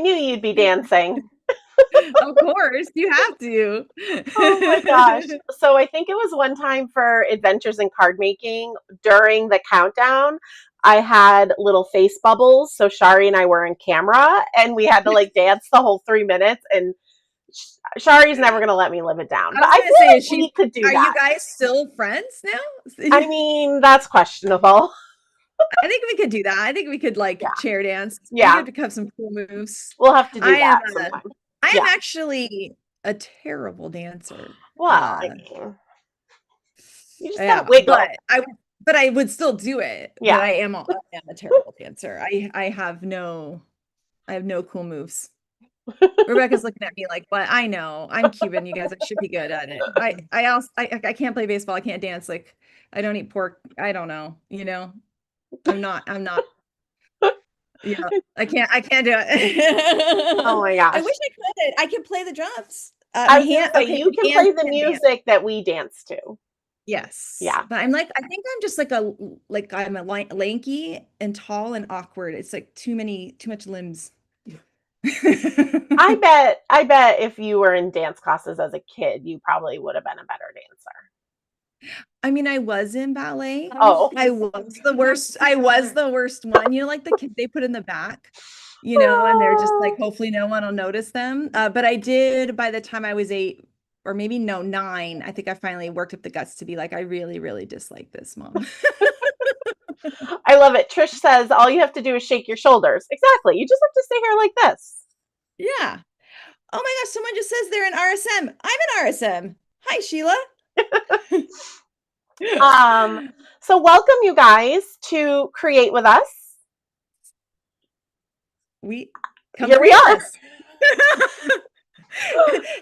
knew you'd be dancing. Of course, you have to. Oh my gosh. So I think it was one time for Adventures in Card Making during the countdown. I had little face bubbles. So Shari and I were in camera and we had to like dance the whole 3 minutes. And Shari's never going to let me live it down. I But was I gonna feel say, like we could do are you that. guys still friends I now? mean, that's questionable. I think we could do that. I think we could like Yeah. chair dance. It'd be Yeah. good to have some cool moves. We'll have to do I am that sometime. I am Yeah. actually a terrible dancer. Well, I mean, you just got to Yeah, wiggle. but I would still do it. But Yeah. I am a terrible dancer. I have no cool moves. Rebecca's looking at me like, "What? I know. I'm Cuban. You guys, I should be good at it. I can't play baseball. I can't dance. Like, I don't eat pork. I don't know. I'm not. Yeah, I can't do Oh it. my I gosh. wish I could. I could play the drums. I My was going hand. to say, Okay, you my can hands play the can dance. music that we dance to. Yes, Yeah. but I think I'm just like I'm a lanky and tall and awkward. It's like too much limbs. I bet if you were in dance classes as a kid, you probably would have been a better dancer. I mean, I was in ballet. Oh. I was the worst. I was the worst one. Like the kid they put in the back, and they're just like, hopefully no one will notice them. But I did by the time I was 8 or maybe no, 9, I think I finally worked up the guts to be like, I really, really dislike this, Mom. I love it. Trish says all you have to do is shake your shoulders. Exactly. You just have to stay here like this. Yeah. Oh my gosh, someone just says they're in RSM. I'm in RSM. Hi, Sheila. Um, so welcome you guys to Create with Us. We come Here we create are. this.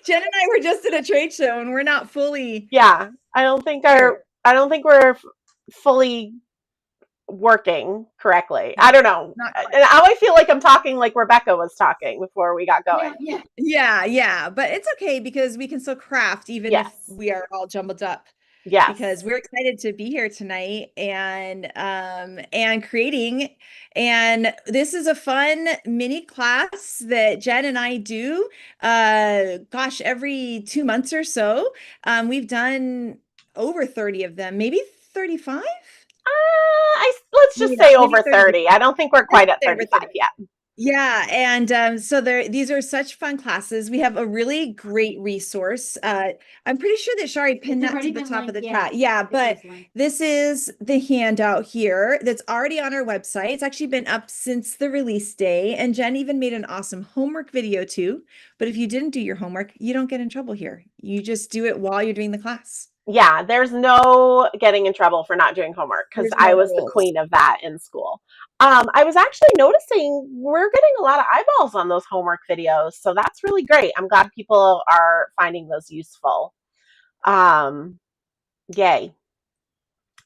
Jen and I were just at a trade show and we're not fully. Yeah, I don't think we're fully working correctly. I don't know. Not And quite. now I feel like I'm talking like Rebecca was talking before we got going. Yeah. But it's okay because we can still craft even if Yes. we are all jumbled up. Yes. Because we're excited to be here tonight and creating. And this is a fun mini class that Jen and I do. Gosh, every 2 months or so. We've done over 30 of them, maybe 35. Let's just say Maybe over 30. I don't think we're quite at over 35 30. yet. Yeah, and so these are such fun classes. We have a really great resource. I'm pretty sure that Shari pinned that to the top of the chat. Yeah, but this is the handout here that's already on our website. It's actually been up since the release day, and Jen even made an awesome homework video too. But if you didn't do your homework, you don't get in trouble here. You just do it while you're doing the class. Yeah, there's no getting in trouble for not doing homework because I was the queen of that in school. I was actually noticing we're getting a lot of eyeballs on those homework videos, so that's really great. I'm glad people are finding those useful. Yay.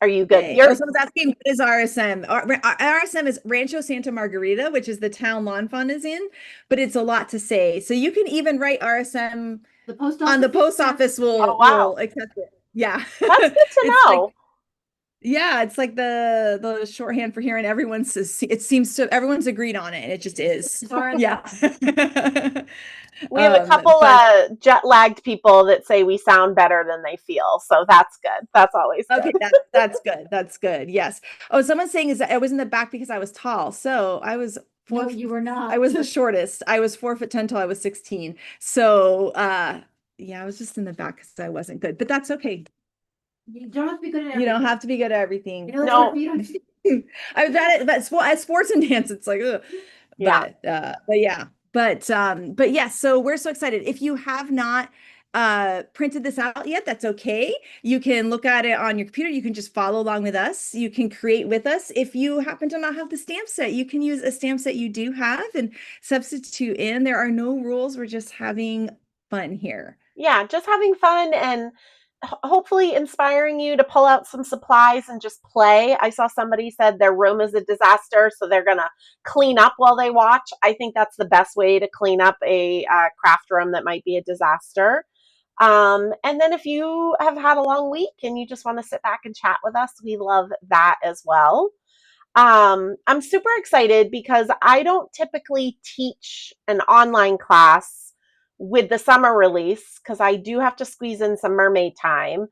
Are you good? Someone's asking, what is RSM? RSM is Rancho Santa Margarita, which is the town Lawn Fund is in, but it's a lot to say. So you can even write RSM on the post office will accept it. Yeah. That's good to know. It's like the shorthand for here, and everyone's everyone's agreed on it, and it just is. Yeah. We have a couple jet lagged people that say we sound better than they feel, so that's good. That's always good. Okay. That's good. That's good. Yes. Oh, someone's saying is that I was in the back because I was tall, so I was. No, you were not. I was the shortest. I was 4'10" till I was 16. So, yeah, I was just in the back because I wasn't good, but that's okay. You don't have to be good at everything. You don't have to be good at everything. No. I was at it, but at sports and dance, it's like, ugh. Yeah. But yes, so we're so excited. If you have not printed this out yet, that's okay. You can look at it on your computer. You can just follow along with us. You can create with us. If you happen to not have the stamp set, you can use a stamp set you do have and substitute in. There are no rules. We're just having fun here. Yeah, just having fun and hopefully inspiring you to pull out some supplies and just play. I saw somebody said their room is a disaster, so they're going to clean up while they watch. I think that's the best way to clean up a craft room that might be a disaster. And then if you have had a long week and you just want to sit back and chat with us, we love that as well. I'm super excited because I don't typically teach an online class with the summer release because I do have to squeeze in some mermaid time.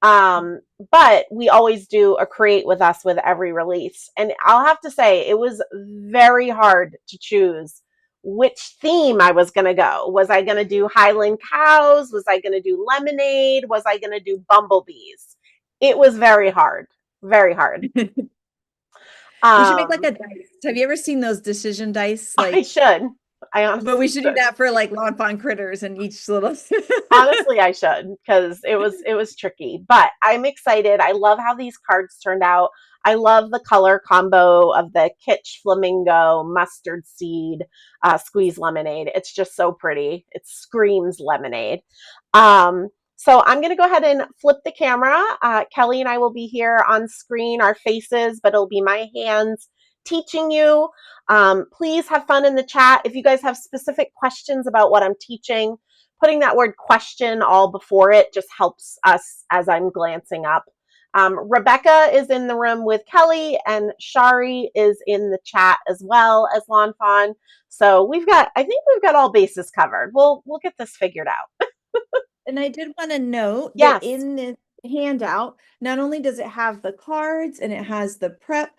But we always do a create with us with every release. And I'll have to say, it was very hard to choose which theme I was going to go. Was I going to do Highland cows? Was I going to do lemonade? Was I going to do bumblebees? It was very hard, very hard. We should make like Um, a dice. Have you ever seen those decision dice? I Like, should. I but we honestly should do should. that for like lawn fawn critters and each little. Honestly, I should because it was tricky, but I'm excited. I love how these cards turned out. I love the color combo of the kitsch flamingo mustard seed squeeze lemonade. It's just so pretty. It screams lemonade. So I'm going to go ahead and flip the camera. Kelly and I will be here on screen, our faces, but it'll be my hands teaching you. Please have fun in the chat. If you guys have specific questions about what I'm teaching, putting that word question all before it just helps us as I'm glancing up. Rebecca is in the room with Kelly, and Shari is in the chat as well as Lawn Fawn. So I think we've got all bases covered. We'll get this figured out. And I did want to note that Yes. in this handout, not only does it have the cards and it has the prep,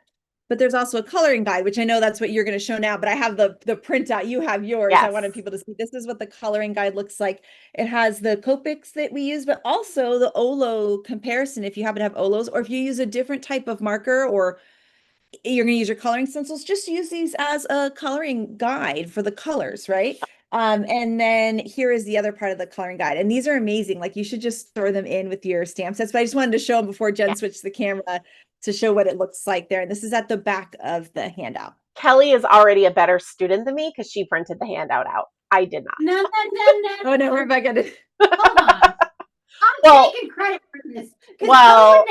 but there's also a coloring guide, which I know that's what you're going to show now, but I have the printout. You have yours. Yes. I wanted people to see this is what the coloring guide looks like. It has the Copics that we use, but also the Olo comparison if you happen to have Olos, or if you use a different type of marker or you're going to use your coloring stencils, just use these as a coloring guide for the colors, right? And then here is the other part of the coloring guide. And these are amazing. Like you should just throw them in with your stamp sets. But I just wanted to show them before Jen switched the camera to show what it looks like there. And this is at the back of the handout. Kelly is already a better student than me because she printed the handout out. I did not. No. Oh no, Rebecca did. Hold on. I'm Well, taking credit for this. Well,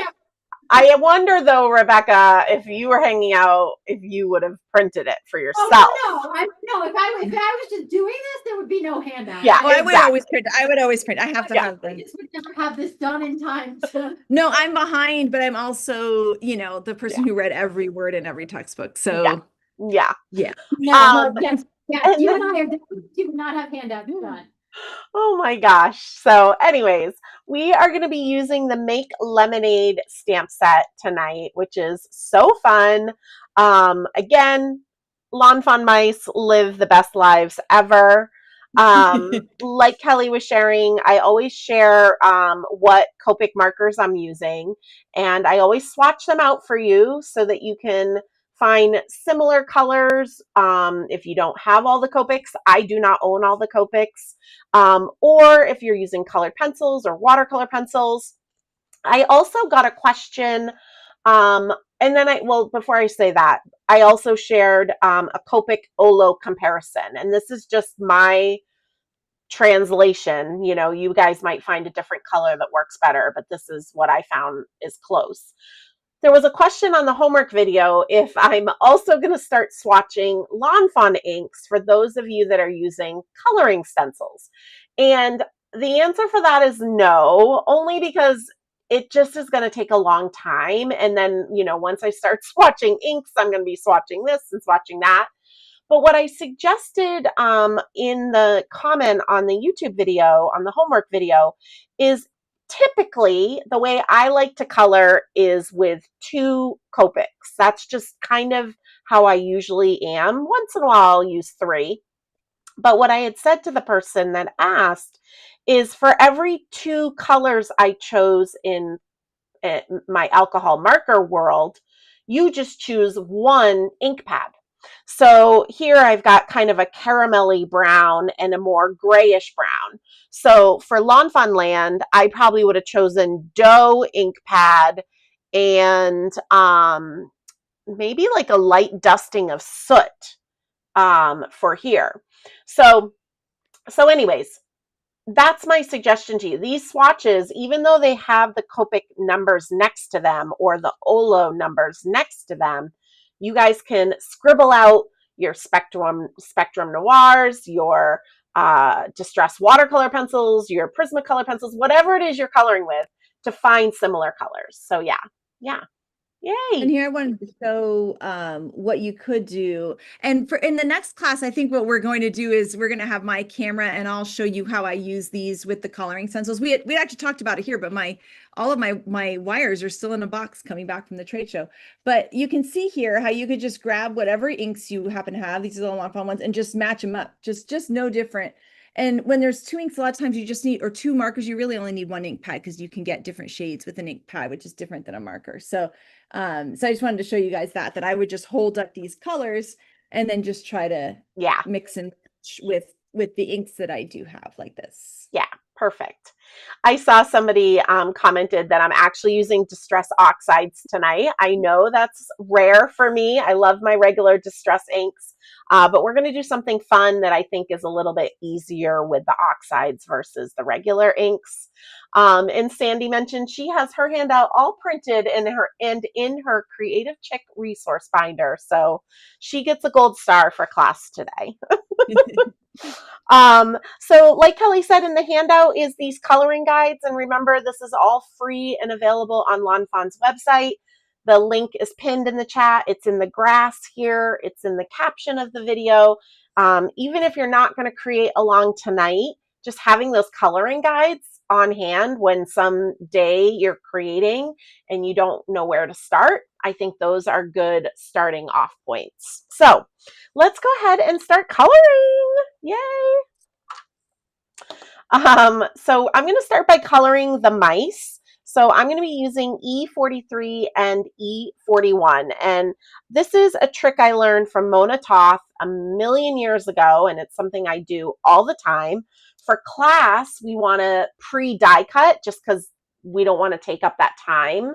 I wonder though, Rebecca, if you were hanging out, if you would have printed it for yourself. Oh, no. If I was just doing this, there would be no handout. Yeah, Oh, I would always print. I would always print. I have to have I them. just would never have this done in time to. No, I'm behind, but I'm also, the person who read every word in every textbook. So Yeah. No, yes, and you then- and I are you would not have handouts done. Oh my gosh. So anyways, we are going to be using the Make Lemonade stamp set tonight, which is so fun. Again, Lawn Fawn mice live the best lives ever. Like Kelly was sharing, I always share what Copic markers I'm using, and I always swatch them out for you so that you can find similar colors. If you don't have all the Copics, I do not own all the Copics. Or if you're using colored pencils or watercolor pencils. I also got a question, and then before I say that, I also shared a Copic Olo comparison, and this is just my translation. You guys might find a different color that works better, but this is what I found is close. There was a question on the homework video if I'm also going to start swatching Lawn Fawn inks for those of you that are using coloring stencils. And the answer for that is no, only because it just is going to take a long time. And then, once I start swatching inks, I'm going to be swatching this and swatching that. But what I suggested in the comment on the YouTube video, on the homework video, is typically the way I like to color is with 2 Copics. That's just kind of how I usually am. Once in a while, I'll use 3. But what I had said to the person that asked is for every 2 colors I chose in my alcohol marker world, you just choose 1 ink pad. So here I've got kind of a caramelly brown and a more grayish brown. So for Lawn Fawn Land, I probably would have chosen dough ink pad and maybe like a light dusting of soot for here. So anyways, that's my suggestion to you. These swatches, even though they have the Copic numbers next to them or the Olo numbers next to them, you guys can scribble out your Spectrum Noirs, your Distress watercolor pencils, your Prismacolor pencils, whatever it is you're coloring with to find similar colors. So yeah. And Yay. here I wanted to show what you could do. And for in the next class, I think what we're going to do is we're going to have my camera and I'll show you how I use these with the coloring stencils. We actually talked about it here, but all of my wires are still in a box coming back from the trade show. But you can see here how you could just grab whatever inks you happen to have, these are the long fun ones, and just match them up. Just no different. And when there's two inks, a lot of times you just need, or two markers, you really only need one ink pad because you can get different shades with an ink pad, which is different than a marker. So I just wanted to show you guys that I would just hold up these colors and then just try to Yeah. mix and match with the inks that I do have like this. Yeah, perfect. I saw somebody commented that I'm actually using Distress Oxides tonight. I know that's rare for me. I love my regular Distress inks, but we're going to do something fun that I think is a little bit easier with the oxides versus the regular inks. And Sandy mentioned she has her handout all printed in her Creative Chick resource binder. So she gets a gold star for class today. So like Kelly said, in the handout is these coloring guides. And remember, this is all free and available on Lawn Fawn's website. The link is pinned in the chat. It's in the grass here. It's in the caption of the video. Even if you're not going to create along tonight, just having those coloring guides on hand when some day you're creating and you don't know where to start, I think those are good starting off points. So let's go ahead and start coloring. Yay! So I'm going to start by coloring the mice. So I'm going to be using E43 and E41. And this is a trick I learned from Mona Toth a million years ago, and it's something I do all the time. For class, we want to pre-die cut just because we don't want to take up that time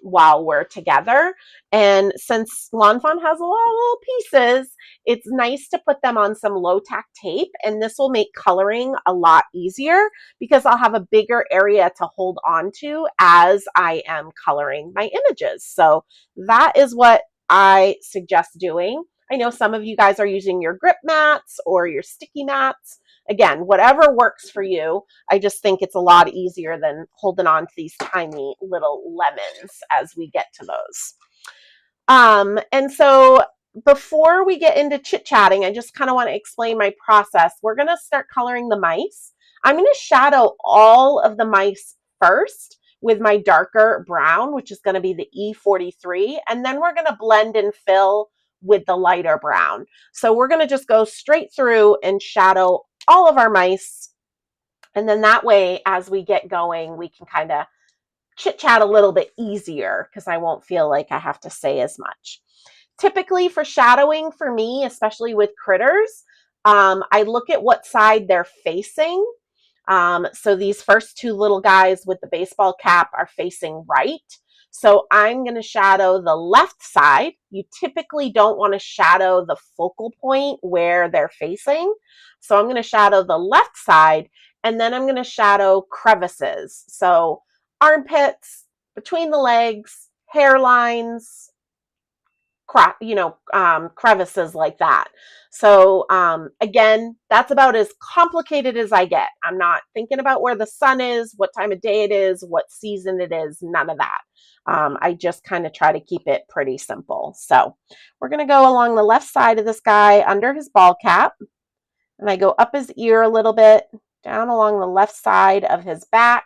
while we're together. And since Lawn Fawn has a lot of little pieces, it's nice to put them on some low-tack tape, and this will make coloring a lot easier because I'll have a bigger area to hold on to as I am coloring my images. So that is what I suggest doing. I know some of you guys are using your grip mats or your sticky mats. Again, whatever works for you. I just think it's a lot easier than holding on to these tiny little lemons as we get to those. And so before we get into chit-chatting, I just kind of want to explain my process. We're going to start coloring the mice. I'm going to shadow all of the mice first with my darker brown, which is going to be the E43, and then we're going to blend and fill with the lighter brown. So we're going to just go straight through and shadow all of our mice. And then that way, as we get going, we can kind of chit chat a little bit easier because I won't feel like I have to say as much. Typically for shadowing for me, especially with critters, I look at what side they're facing. So these first two little guys with the baseball cap are facing right. So I'm going to shadow the left side. You typically don't want to shadow the focal point where they're facing. So I'm going to shadow the left side, and then I'm going to shadow crevices. So armpits, between the legs, hairlines, crevices like that. So again, that's about as complicated as I get. I'm not thinking about where the sun is, what time of day it is, what season it is, none of that. I just kind of try to keep it pretty simple. So we're going to go along the left side of this guy under his ball cap, and I go up his ear a little bit, down along the left side of his back.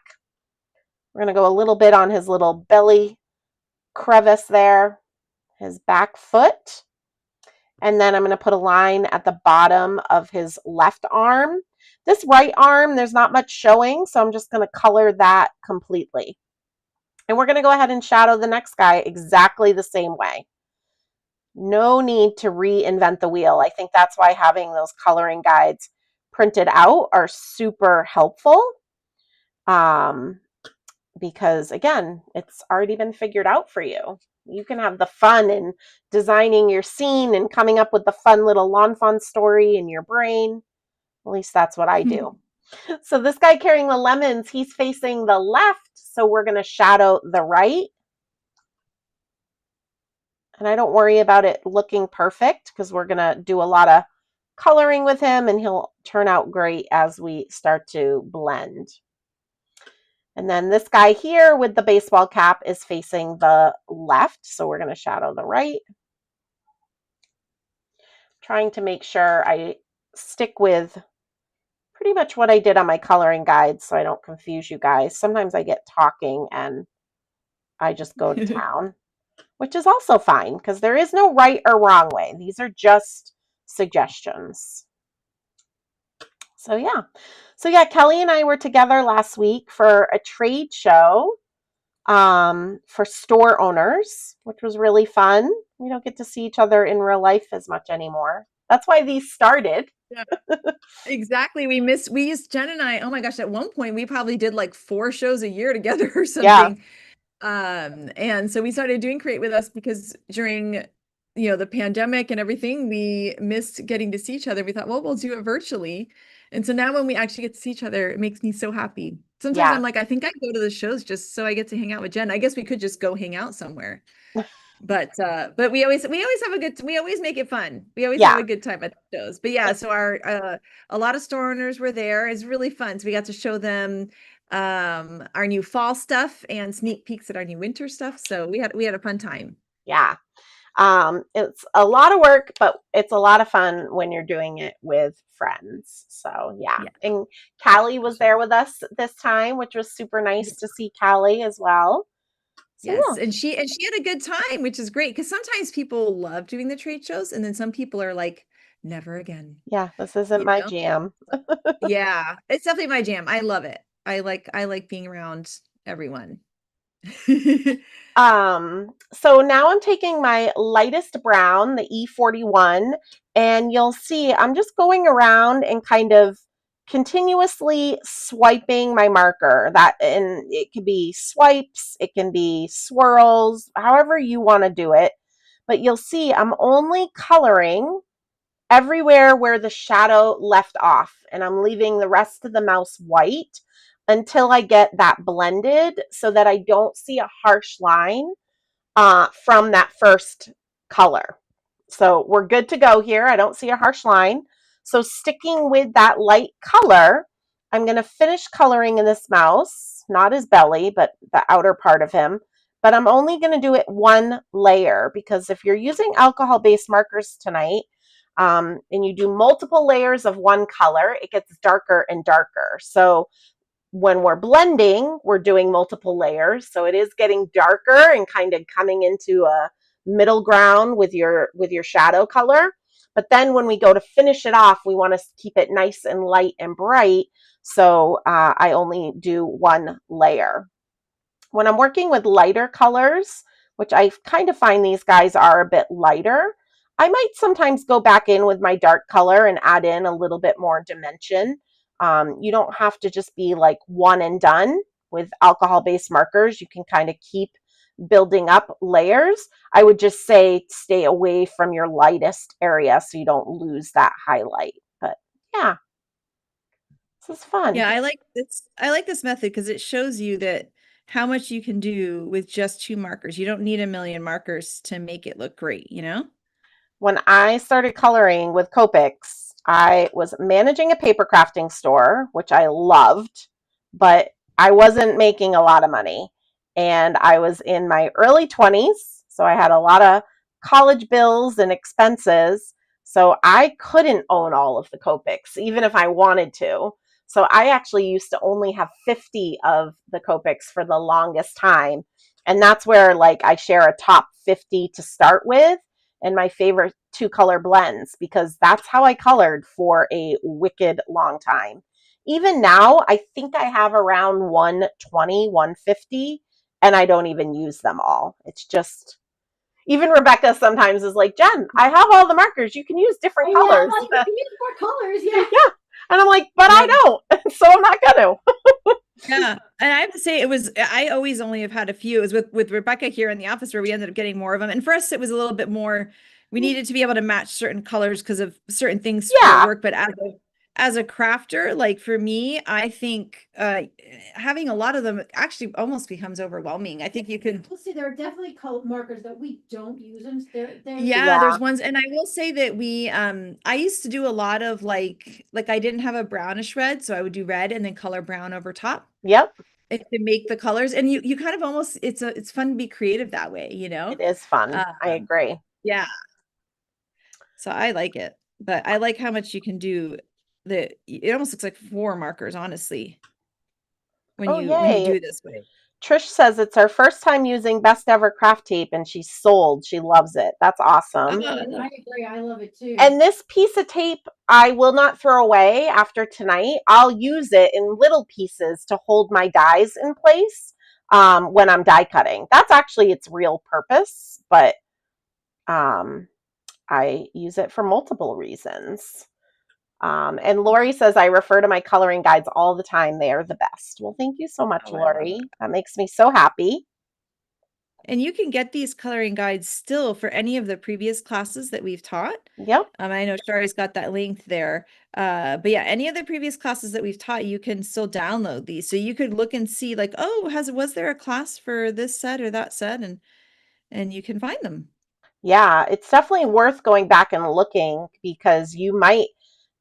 We're going to go a little bit on his little belly crevice there, his back foot, and then I'm going to put a line at the bottom of his left arm. This right arm, there's not much showing, so I'm just going to color that completely. And we're going to go ahead and shadow the next guy exactly the same way. No need to reinvent the wheel. I think that's why having those coloring guides printed out are super helpful. Because again, it's already been figured out for you. You can have the fun in designing your scene and coming up with the fun little Lawn Fawn story in your brain. At least that's what I do. So this guy carrying the lemons, he's facing the left, so we're going to shadow the right. And I don't worry about it looking perfect because we're going to do a lot of coloring with him and he'll turn out great as we start to blend. And then this guy here with the baseball cap is facing the left. So we're going to shadow the right. Trying to make sure I stick with pretty much what I did on my coloring guide so I don't confuse you guys. Sometimes I get talking and I just go to town, which is also fine because there is no right or wrong way. These are just suggestions. So yeah, Kelly and I were together last week for a trade show for store owners, which was really fun. We don't get to see each other in real life as much anymore. That's why these started. Yeah, exactly. We used Jen and I, oh my gosh, at one point we probably did like 4 shows a year together or Yeah, something. And so we started doing Create With Us because during, the pandemic and everything, we missed getting to see each other. We thought, well, we'll do it virtually. And so now when we actually get to see each other, it makes me so happy. Sometimes yeah, I'm like, I think I go to the shows just so I get to hang out with Jen. I guess we could just go hang out somewhere. But we always make it fun. We always have yeah, a good time at the shows. But yeah, so a lot of store owners were there. It's really fun. So we got to show them our new fall stuff and sneak peeks at our new winter stuff. So we had a fun time. yeah. It's a lot of work, but it's a lot of fun when you're doing it with friends. So yeah. Yeah. And Callie was there with us this time, which was super nice to see Callie as well. So Yes, yeah. and she had a good time, which is great because sometimes people love doing the trade shows, and then some people are like, never again. Yeah, this isn't You my know? jam. Yeah, it's definitely my jam. I love it. I like being around everyone. So now I'm taking my lightest brown, the E41, and you'll see I'm just going around and kind of continuously swiping my marker. And it could be swipes, it can be swirls, however you want to do it. But you'll see I'm only coloring everywhere where the shadow left off, and I'm leaving the rest of the mouse white until I get that blended so that I don't see a harsh line from that first color. So we're good to go here. I don't see a harsh line. So sticking with that light color, I'm going to finish coloring in this mouse, not his belly, but the outer part of him. But I'm only going to do it one layer because if you're using alcohol-based markers tonight, and you do multiple layers of one color, it gets darker and darker. So when we're blending, we're doing multiple layers. So it is getting darker and kind of coming into a middle ground with your shadow color. But then when we go to finish it off, we want to keep it nice and light and bright. So I only do one layer. When I'm working with lighter colors, which I kind of find these guys are a bit lighter, I might sometimes go back in with my dark color and add in a little bit more dimension. You don't have to just be like one and done with alcohol-based markers. You can kind of keep building up layers. I would just say stay away from your lightest area so you don't lose that highlight. But yeah, this is fun. Yeah, I like this method because it shows you that how much you can do with just 2 markers. You don't need a million markers to make it look great, you know? When I started coloring with Copics, I was managing a paper crafting store, which I loved, but I wasn't making a lot of money. And I was in my early 20s, so I had a lot of college bills and expenses. So I couldn't own all of the Copics, even if I wanted to. So I actually used to only have 50 of the Copics for the longest time. And that's where like I share a top 50 to start with and my favorite 2-color blends because that's how I colored for a wicked long time. Even now, I think I have around 120, 150, and I don't even use them all. It's just, even Rebecca sometimes is like, Jen, I have all the markers. You can use different colors. Yeah, like, you can use more colors, yeah. Yeah. And I'm like, but I don't, so I'm not going to. Yeah, and I have to say I always only have had a few. It was with Rebecca here in the office where we ended up getting more of them. And for us, it was a little bit more, we needed to be able to match certain colors because of certain things for work. But as a crafter, like for me, I think having a lot of them actually almost becomes overwhelming. I think you can. Let's see, there are definitely color markers that we don't use them. Yeah, there's ones, and I will say that we I used to do a lot of like I didn't have a brownish red, so I would do red and then color brown over top. Yep. to make the colors, and you kind of almost, it's fun to be creative that way, you know? It is fun. I Um, agree. yeah. So I like it, but I like how much you can do. It almost looks like 4 markers, honestly, Oh, when you yay. do this way. Trish says it's her first time using Best Ever Craft Tape and she's sold. She loves it. That's awesome. I agree. I love it too. And this piece of tape, I will not throw away after tonight. I'll use it in little pieces to hold my dies in place when I'm die cutting. That's actually its real purpose, but I use it for multiple reasons. And Lori says, I refer to my coloring guides all the time. They are the best. Well, thank you so much, Oh, I love Lori. it. That makes me so happy. And you can get these coloring guides still for any of the previous classes that we've taught. Yep. I know Shari's got that link there. But yeah, any of the previous classes that we've taught, you can still download these. So you could look and see like, oh, was there a class for this set or that set? And you can find them. Yeah, it's definitely worth going back and looking because you might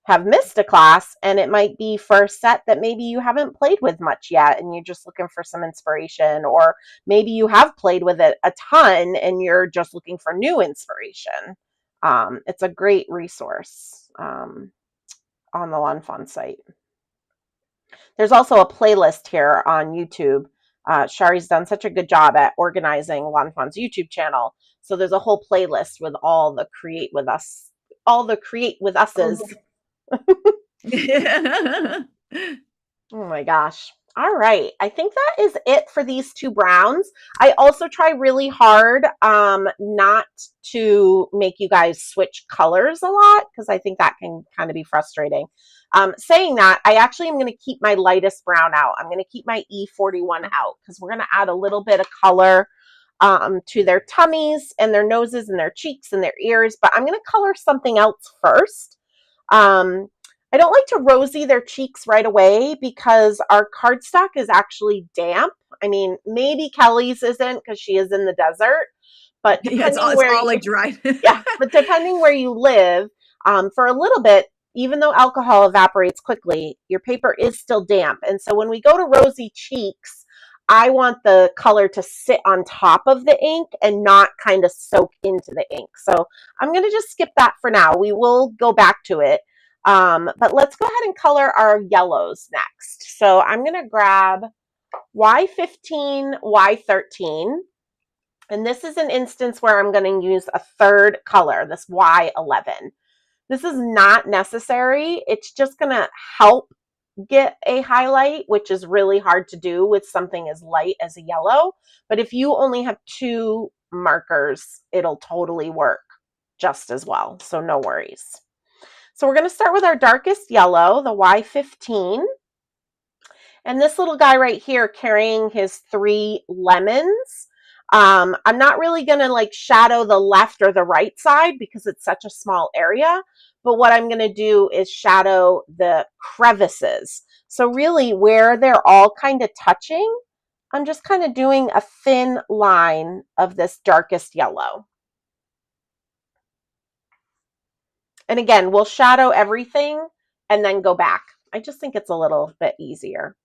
have missed a class and it might be for a set that maybe you haven't played with much yet and you're just looking for some inspiration, or maybe you have played with it a ton and you're just looking for new inspiration. It's a great resource on the Lawn Fawn site. There's also a playlist here on YouTube. Shari's done such a good job at organizing Lawn Fawn's YouTube channel. So there's a whole playlist with all the Create With Us's. Oh my gosh. All right. I think that is it for these two browns. I also try really hard not to make you guys switch colors a lot because I think that can kind of be frustrating. Saying that, I actually am going to keep my lightest brown out. I'm going to keep my E41 out because we're going to add a little bit of color to their tummies and their noses and their cheeks and their ears, but I'm going to color something else first. I don't like to rosy their cheeks right away because our cardstock is actually damp. I mean, maybe Kelly's isn't because she is in the desert, but Yeah, it's depending all like dry. yeah, but depending where you live, for a little bit, even though alcohol evaporates quickly, your paper is still damp. And so when we go to rosy cheeks, I want the color to sit on top of the ink and not kind of soak into the ink. So I'm going to just skip that for now. We will go back to it. But let's go ahead and color our yellows next. So I'm going to grab Y15, Y13. And this is an instance where I'm going to use a third color, this Y11. This is not necessary. It's just going to help get a highlight, which is really hard to do with something as light as a yellow. But if you only have 2 markers, it'll totally work just as well. So no worries. So we're going to start with our darkest yellow, the Y15. And this little guy right here carrying his 3 lemons. I'm not really going to like shadow the left or the right side because it's such a small area. But what I'm going to do is shadow the crevices. So really where they're all kind of touching, I'm just kind of doing a thin line of this darkest yellow. And again, we'll shadow everything and then go back. I just think it's a little bit easier.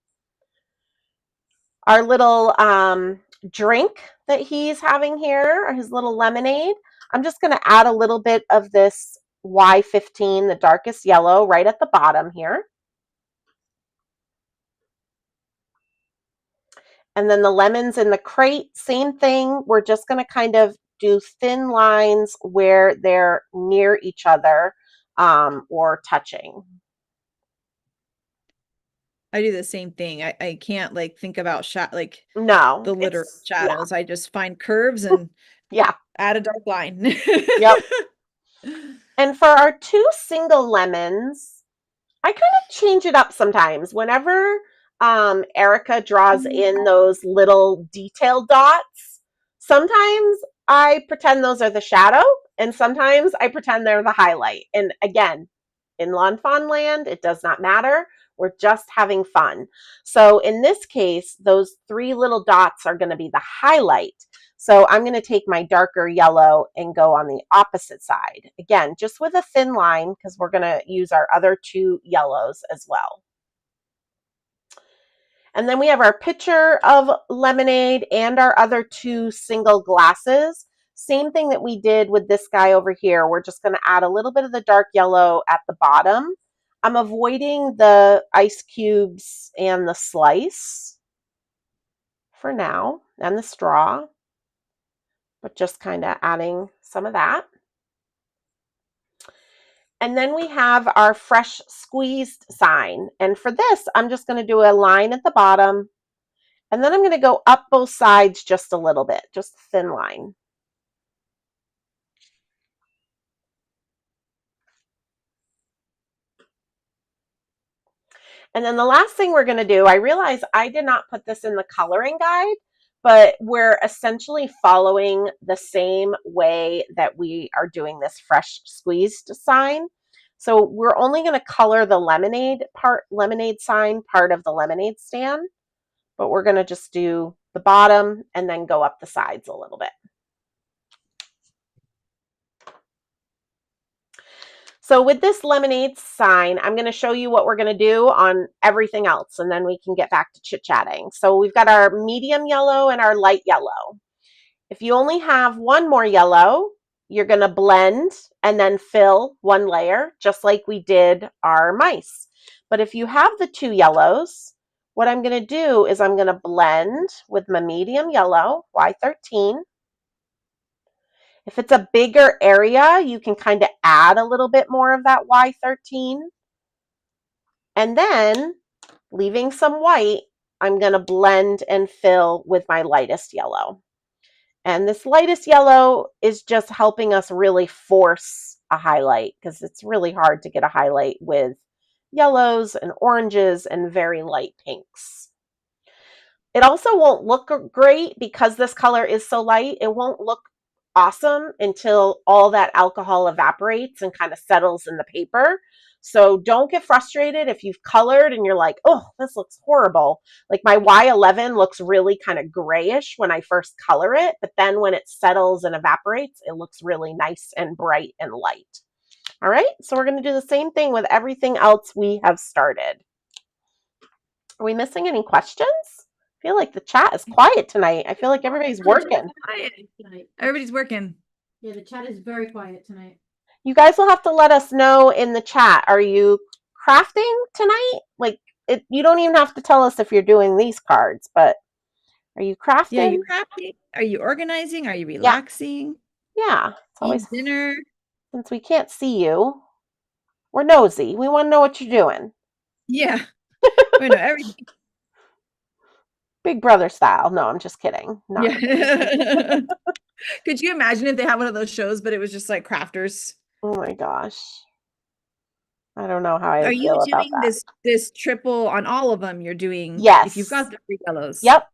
Our little drink that he's having here, his little lemonade, I'm just going to add a little bit of this Y15, the darkest yellow, right at the bottom here. And then the lemons in the crate, same thing. We're just going to kind of do thin lines where they're near each other or touching. I do the same thing. I can't like think about No, the literal shadows. I just find curves and yeah, add a dark line. yep. And for our 2 single lemons, I kind of change it up sometimes. Whenever Erica draws in those little detail dots, sometimes I pretend those are the shadow, and sometimes I pretend they're the highlight. And again, in Lawn Fawn land, it does not matter. We're just having fun. So in this case, those 3 little dots are going to be the highlight. So I'm going to take my darker yellow and go on the opposite side. Again, just with a thin line because we're going to use our other 2 yellows as well. And then we have our pitcher of lemonade and our other 2 single glasses. Same thing that we did with this guy over here. We're just going to add a little bit of the dark yellow at the bottom. I'm avoiding the ice cubes and the slice for now, and the straw, but just kind of adding some of that. And then we have our fresh squeezed sign. And for this, I'm just going to do a line at the bottom, and then I'm going to go up both sides just a little bit, just a thin line. And then the last thing we're going to do, I realize I did not put this in the coloring guide, but we're essentially following the same way that we are doing this fresh squeezed sign. So we're only going to color the lemonade sign part of the lemonade stand, but we're going to just do the bottom and then go up the sides a little bit. So with this lemonade sign, I'm going to show you what we're going to do on everything else, and then we can get back to chit-chatting. So we've got our medium yellow and our light yellow. If you only have one more yellow, you're going to blend and then fill one layer, just like we did our mice. But if you have the 2 yellows, what I'm going to do is I'm going to blend with my medium yellow, Y13. If it's a bigger area, you can kind of add a little bit more of that Y13. And then, leaving some white, I'm going to blend and fill with my lightest yellow. And this lightest yellow is just helping us really force a highlight, because it's really hard to get a highlight with yellows and oranges and very light pinks. It also won't look great because this color is so light. It won't look awesome until all that alcohol evaporates and kind of settles in the paper. So don't get frustrated if you've colored and you're like, oh, this looks horrible. Like my Y11 looks really kind of grayish when I first color it, but then when it settles and evaporates, it looks really nice and bright and light. All right, so we're going to do the same thing with everything else we have started. Are we missing any questions? I feel like the chat is quiet tonight. I feel like everybody's working. Everybody's working. Yeah, the chat is very quiet tonight. You guys will have to let us know in the chat. Are you crafting tonight? Like, you don't even have to tell us if you're doing these cards, but are you crafting? Yeah, you crafting? Are you organizing? Are you relaxing? Yeah. It's always dinner. Since we can't see you, we're nosy. We want to know what you're doing. Yeah. We know everything. Big Brother style. No, I'm just kidding. No. Yeah. Could you imagine if they had one of those shows, but it was just like crafters? Oh my gosh. I don't know how I Are feel you about doing that. this triple on all of them? You're doing, yes. If you've got the 3 yellows. Yep.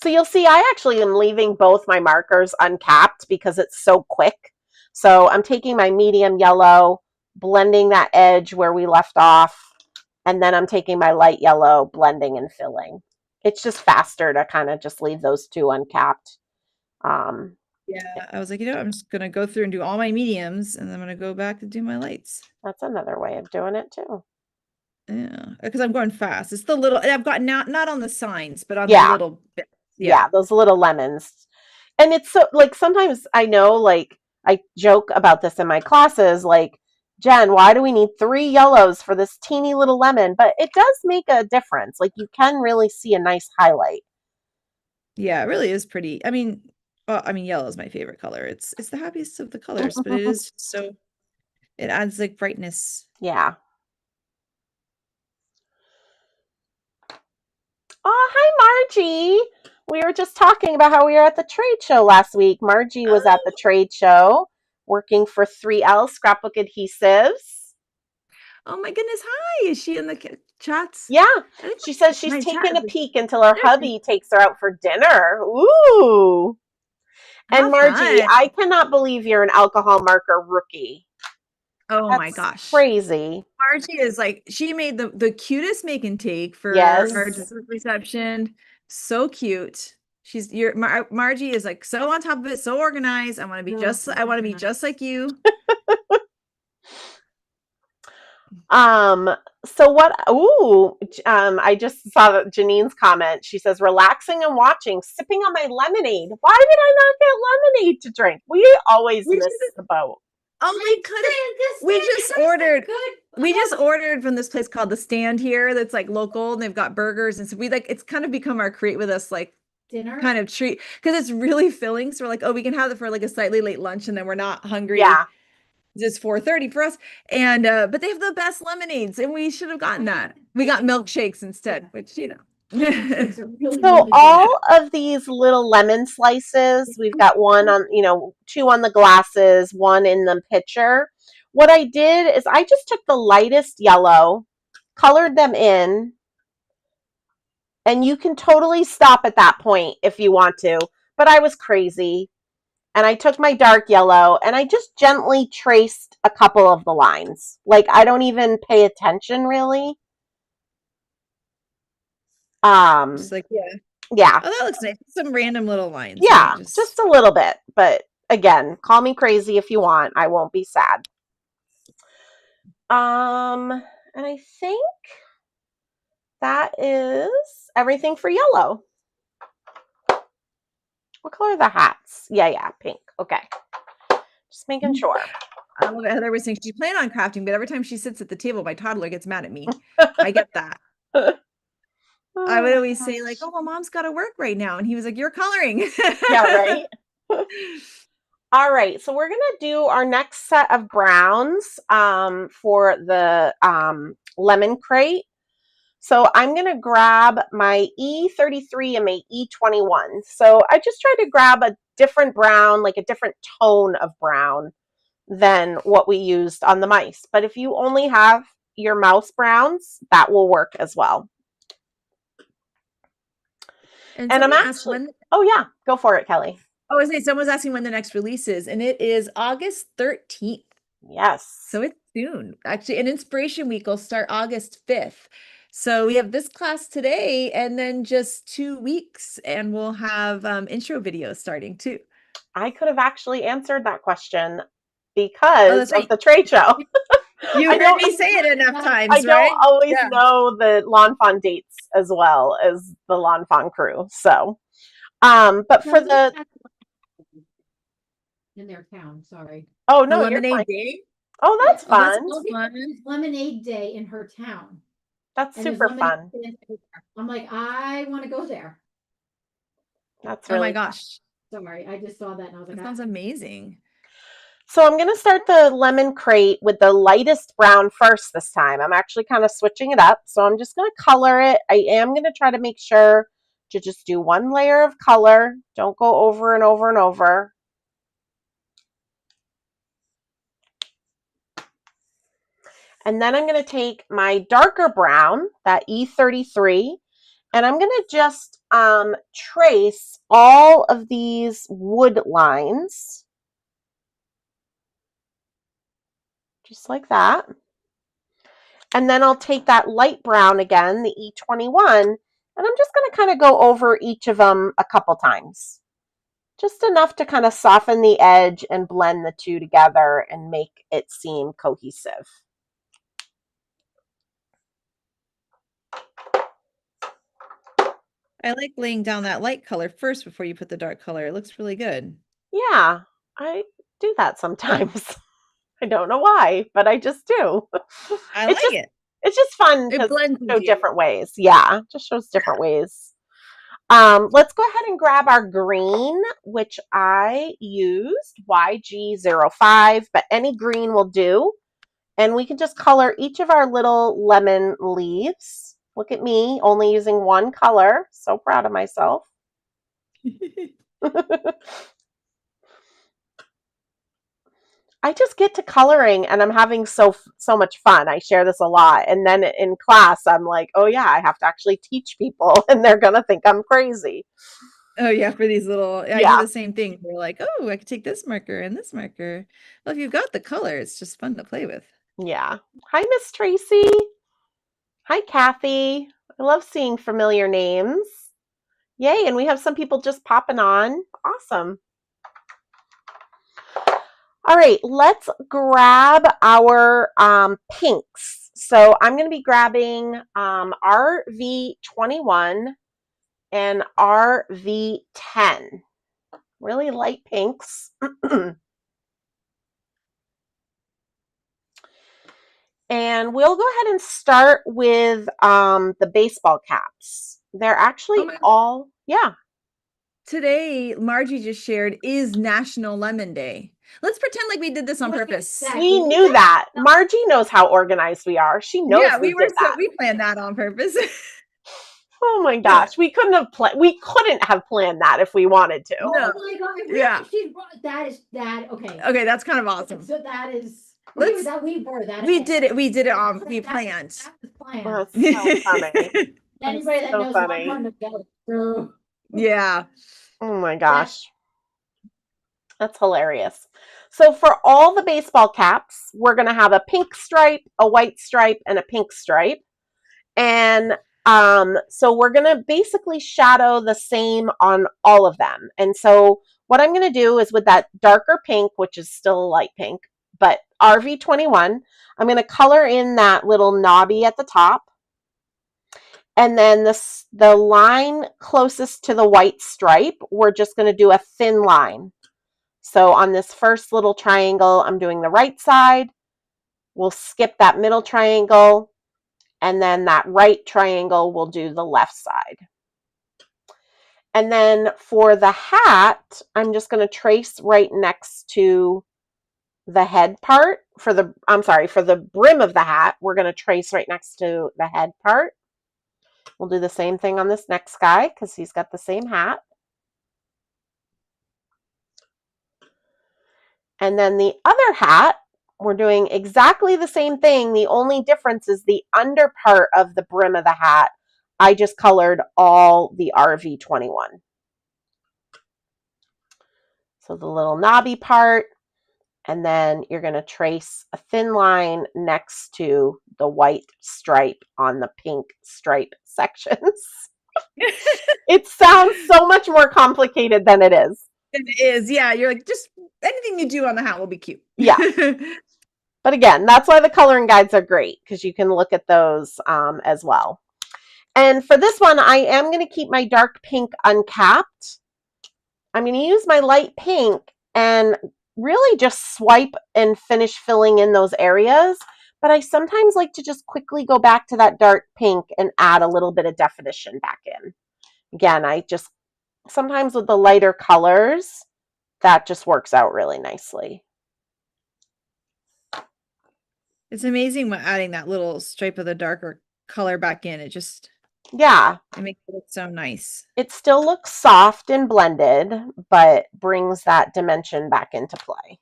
So you'll see I actually am leaving both my markers uncapped because it's so quick. So I'm taking my medium yellow, blending that edge where we left off, and then I'm taking my light yellow, blending and filling. It's just faster to kind of just leave those 2 uncapped. Yeah, I was like, I'm just going to go through and do all my mediums, and then I'm going to go back and do my lights. That's another way of doing it too. Yeah, because I'm going fast. It's the little, I've got not on the signs, but on the little bits. Yeah, those little lemons. And it's so, like, sometimes I know, like, I joke about this in my classes, like, Jen, why do we need 3 yellows for this teeny little lemon? But it does make a difference. Like, you can really see a nice highlight. Yeah, it really is pretty. I mean, yellow is my favorite color. It's the happiest of the colors, but it is so, it adds like brightness. Yeah. Oh, hi, Margie. We were just talking about how we were at the trade show last week. Margie was at the trade show working for 3L Scrapbook Adhesives. Oh my goodness. Hi. Is she in the chats? Yeah. She says she's taking a peek until her hubby takes her out for dinner. Ooh. And Margie, I cannot believe you're an alcohol marker rookie. Oh my gosh. Crazy. Margie is like, she made the cutest make and take for our reception. So cute. She's Margie is like so on top of it, so organized. I want to be just like you. So what, I just saw that Janine's comment. She says, relaxing and watching, sipping on my lemonade. Why did I not get lemonade to drink? We always We miss should- the boat. Oh, we could have. We just ordered. We just ordered from this place called The Stand here. That's like local, and they've got burgers, and so we like. It's kind of become our create with us like Dinner. kind of treat because it's really filling. So we're like, oh, we can have it for like a slightly late lunch, and then we're not hungry. Yeah. It's 4:30 for us, and but they have the best lemonades, and we should have gotten that. We got milkshakes instead, which It's a really, So really good. all of these little lemon slices, we've got one on, 2 on the glasses, 1 in the pitcher. What I did is I just took the lightest yellow, colored them in, and you can totally stop at that point if you want to, but I was crazy. And I took my dark yellow and I just gently traced a couple of the lines. Like I don't even pay attention really. just like yeah. Yeah. Oh, that looks nice. Some random little lines. Yeah, Right? just a little bit. But again, call me crazy if you want. I won't be sad. And I think that is everything for yellow. What color are the hats? Yeah, pink. Okay. Just making sure. I love it. Heather was saying she planned on crafting, but every time she sits at the table, my toddler gets mad at me. I get that. I would always say like, "Oh, well, mom's got to work right now," and he was like, "You're coloring." Yeah, right. All right, so we're gonna do our next set of browns for the lemon crate. So I'm gonna grab my E33 and my E21. So I just tried to grab a different brown, like a different tone of brown than what we used on the mice. But if you only have your mouse browns, that will work as well. And I'm somebody asked actually, when. oh yeah, go for it, Kelly. Oh, I say someone's asking when the next release is, and it is August 13th. Yes. So it's soon. Actually, an Inspiration Week will start August 5th. So we have this class today and then just 2 weeks, and we'll have intro videos starting too. I could have actually answered that question because right. of the trade show. You heard me say it enough times, I don't right? always know the Lawn Fawn dates as well as the Lawn Fawn crew. So, but for the in their town, sorry. oh The no, you're Lemonade fine. Day? Oh, that's Oh, that's fun. fun. Lemonade Day in her town. That's And there's super lemonade fun. stands everywhere. I'm like, I want to go there. That's Oh really my gosh. Sorry, I just saw that and I was like, That sounds amazing. So I'm going to start the lemon crate with the lightest brown first this time. I'm actually kind of switching it up. So I'm just going to color it. I am going to try to make sure to just do 1 layer of color. Don't go over and over and over. And then I'm going to take my darker brown, that E33, and I'm going to just trace all of these wood lines. Just like that. And then I'll take that light brown again, the E21, and I'm just going to kind of go over each of them a couple times. Just enough to kind of soften the edge and blend the two together and make it seem cohesive. I like laying down that light color first before you put the dark color. It looks really good. Yeah, I do that sometimes. I don't know why, but I just do. I like it. It's just fun It to blends show with you. different ways. Yeah, just shows different ways. Let's go ahead and grab our green, which I used YG05, but any green will do. And we can just color each of our little lemon leaves. Look at me, only using 1 color. So proud of myself. I just get to coloring and I'm having so much fun. I share this a lot. And then in class, I'm like, oh yeah, I have to actually teach people and they're going to think I'm crazy. Oh yeah, for these little, I Yeah. do the same thing. We're like, oh, I could take this marker and this marker. Well, if you've got the color, it's just fun to play with. Yeah. Hi, Miss Tracy. Hi, Kathy. I love seeing familiar names. Yay, and we have some people just popping on. Awesome. All right, let's grab our pinks. So I'm going to be grabbing RV21 and RV10. Really light pinks. And we'll go ahead and start with the baseball caps. They're actually all, yeah. Today, Margie just shared is National Lemon Day. Let's pretend like we did this on purpose. We knew that. Margie knows how organized we are. She knows Yeah, we did that. we planned that on purpose. Oh my gosh, we couldn't have planned that if we wanted to. No. Oh my God. Yeah. Okay. Okay, that's kind of awesome. So that is. Let's- That we were that. We did it. We did it on. We planned. That was planned. Oh, that's so funny. Anybody that so knows funny. one to go through. Yeah. Oh my gosh. That's hilarious. So for all the baseball caps, we're going to have a pink stripe, a white stripe, and a pink stripe. And so we're going to basically shadow the same on all of them. And so what I'm going to do is with that darker pink, which is still light pink, but RV21, I'm going to color in that little knobby at the top. And then the line closest to the white stripe, we're just going to do a thin line. So on this first little triangle, I'm doing the right side. We'll skip that middle triangle. And then that right triangle, we'll do the left side. And then for the hat, I'm just going to trace right next to the head part. For the brim of the hat, we're going to trace right next to the head part. We'll do the same thing on this next guy because he's got the same hat. And then the other hat, we're doing exactly the same thing. The only difference is the under part of the brim of the hat. I just colored all the RV21. So the little knobby part, and then you're going to trace a thin line next to the white stripe on the pink stripe sections. It sounds so much more complicated than it is. It is, yeah. You're like, just anything you do on the hat will be cute. Yeah. But again, that's why the coloring guides are great, because you can look at those as well. And for this one, I am going to keep my dark pink uncapped. I'm going to use my light pink and really just swipe and finish filling in those areas. But I sometimes like to just quickly go back to that dark pink and add a little bit of definition back in. Again, sometimes with the lighter colors, that just works out really nicely. It's amazing what adding that little stripe of the darker color back in. It makes it look so nice. It still looks soft and blended, but brings that dimension back into play.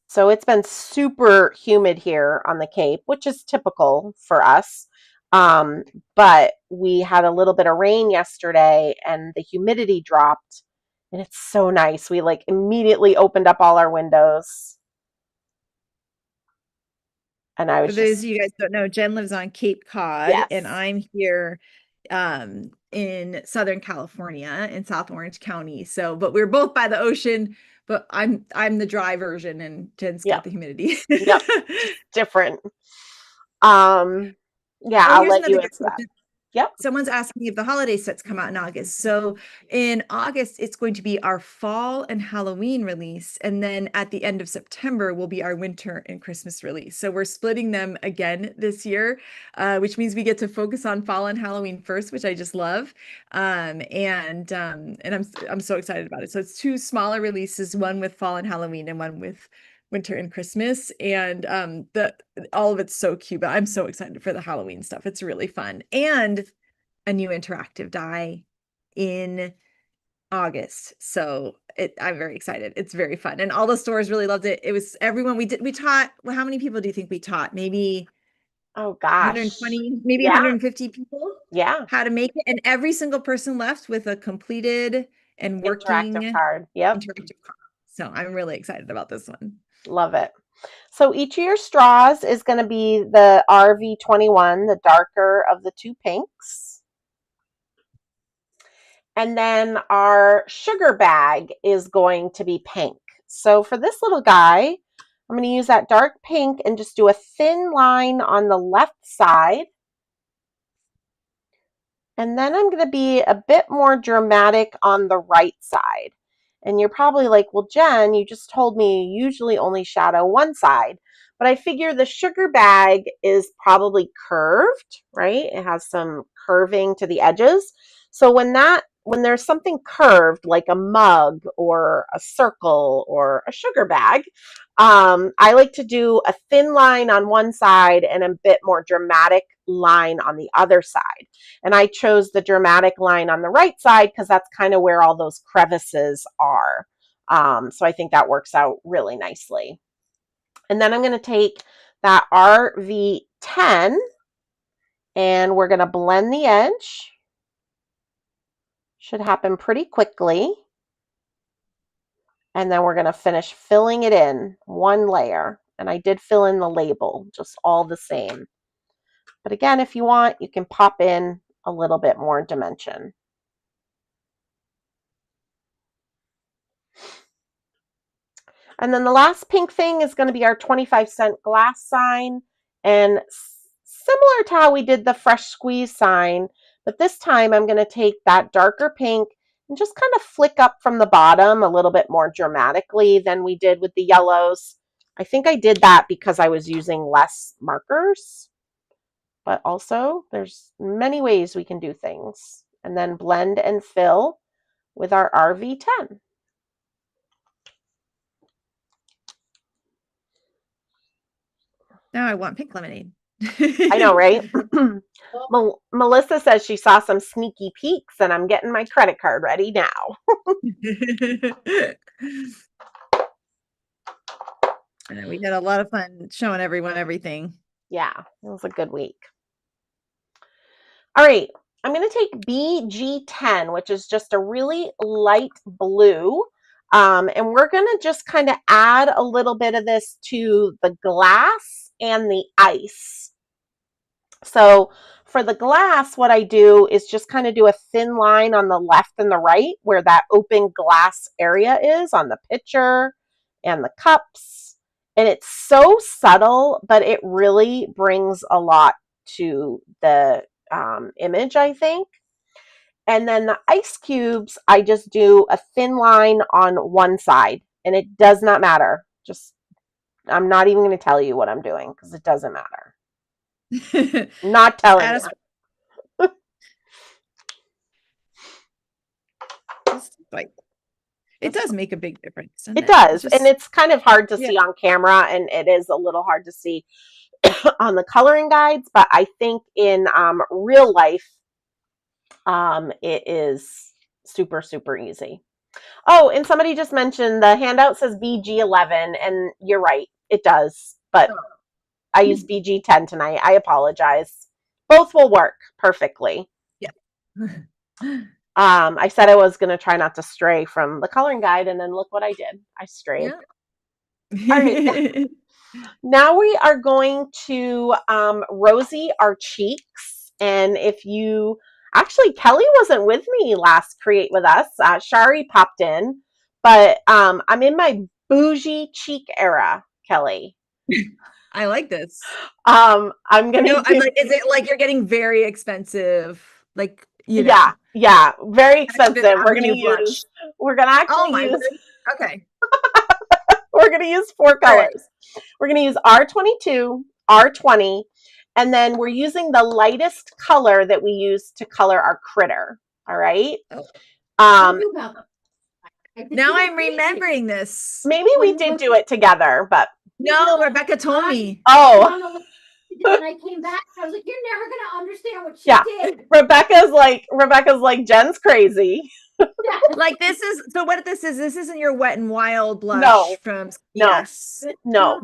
So it's been super humid here on the Cape, which is typical for us. But we had a little bit of rain yesterday and the humidity dropped, and it's so nice. We immediately opened up all our windows. And I was For those of you guys who don't know, Jen lives on Cape Cod, yes. And I'm here in Southern California in South Orange County. So, but we're both by the ocean, but I'm the dry version and Jen's got the humidity. Yep. Different. Yeah, I'll let you answer that. Yep. Someone's asking me if the holiday sets come out in August. So in August, it's going to be our fall and Halloween release. And then at the end of September will be our winter and Christmas release. So we're splitting them again this year, which means we get to focus on fall and Halloween first, which I just love. And I'm so excited about it. So it's 2 smaller releases, one with fall and Halloween and one with winter and Christmas, and all of it's so cute, but I'm so excited for the Halloween stuff. It's really fun. And a new interactive die in August. So I'm very excited. It's very fun. And all the stores really loved it. It was everyone we taught. Well, how many people do you think we taught? Maybe, oh gosh, 120, maybe 150 people. Yeah. How to make it. And every single person left with a completed and working interactive card. Yep. Interactive card. So I'm really excited about this one. Love it. So each of your straws is going to be the RV21, the darker of the 2 pinks. And then our sugar bag is going to be pink. So for this little guy, I'm going to use that dark pink and just do a thin line on the left side. And then I'm going to be a bit more dramatic on the right side. And you're probably like, well, Jen, you just told me you usually only shadow one side. But I figure the sugar bag is probably curved, right? It has some curving to the edges. So when there's something curved, like a mug or a circle or a sugar bag, I like to do a thin line on one side and a bit more dramatic line on the other side. And I chose the dramatic line on the right side because that's kind of where all those crevices are. So I think that works out really nicely. And then I'm going to take that RV10 and we're going to blend the edge. Should happen pretty quickly. And then we're going to finish filling it in one layer. And I did fill in the label, just all the same. But again, if you want, you can pop in a little bit more dimension. And then the last pink thing is going to be our 25-cent glass sign. And similar to how we did the fresh squeeze sign, but this time I'm going to take that darker pink and just kind of flick up from the bottom a little bit more dramatically than we did with the yellows. I think I did that because I was using less markers, but also there's many ways we can do things. And then blend and fill with our RV10. Now I want pink lemonade. I know, right? Melissa says she saw some sneaky peeks, and I'm getting my credit card ready now. We had a lot of fun showing everyone everything. Yeah, it was a good week. All right, I'm going to take BG10, which is just a really light blue. And we're going to just kind of add a little bit of this to the glass and the ice. So for the glass, what I do is just kind of do a thin line on the left and the right where that open glass area is on the pitcher and the cups. And it's so subtle, but it really brings a lot to the image, I think. And then the ice cubes, I just do a thin line on one side, and it does not matter. I'm not even going to tell you what I'm doing because it doesn't matter. Not telling you. Like, it does make a big difference. It does. And it's kind of hard to see on camera, and it is a little hard to see on the coloring guides, but I think in real life, it is super, super easy. Oh, and somebody just mentioned the handout says BG11, and you're right, it does, but I used BG10 tonight. I apologize. Both will work perfectly. Yeah. I said I was going to try not to stray from the coloring guide, and then look what I did. I strayed. Yeah. All right. Now we are going to rosy our cheeks. And if you, actually, Kelly wasn't with me last Create With Us. Shari popped in, but I'm in my bougie cheek era, Kelly. I like this. I'm going to I'm like, is it like you're getting very expensive? Like, you know. Yeah, very expensive. We're going to actually use. Okay. We're going to use 4 colors. Right. We're going to use R22, R20, and then we're using the lightest color that we use to color our critter. All right. Now I'm remembering this. Maybe we did do it together, but no, Rebecca told me. Oh. When I came back, I was like, "You're never gonna understand what she did." Rebecca's like, Jen's crazy. Like this isn't your Wet and Wild blush from Yes. No.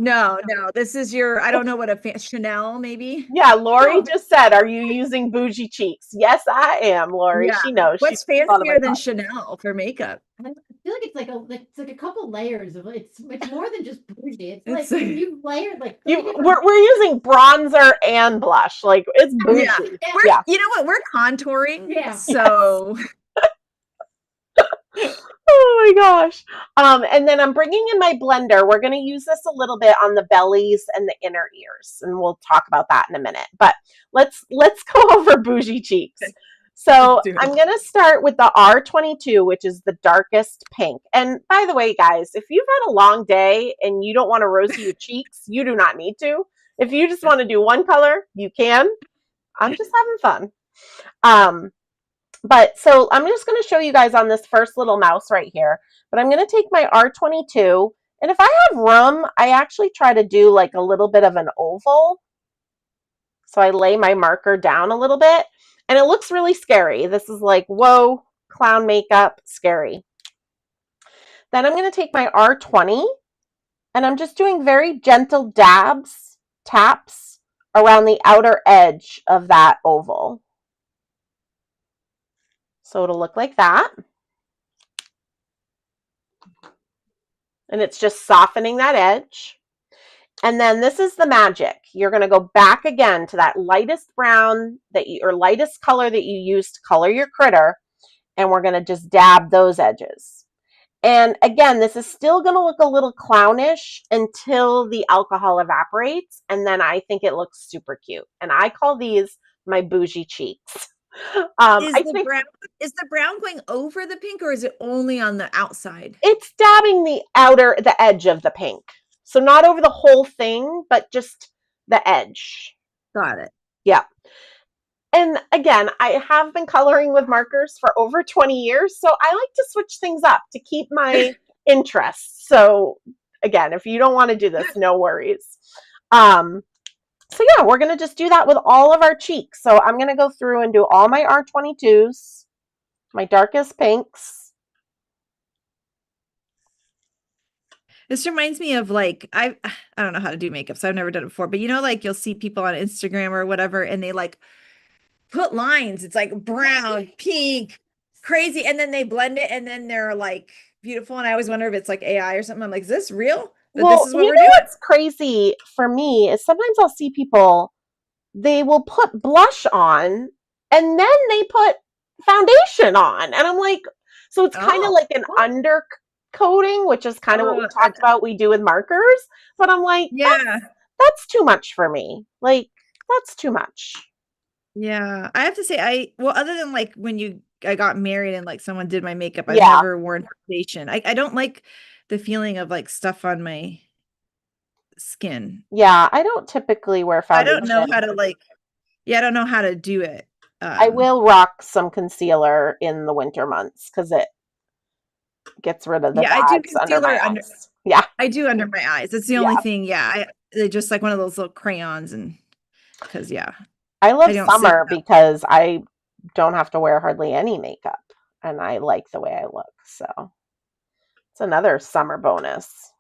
This is your, I don't know what Chanel maybe. Yeah, Lori just said, are you using bougie cheeks? Yes, I am, Lori. Yeah. She knows. What's fancier than Chanel for makeup? I feel like it's like a couple layers of it's more than just bougie. It's like you layered like we're using bronzer and blush. Like it's bougie. Yeah. You know what? We're contouring. Yeah. So Oh my gosh. And then I'm bringing in my blender. We're going to use this a little bit on the bellies and the inner ears, and we'll talk about that in a minute. But let's go over bougie cheeks. So I'm going to start with the R22, which is the darkest pink. And by the way, guys, if you've had a long day and you don't want to rosy your cheeks, you do not need to. If you just want to do one color, you can. I'm just having fun. But so I'm just going to show you guys on this first little mouse right here. But I'm going to take my R22. And if I have room, I actually try to do like a little bit of an oval. So I lay my marker down a little bit. And it looks really scary. This is like, whoa, clown makeup, scary. Then I'm going to take my R20. And I'm just doing very gentle dabs, taps around the outer edge of that oval. So it'll look like that. And it's just softening that edge. And then this is the magic. You're going to go back again to that lightest brown or lightest color that you used to color your critter. And we're going to just dab those edges. And again, this is still going to look a little clownish until the alcohol evaporates. And then I think it looks super cute. And I call these my bougie cheeks. Is the brown going over the pink, or is it only on the outside? It's dabbing the edge of the pink. So not over the whole thing, but just the edge. Got it. Yeah. And again, I have been coloring with markers for over 20 years, so I like to switch things up to keep my interest. So again, if you don't want to do this, no worries. So yeah, we're going to just do that with all of our cheeks. So I'm going to go through and do all my R22s, my darkest pinks. This reminds me of like, I don't know how to do makeup, so I've never done it before, but you know, like you'll see people on Instagram or whatever, and they like put lines. It's like brown, pink, crazy. And then they blend it and then they're like beautiful. And I always wonder if it's like AI or something. I'm like, is this real? Well, this is what you we're know doing? what's crazy for me is sometimes I'll see people, they will put blush on and then they put foundation on. And I'm like, so it's kind of like an undercoating, which is kind of what we talked about we do with markers. But I'm like, yeah, that's too much for me. Like, that's too much. Yeah. I have to say, other than like when I got married and like someone did my makeup, I've never worn foundation. I don't like the feeling of like stuff on my skin. Yeah, I don't typically wear foundation. I don't know how to I don't know how to do it. I will rock some concealer in the winter months because it gets rid of the bags under my eyes. Yeah, I do under my eyes. It's the only thing. Yeah, they're just like one of those little crayons, and because I love summer because I don't have to wear hardly any makeup, and I like the way I look. So it's another summer bonus.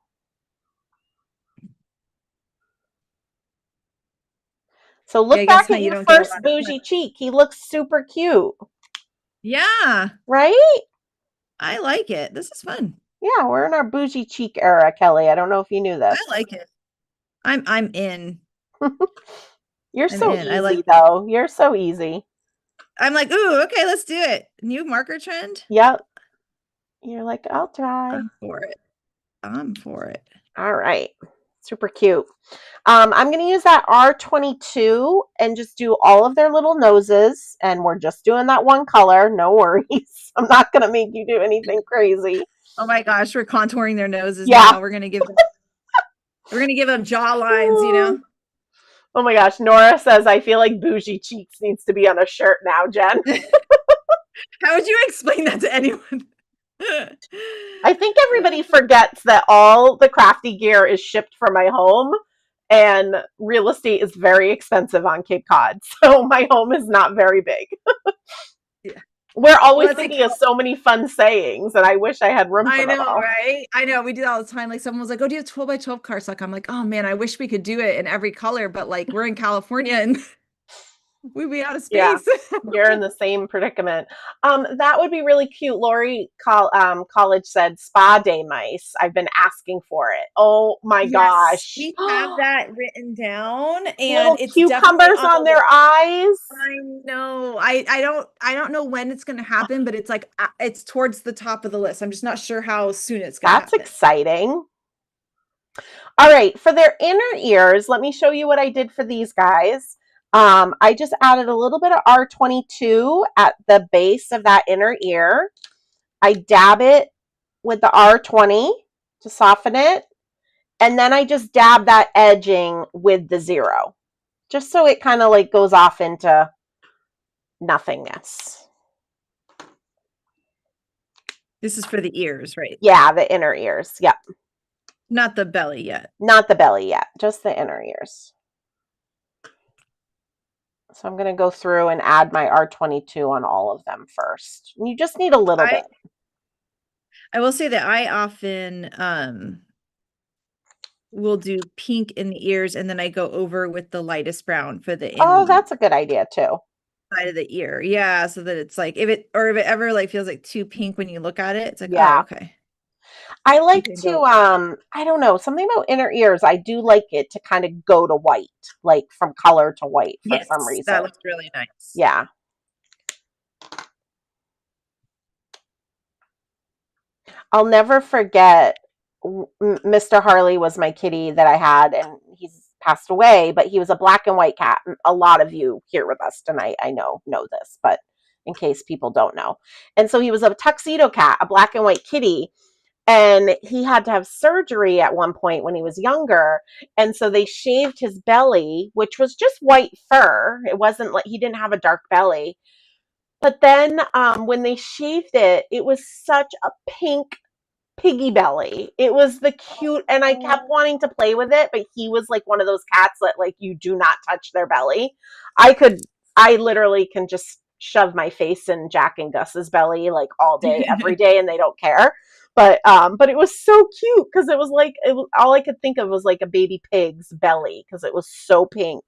So look back at your first bougie cheek. He looks super cute. Yeah. Right? I like it. This is fun. Yeah, we're in our bougie cheek era, Kelly. I don't know if you knew this. I like it. I'm in. You're so easy, though. You're so easy. I'm like, ooh, okay, let's do it. New marker trend? Yep. You're like, I'll try. I'm for it. All right. Super cute. I'm going to use that R22 and just do all of their little noses. And we're just doing that one color. No worries. I'm not going to make you do anything crazy. Oh my gosh, we're contouring their noses now. We're going to give them jaw lines, you know? Oh my gosh. Nora says, I feel like bougie cheeks needs to be on a shirt now, Jen. How would you explain that to anyone? I think everybody forgets that all the crafty gear is shipped from my home, and real estate is very expensive on Cape Cod. So my home is not very big. We're always thinking of so many fun sayings, and I wish I had room for them all. Right? I know. We do that all the time. Like someone was like, oh, do you have 12 by 12 cardstock? I'm like, oh man, I wish we could do it in every color, but like we're in California and we'd be out of Yeah. space. You're in the same predicament. That would be really cute. Lori College said spa day mice. I've been asking for it. Oh my Yes, gosh. we have that written down, and Little it's definitely cucumbers on the on their list. eyes. I know. I don't know when it's going to happen, but it's like it's towards the top of the list. I'm just not sure how soon it's going to That's happen. exciting. All right, for their inner ears, let me show you what I did for these guys. I just added a little bit of R22 at the base of that inner ear. I dab it with the R20 to soften it. And then I just dab that edging with the 0, just so it kind of like goes off into nothingness. This is for the ears, right? Yeah, the inner ears. Yep. Not the belly yet. Not the belly yet, just the inner ears. So I'm going to go through and add my R22 on all of them first. You just need a little bit. I will say that I often will do pink in the ears, and then I go over with the lightest brown for the Oh, that's a good idea too. side of the ear. Yeah, so that it's like if it ever like feels like too pink when you look at it, it's like, Yeah. oh, okay. I like to I don't know, something about inner ears. I do like it to kind of go to white, like from color to white for some reason. That looks really nice. Yeah. I'll never forget Mr. Harley was my kitty that I had, and he's passed away, but he was a black and white cat. A lot of you here with us tonight, I know this, but in case people don't know. And so he was a tuxedo cat, a black and white kitty, and he had to have surgery at one point when he was younger. And so they shaved his belly, which was just white fur. It wasn't like he didn't have a dark belly. But then when they shaved it, it was such a pink piggy belly. It was the cute, and I kept wanting to play with it, but he was like one of those cats that like you do not touch their belly. I literally can just shove my face in Jack and Gus's belly like all day, every day, and they don't care. But it was so cute because it was like all I could think of was like a baby pig's belly because it was so pink.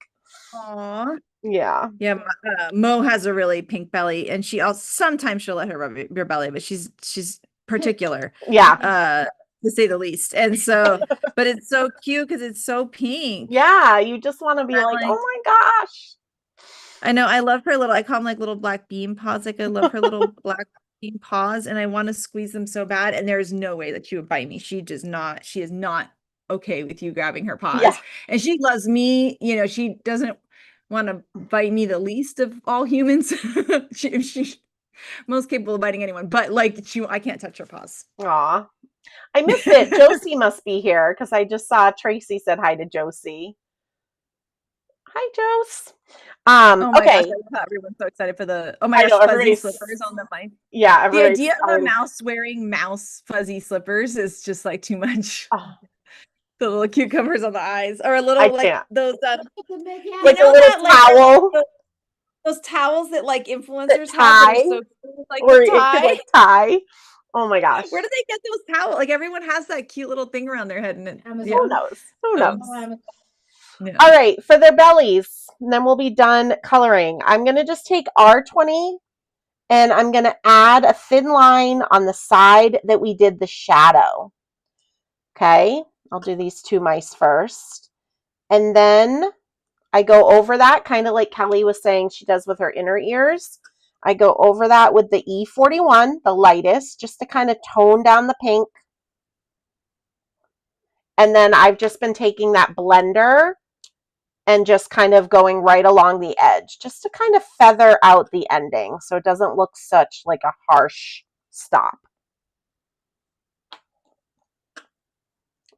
Aww. Yeah. Yeah. Mo has a really pink belly, and sometimes she'll let her rub your belly, but she's particular. Yeah. To say the least. And so, but it's so cute because it's so pink. Yeah. You just want to be like, oh my gosh. I know. I love her I call them like little black bean paws. Like I love her little black bean paws, and I want to squeeze them so bad. And there's no way that she would bite me. She is not okay with you grabbing her paws. Yeah. And she loves me. You know, she doesn't want to bite me the least of all humans. She's most capable of biting anyone, but like I can't touch her paws. Aw. I missed it. Josie must be here because I just saw Tracy said hi to Josie. Hi, Jose. Oh my okay. gosh, everyone's so excited for the fuzzy slippers on the mic. Yeah, the idea of a mouse wearing mouse fuzzy slippers is just like too much. Oh. The little cucumbers on the eyes, or a little like those like a little towel. Those towels that like influencers have that are so cool, like or it could like tie. Oh my gosh. Where do they get those towels? Like everyone has that cute little thing around their head, and who knows? Who knows? Yeah. All right, for their bellies, and then we'll be done coloring. I'm going to just take R20 and I'm going to add a thin line on the side that we did the shadow. Okay, I'll do these two mice first. And then I go over that, kind of like Kelly was saying she does with her inner ears. I go over that with the E41, the lightest, just to kind of tone down the pink. And then I've just been taking that blender and just kind of going right along the edge, just to kind of feather out the ending so it doesn't look such like a harsh stop.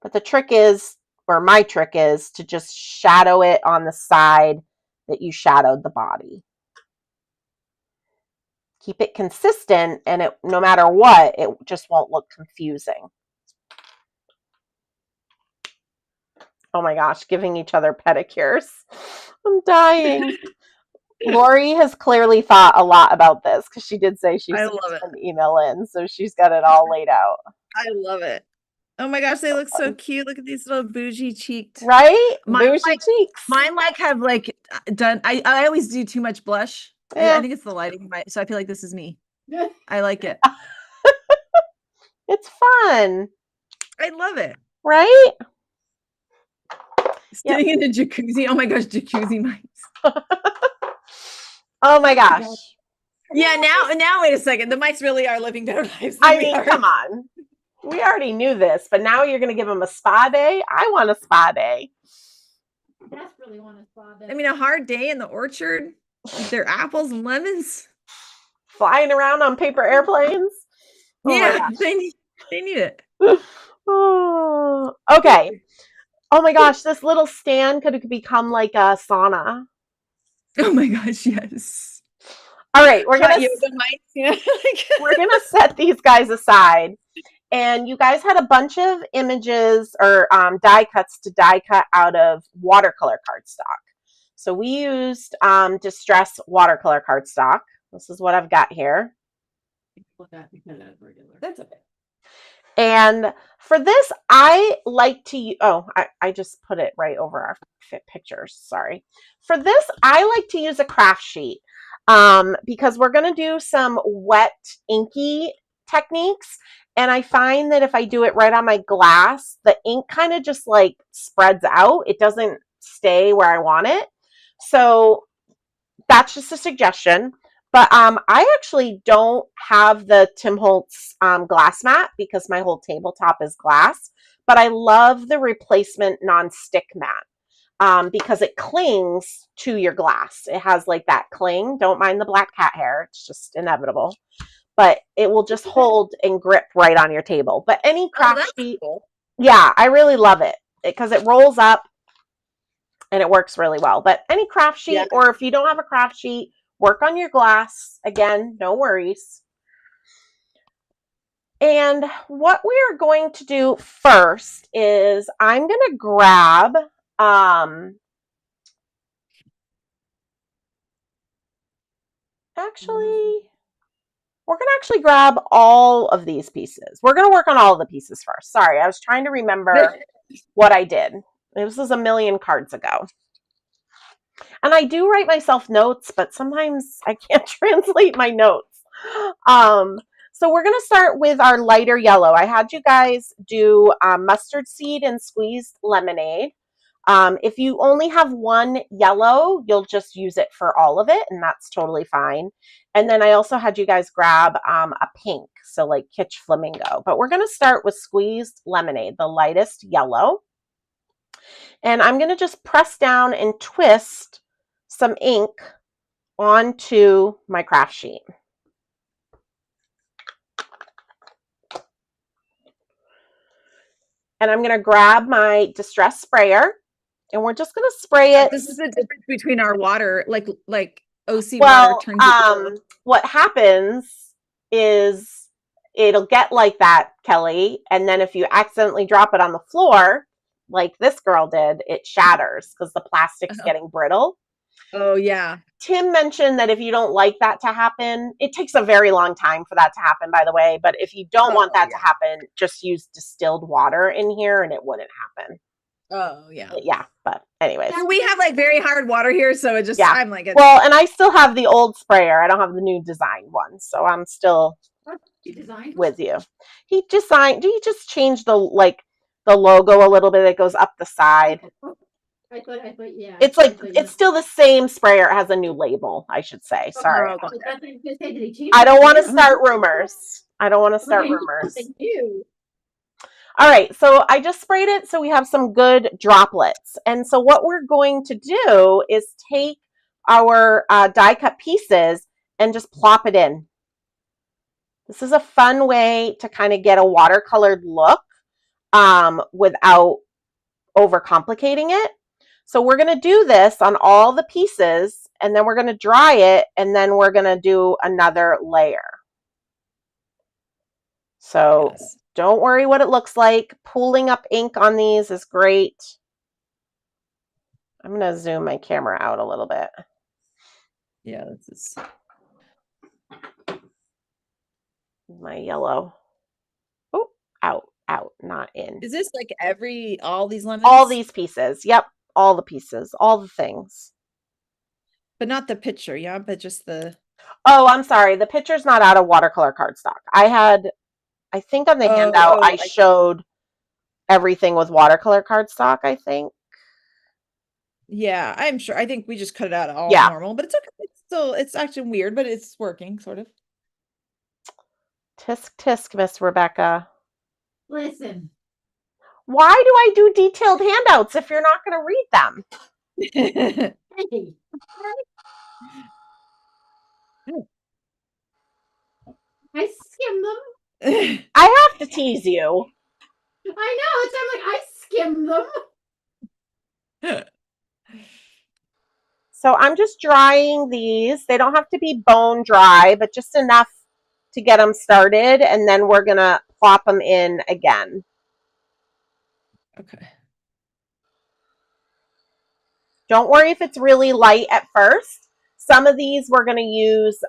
But the trick is, or my trick is, to just shadow it on the side that you shadowed the body. Keep it consistent, and it, no matter what, it just won't look confusing. Oh my gosh, giving each other pedicures. I'm dying. Lori has clearly thought a lot about this because she did say she sent an email in, so she's got it all laid out. I love it. Oh my gosh, they look so cute. Look at these little bougie cheeked. Right? Mine Bougie like cheeks. mine like have like done. I always do too much blush. Yeah. I think it's the lighting, so I feel like this is me. I like it. It's fun, I love it. right? Sitting in a jacuzzi. Oh my gosh, jacuzzi mice. Oh my gosh. Yeah, now wait a second. The mice really are living better lives than I we mean, are. come on. We already knew this, but now you're going to give them a spa day? I want a spa day. Desperately want a spa day. I mean, a hard day in the orchard with their apples and lemons. Flying around on paper airplanes. Oh my Yeah, gosh. they need it. Oh, okay. Oh my gosh, this little stand could become like a sauna. Oh my gosh, yes. All right, we're Hot gonna yoga mice, you know, we're gonna set these guys aside. And you guys had a bunch of images or die cuts to die cut out of watercolor cardstock. So we used Distress watercolor cardstock. This is what I've got here. That's okay. And for this, I like to, I just put it right over our pictures. Sorry. For this, I like to use a craft sheet because we're going to do some wet inky techniques. And I find that if I do it right on my glass, the ink kind of just like spreads out. It doesn't stay where I want it. So that's just a suggestion. But I actually don't have the Tim Holtz glass mat because my whole tabletop is glass. But I love the replacement non-stick mat because it clings to your glass. It has like that cling. Don't mind the black cat hair. It's just inevitable. But it will just hold and grip right on your table. But any craft sheet, cool. Yeah, I really love it because it rolls up and it works really well. But any craft sheet, yeah. Or if you don't have a craft sheet, work on your glass. Again, no worries. And what we are going to do first is I'm going to grab we're going to actually grab all of these pieces. We're going to work on all of the pieces first. Sorry, I was trying to remember what I did. This was a million cards ago. And I do write myself notes, but sometimes I can't translate my notes. So we're going to start with our lighter yellow. I had you guys do mustard seed and squeezed lemonade. If you only have one yellow, you'll just use it for all of it, and that's totally fine. And then I also had you guys grab a pink, so like Kitsch Flamingo. But we're going to start with squeezed lemonade, the lightest yellow. And I'm going to just press down and twist some ink onto my craft sheet. And I'm going to grab my Distress sprayer, and we're just going to spray it. This is the difference between our water, like OC water turns. What happens is it'll get like that, Kelly, and then if you accidentally drop it on the floor, like this girl did, it shatters because the plastic's getting brittle. Oh, yeah. Tim mentioned that if you don't like that to happen, it takes a very long time for that to happen, by the way. But if you don't want that to happen, just use distilled water in here and it wouldn't happen. Oh, yeah. Yeah, but anyways. We have like very hard water here, so it just, yeah. I'm like, well, and I still have the old sprayer. I don't have the new designed one, so I'm still with you. He just changed the logo a little bit. It goes up the side. I thought, yeah. It's like, it's still the same sprayer. It has a new label, I should say. Sorry. I don't want to start rumors. All right, so I just sprayed it so we have some good droplets. And so what we're going to do is take our die cut pieces and just plop it in. This is a fun way to kind of get a watercolored look without overcomplicating it. So we're going to do this on all the pieces, and then we're going to dry it, and then we're going to do another layer. So yes. Don't worry what it looks like. Pooling up ink on these is great. I'm going to zoom my camera out a little bit. Yeah, this is my yellow. Oh, out. out, not in. Is this like all these lemons? All these pieces. Yep. All the pieces. All the things. But not the picture, yeah, but just the... Oh, I'm sorry. The picture's not out of watercolor cardstock. I think on the handout, I showed everything with watercolor cardstock, I think. Yeah, I'm sure. I think we just cut it out all Yeah. normal, but it's okay. It's actually weird, but it's working, sort of. Tisk tisk, Miss Rebecca. Listen. Why do I do detailed handouts if you're not going to read them? Hey. I skim them. I have to tease you. I know. I'm like, I skim them. So I'm just drying these. They don't have to be bone dry, but just enough to get them started. And then we're going to plop them in again. Okay. Don't worry if it's really light at first. Some of these we're going to use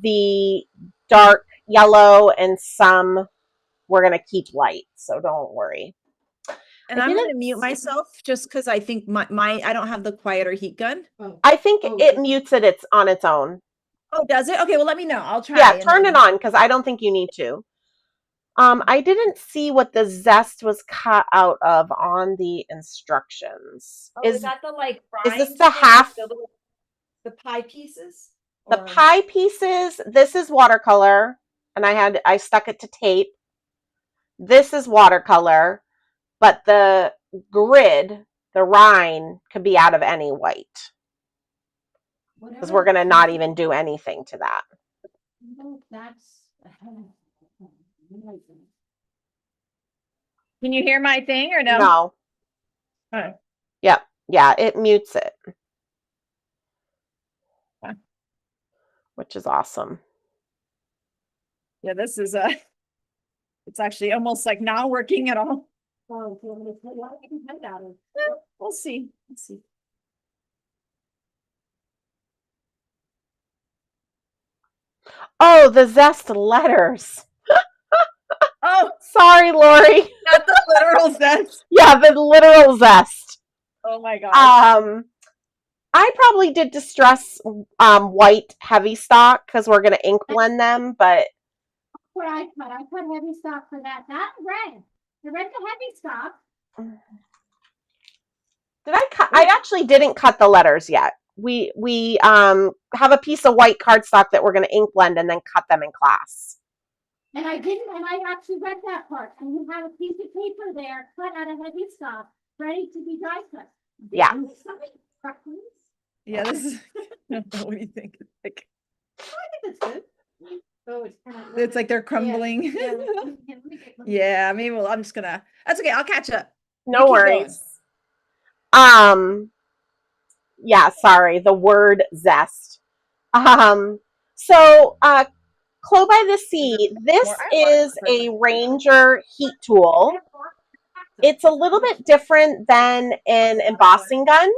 the dark yellow, and some we're going to keep light. So don't worry. And I'm going to mute myself just because I think my I don't have the quieter heat gun. I think it mutes it. It's on its own. Oh, does it? Okay, well, let me know. I'll try. Yeah, turn it on because I don't think you need to. I didn't see what the zest was cut out of on the instructions. Oh, is that the like? Is this the half? The pie pieces? The pie pieces. This is watercolor, and I stuck it to tape. This is watercolor, but the grid, the rind, could be out of any white. Because we're going to not even do anything to that. No, that's... Can you hear my thing or no? No. Oh. Yep. Yeah, it mutes it. Okay. Which is awesome. Yeah, this is it's actually almost like not working at all. Oh, what I can cut out of? We'll see. Let's see. Oh, the zest letters. Oh, sorry, Lori. Not the literal zest. Yeah, the literal zest. Oh my god. I probably did distress white heavy stock because we're gonna ink blend them, but what I cut heavy stock for that. Not red. The red's a heavy stock. Did I cut? I actually didn't cut the letters yet. We have a piece of white cardstock that we're gonna ink blend and then cut them in class. And I didn't, and I actually read that part. And you have a piece of paper there cut out of heavy stock, ready to be dry cut. Yeah. Yeah, this is what do you think? Like, I think that's good. Oh, it's like they're crumbling. Yeah, maybe I'm just gonna, that's okay, I'll catch up. No worries. Yeah, sorry, the word zest. So Clo by the Sea, this is a Ranger heat tool. It's a little bit different than an embossing gun.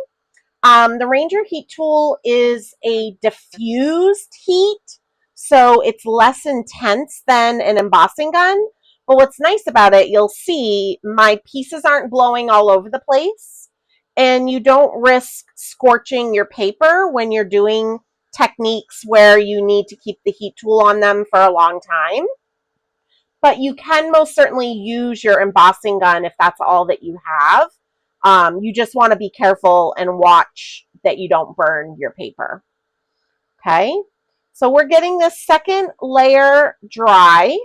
The Ranger heat tool is a diffused heat, so it's less intense than an embossing gun. But what's nice about it, you'll see my pieces aren't blowing all over the place, and you don't risk scorching your paper when you're doing techniques where you need to keep the heat tool on them for a long time. But you can most certainly use your embossing gun if that's all that you have. You just want to be careful and watch that you don't burn your paper. Okay, so we're getting this second layer dry.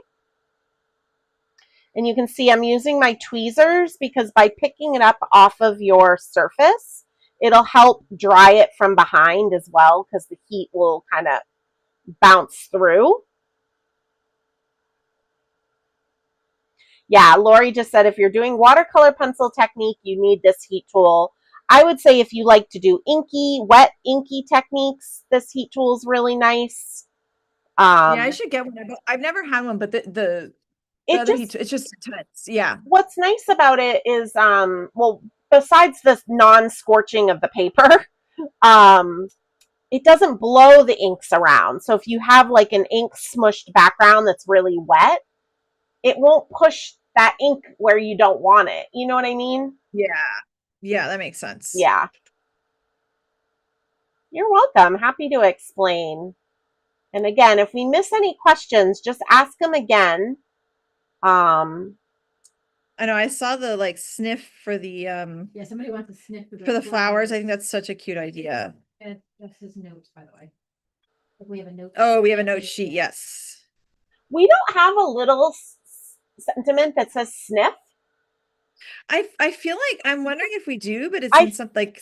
And you can see I'm using my tweezers because by picking it up off of your surface, it'll help dry it from behind as well because the heat will kind of bounce through. Yeah, Lori just said if you're doing watercolor pencil technique, you need this heat tool. I would say if you like to do inky, wet inky techniques, this heat tool is really nice. Yeah, I should get one. I've never had one, but it's just intense. Yeah. What's nice about it is, well, besides this non-scorching of the paper, it doesn't blow the inks around. So if you have like an ink smushed background that's really wet, it won't push that ink where you don't want it. You know what I mean? Yeah. Yeah, that makes sense. Yeah. You're welcome. Happy to explain. And again, if we miss any questions, just ask them again. I know I saw the like sniff for the Yeah, somebody wants to sniff for the flowers. I think that's such a cute idea. And that's his notes, by the way. Like we have a note. Oh, we have a note sheet. Yes. we don't have a little sentiment that says sniff. I feel like I'm wondering if we do, but it's I- in something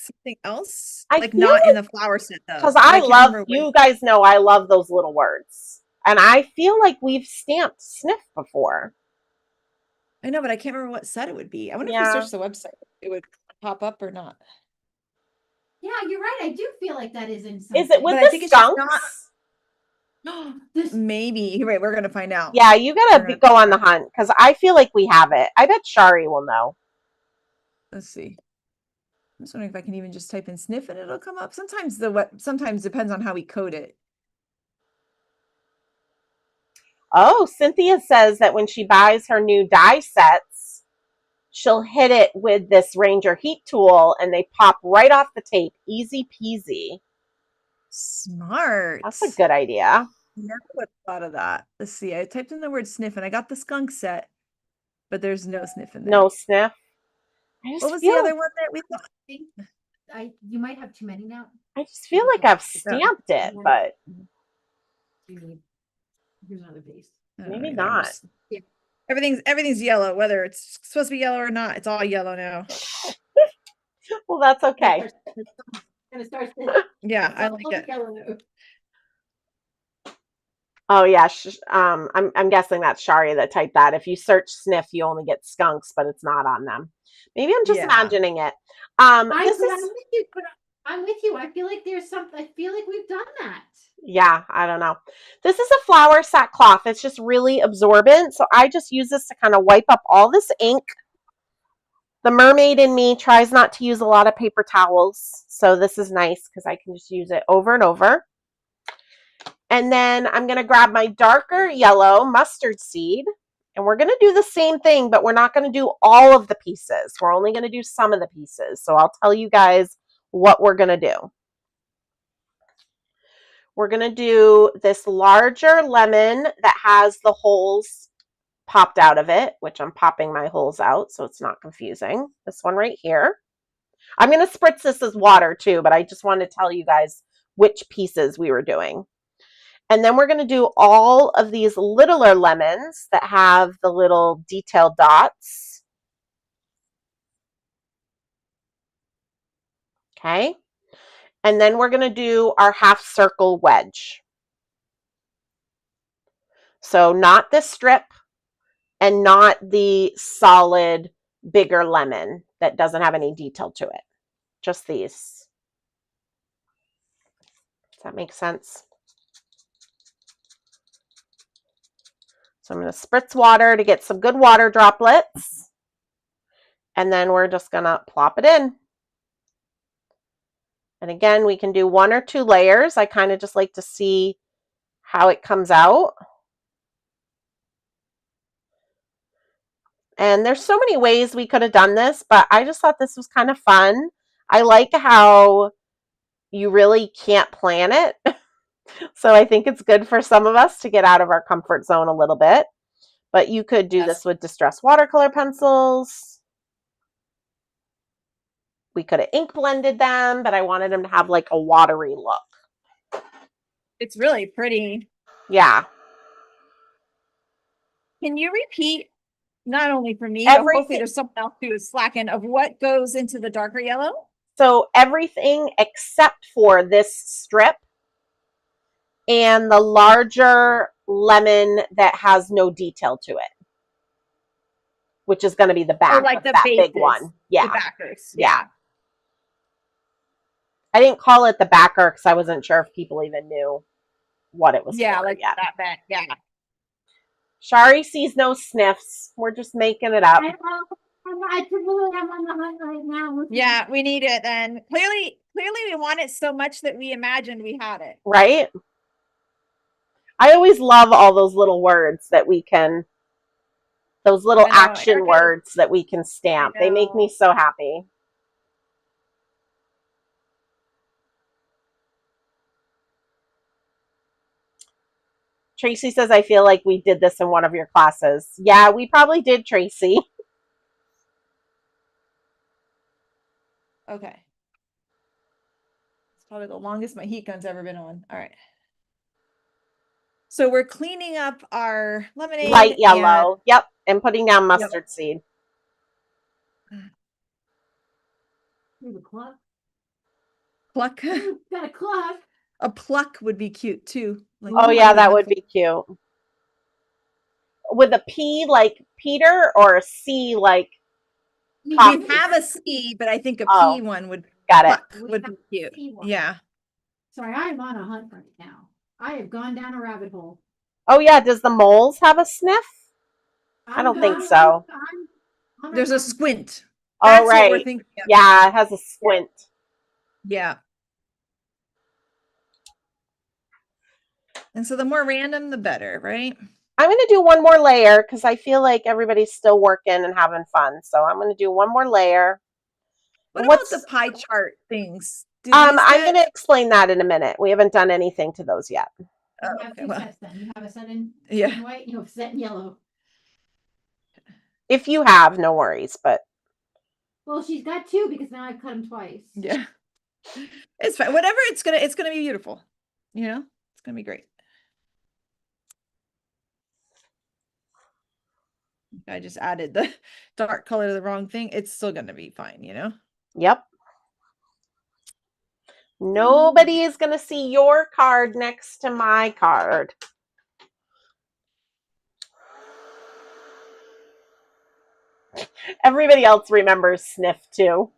else. I Like feel not in the flower set though. Because But I can't love, remember you guys know I love those little words. And I feel like we've stamped sniff before. I know, but I can't remember what set it would be. I wonder if Yeah. we search the website, it would pop up or not. Yeah, you're right. I do feel like that is in Is something. it with But I think the it's just skunks? This, Maybe. Right, we're gonna find out. Yeah, you gotta We're gonna- go on the hunt because I feel like we have it. I bet Shari will know. Let's see. I'm just wondering if I can even just type in sniff and it'll come up. Sometimes sometimes depends on how we code it. Oh, Cynthia says that when she buys her new die sets, she'll hit it with this Ranger heat tool and they pop right off the tape. Easy peasy. Smart. That's a good idea. Never would have thought of that. Let's see. I typed in the word sniff and I got the skunk set, but there's no sniff in there. No sniff. What was the other one that we thought? you might have too many now. I just feel like I've stamped it, but Here's another piece. maybe not. Everything's yellow, whether it's supposed to be yellow or not. It's all yellow now. Well, that's okay. Yeah, I like it. Oh yeah, I'm guessing that's Shari that typed that. If you search sniff, you only get skunks, but it's not on them. Maybe I'm just imagining it. I'm with you. I feel like there's something. I feel like we've done that. Yeah, I don't know. This is a flower sackcloth. It's just really absorbent, so I just use this to kind of wipe up all this ink. The mermaid in me tries not to use a lot of paper towels, so this is nice because I can just use it over and over. And then I'm going to grab my darker yellow mustard seed, and we're going to do the same thing, but we're not going to do all of the pieces. We're only going to do some of the pieces, so I'll tell you guys what we're going to do. We're going to do this larger lemon that has the holes popped out of it, which I'm popping my holes out so it's not confusing. This one right here. I'm going to spritz this as water too, but I just want to tell you guys which pieces we were doing. And then we're going to do all of these littler lemons that have the little detailed dots. Okay. And then we're going to do our half circle wedge. So not this strip and not the solid bigger lemon that doesn't have any detail to it. Just these. Does that make sense? So I'm going to spritz water to get some good water droplets. And then we're just going to plop it in. And again, we can do 1 or 2 layers. I kind of just like to see how it comes out. And there's so many ways we could have done this, but I just thought this was kind of fun. I like how you really can't plan it. So I think it's good for some of us to get out of our comfort zone a little bit. But you could do this with distress watercolor pencils. We could have ink blended them, but I wanted them to have like a watery look. It's really pretty. Yeah. Can you repeat, not only for me, but hopefully there's someone else who is slacking, of what goes into the darker yellow? So everything except for this strip and the larger lemon that has no detail to it, which is going to be the back, like of the that bases, big one. Yeah. The backers. Yeah. I didn't call it the backer because I wasn't sure if people even knew what it was for like yet. that back. Yeah. Shari sees no sniffs. We're just making it up. I'm on the hunt right now. Yeah, we need it then. Clearly we want it so much that we imagined we had it. Right? I always love all those little words that we can Those little I know, action Erica- words that we can stamp. They make me know. so happy. Tracy says, I feel like we did this in one of your classes. Yeah, we probably did, Tracy. Okay. It's probably the longest my heat gun's ever been on. All right. So we're cleaning up our lemonade. Light yellow. Yep. And putting down mustard seed. You have a cluck. Pluck. Got a cluck. A pluck would be cute too. Like, Oh, yeah, that would be cute. With a P like Peter or a C like we coffee? have a C, but I think a Oh, P one would got it. pluck would be cute. Yeah. Sorry, I am on a hunt right now. I have gone down a rabbit hole. Oh, yeah. Does the moles have a sniff? I don't think so. There's a squint. Oh, That's what we're right. thinking of. Yeah, it has a squint. Yeah. And so the more random, the better, right? I'm going to do one more layer because I feel like everybody's still working and having fun. So I'm going to do one more layer. What about the pie chart things? I'm going to explain that in a minute. We haven't done anything to those yet. You have two sets then. You have a set in white, you have a set in yellow. If you have, no worries, but. Well, she's got two because now I've cut them twice. Yeah. It's fine. Whatever, it's gonna be beautiful. You know, it's gonna be great. I just added the dark color to the wrong thing. It's still gonna be fine, you know? Yep. Nobody is going to see your card next to my card. Everybody else remembers Sniff too.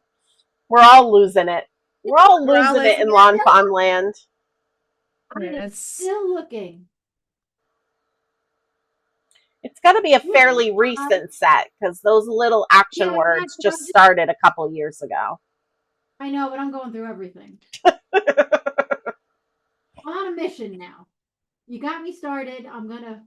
We're all losing it. We're all losing it in Lawn Fawn land. I'm still looking. It's got to be a fairly recent set because those little action words just started a couple years ago. I know, but I'm going through everything. I'm on a mission now. You got me started. I'm gonna.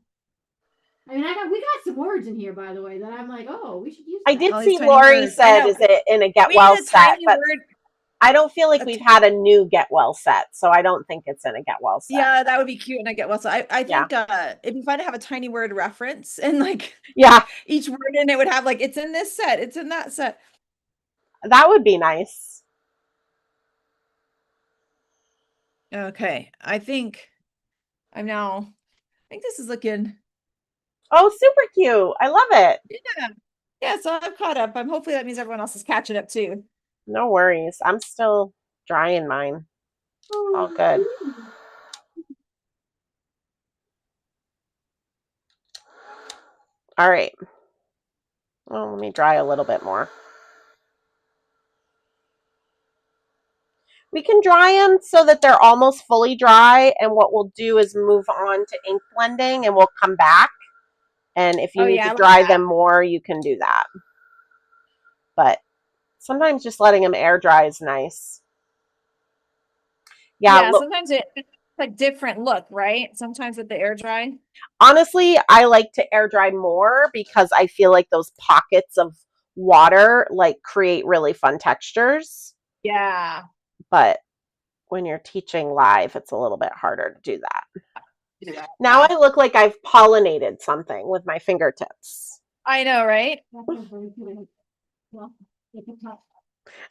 I mean, we got some words in here, by the way, that I'm like, oh, we should use. I did see Lori said, is it in a Get Well set? But I don't feel like we've had a new Get Well set, so I don't think it's in a Get Well set. Yeah, that would be cute in a Get Well set. I think it'd be fun to have a tiny word reference and like each word in it would have like it's in this set, it's in that set. That would be nice. Okay, I think this is looking. Oh, super cute. I love it. Yeah. Yeah, so I'm caught up. Hopefully that means everyone else is catching up too. No worries. I'm still drying mine. All good. All right. Well, let me dry a little bit more. We can dry them so that they're almost fully dry, and what we'll do is move on to ink blending, and we'll come back. And if you need to dry them more, you can do that. But sometimes just letting them air dry is nice. Yeah, sometimes it's like different look, right? Sometimes with the air dry. Honestly, I like to air dry more because I feel like those pockets of water like create really fun textures. Yeah. But when you're teaching live, it's a little bit harder to do that. Yeah. Now I look like I've pollinated something with my fingertips. I know, right?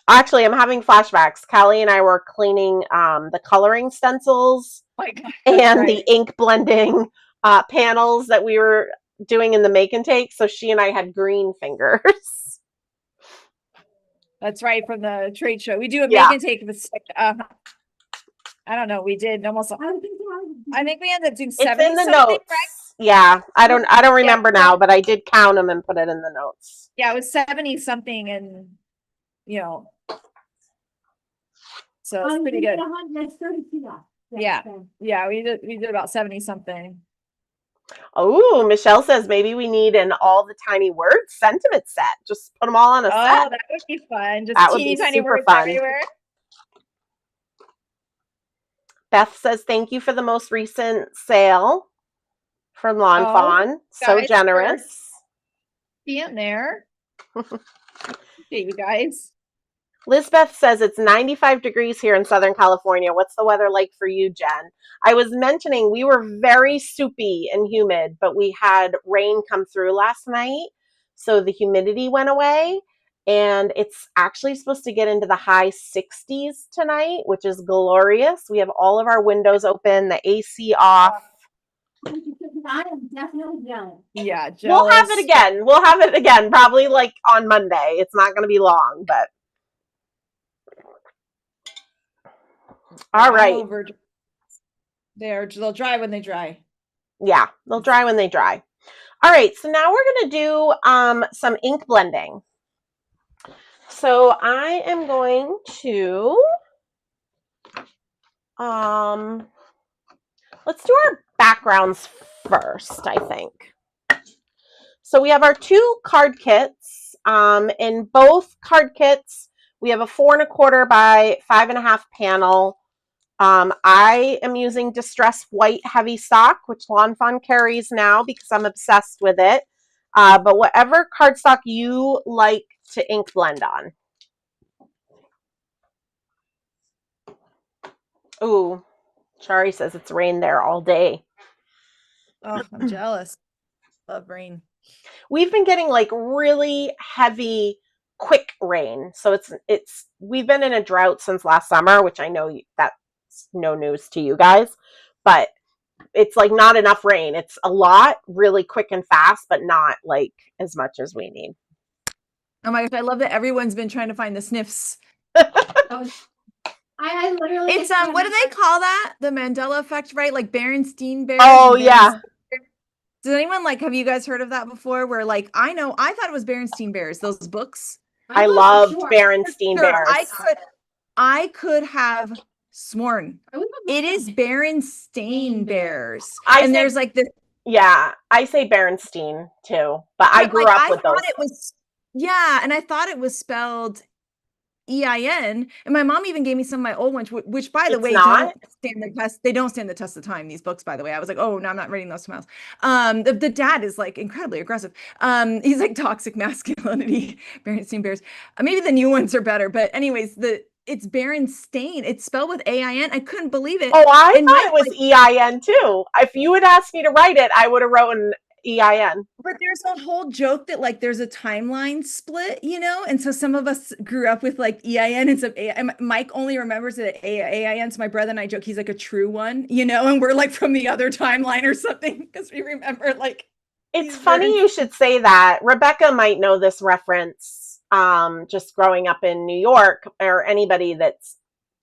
Actually, I'm having flashbacks. Callie and I were cleaning the coloring stencils and the ink blending panels that we were doing in the make and take. So she and I had green fingers. That's right, from the trade show. We do a make and take with I don't know. We did almost. I think we ended up doing 70 It's in the something, notes. right? Yeah, I don't remember now, but I did count them and put it in the notes. Yeah, it was 70 something, and you know, so it's pretty good. Yeah, we did about 70 something. Oh, Michelle says maybe we need an all the tiny words sentiment set. Just put them all on a set. Oh, that would be fun. Just teeny tiny words everywhere. Beth says thank you for the most recent sale from Lawn Fawn. So generous. in there. Okay, you guys. Lisbeth says it's 95 degrees here in Southern California. What's the weather like for you, Jen? I was mentioning we were very soupy and humid, but we had rain come through last night, so the humidity went away, and it's actually supposed to get into the high 60s tonight, which is glorious. We have all of our windows open, the AC off. I am definitely jealous. Yeah, jealous. We'll have it again. We'll have it again, probably like on Monday. It's not going to be long, but all right. They'll dry when they dry. Yeah, they'll dry when they dry. All right, so now we're going to do some ink blending. So I am going to let's do our backgrounds first, I think. So we have our two card kits. In both card kits, we have a 4 1/4 by 5 1/2 panel. I am using Distress White Heavy Stock, which Lawn Fawn carries now because I'm obsessed with it. But whatever cardstock you like to ink blend on. Ooh, Shari says it's rained there all day. Oh, I'm jealous. Love rain. We've been getting like really heavy, quick rain. So we've been in a drought since last summer, which I know that's no news to you guys, but it's like not enough rain. It's a lot, really quick and fast, but not like as much as we need. Oh my gosh, I love that everyone's been trying to find the sniffs. I literally. It's what do they call that? The Mandela effect, right? Like Berenstain Bears. Oh yeah. Does anyone have you guys heard of that before? Where I thought it was Berenstain Bears, those books. I loved Berenstain Bears. I could have sworn it is Berenstain Bears. There's like this. Yeah, I say Berenstain too, but I grew up with those. And I thought it was spelled EIN, and my mom even gave me some of my old ones, which by the way don't stand the test. They don't stand the test of time, these books, by the way. I was like, oh no, I'm not reading those tomorrow. The dad is like incredibly aggressive. He's like toxic masculinity. Berenstain Bears. Maybe the new ones are better, but anyways, it's Berenstain. It's spelled with AIN. I couldn't believe it. Oh, I thought it was EIN too. If you had asked me to write it, I would have written EIN. But there's a whole joke that there's a timeline split, and so some of us grew up with EIN and some Mike only remembers it AIN. So my brother and I joke he's like a true one, and we're from the other timeline or something because we remember It's funny you should say that. Rebecca might know this reference. Just growing up in New York, or anybody that's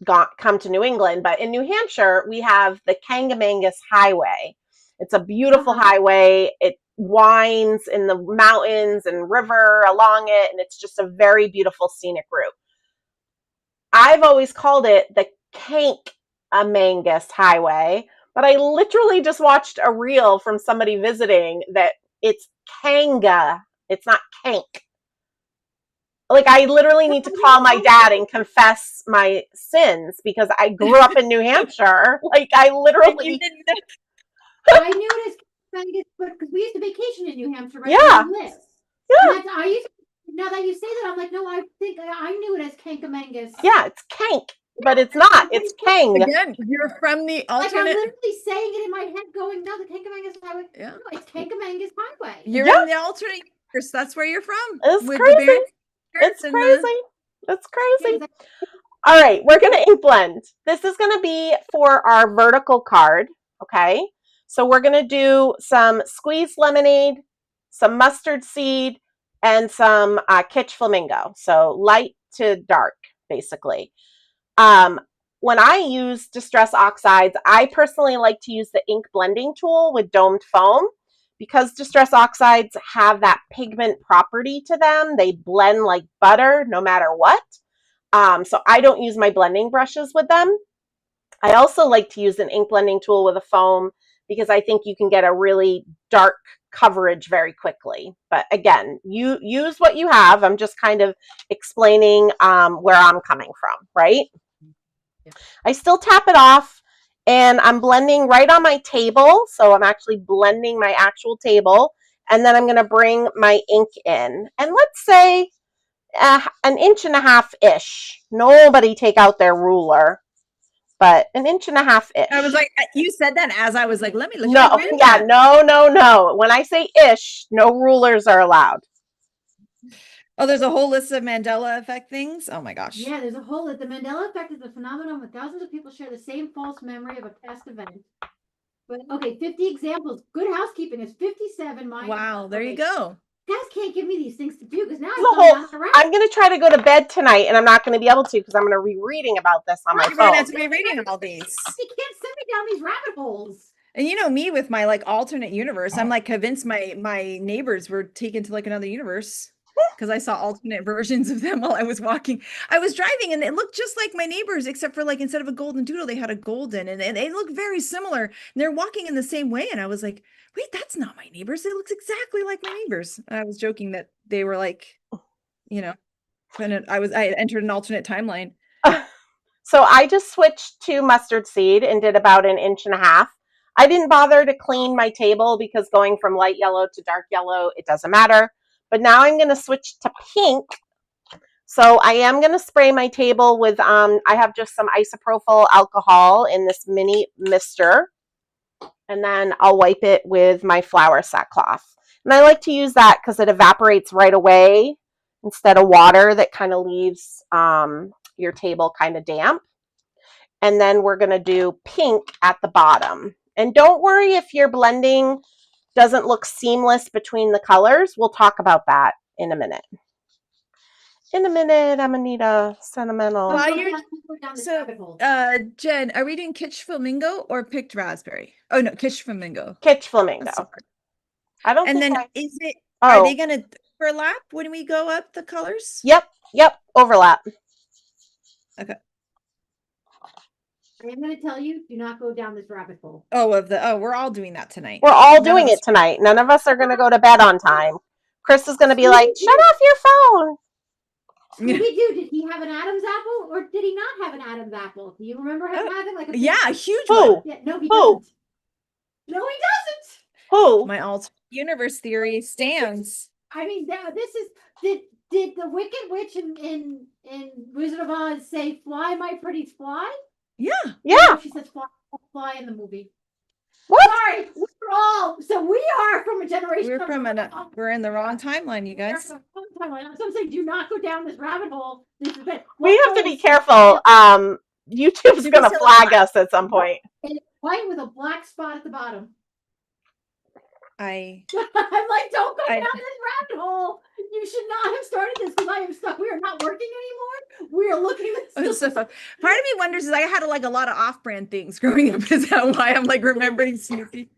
come to New England, but in New Hampshire we have the Kangamangas Highway. It's a beautiful highway. It winds in the mountains and river along it, and it's just a very beautiful scenic route. I've always called it the Kangamangas Highway, but I literally just watched a reel from somebody visiting that it's Kanga. It's not Kank. I literally need to call my dad and confess my sins because I grew up in New Hampshire. I literally... I knew it as because we used to vacation in New Hampshire, right? Yeah. Yeah. Now that you say that, I'm like, no, I think I knew it as Kangamangas. Yeah, it's Kank, but it's not. It's Kang. Again, you're from the alternate. I'm literally saying it in my head, going, no, the Kangamangas Highway. Yeah. No, it's Kangamangas Highway. You're in the alternate universe. That's where you're from. It's crazy. It's crazy. It's crazy. All right, we're going to ink blend. This is going to be for our vertical card, okay? So we're going to do some squeezed lemonade, some mustard seed, and some Kitsch Flamingo. So light to dark, basically. When I use Distress Oxides, I personally like to use the ink blending tool with domed foam because Distress Oxides have that pigment property to them. They blend like butter no matter what. So I don't use my blending brushes with them. I also like to use an ink blending tool with a foam because I think you can get a really dark coverage very quickly. But again, you use what you have. I'm just kind of explaining where I'm coming from, right? Yeah. I still tap it off and I'm blending right on my table. So I'm actually blending my actual table And then I'm going to bring my ink in. And let's say an inch and a half-ish. Nobody take out their ruler, but an inch and a half-ish. I was like, you said that as I was like, let me look. No, yeah, no. When I say ish, no rulers are allowed. Oh, there's a whole list of Mandela effect things. Oh my gosh. Yeah, there's a whole. The Mandela effect is a phenomenon where thousands of people share the same false memory of a past event. But okay, 50 examples. Good housekeeping is 57. Wow, there you go. You guys can't give me these things to do because now I'm going to try to go to bed tonight, and I'm not going to be able to because I'm going to be reading about this on my phone. You're going to have to be reading all these. You can't send me down these rabbit holes. And you know me with my like alternate universe, I'm like convinced my neighbors were taken to like another universe because I saw alternate versions of them while I was walking. I was driving and it looked just like my neighbors, except for like instead of a golden doodle, they had a golden, and they look very similar. And they're walking in the same way. And I was like, wait, that's not my neighbors. It looks exactly like my neighbors. And I was joking that they were like, you know, when I entered an alternate timeline. So I just switched to mustard seed and did about an inch and a half. I didn't bother to clean my table because going from light yellow to dark yellow, it doesn't matter. But now I'm going to switch to pink. So I am going to spray my table with, I have just some isopropyl alcohol in this mini mister. And then I'll wipe it with my flour sackcloth. And I like to use that because it evaporates right away instead of water that kind of leaves your table kind of damp. And then we're going to do pink at the bottom. And don't worry if your blending doesn't look seamless between the colors. We'll talk about that in a minute. In a minute, I'm gonna need a sentimental. So, Jen, are we doing Kitsch Flamingo or picked raspberry? Oh no, Kitsch Flamingo. Kitsch Flamingo. I don't. And then is it? Are they gonna overlap when we go up the colors? Yep. Overlap. Okay. I'm going to tell you, do not go down this rabbit hole. We're all doing that tonight. We're all doing it tonight. None of us are going to go to bed on time. Chris is going to be like, shut off your phone. Scooby-Doo, did he have an Adam's apple or did he not have an Adam's apple? Do you remember him having like a huge one? Yeah, no, he doesn't. No, he doesn't. Who? My alternate universe theory stands. I mean, this is did the Wicked Witch in Wizard of Oz say "Fly, my pretty fly"? Yeah. Yeah. She says fly in the movie. What? Sorry, we are from a generation. We're in the wrong timeline, you guys. So I'm saying, do not go down this rabbit hole. We have to be careful. YouTube's going to flag us at some point. And it's white with a black spot at the bottom. I'm like, don't go down this rabbit hole. You should not have started this because I am stuck. We are not working anymore. We are looking at this. Part of me wonders is I had a lot of off-brand things growing up. Is that why I'm like remembering Snoopy?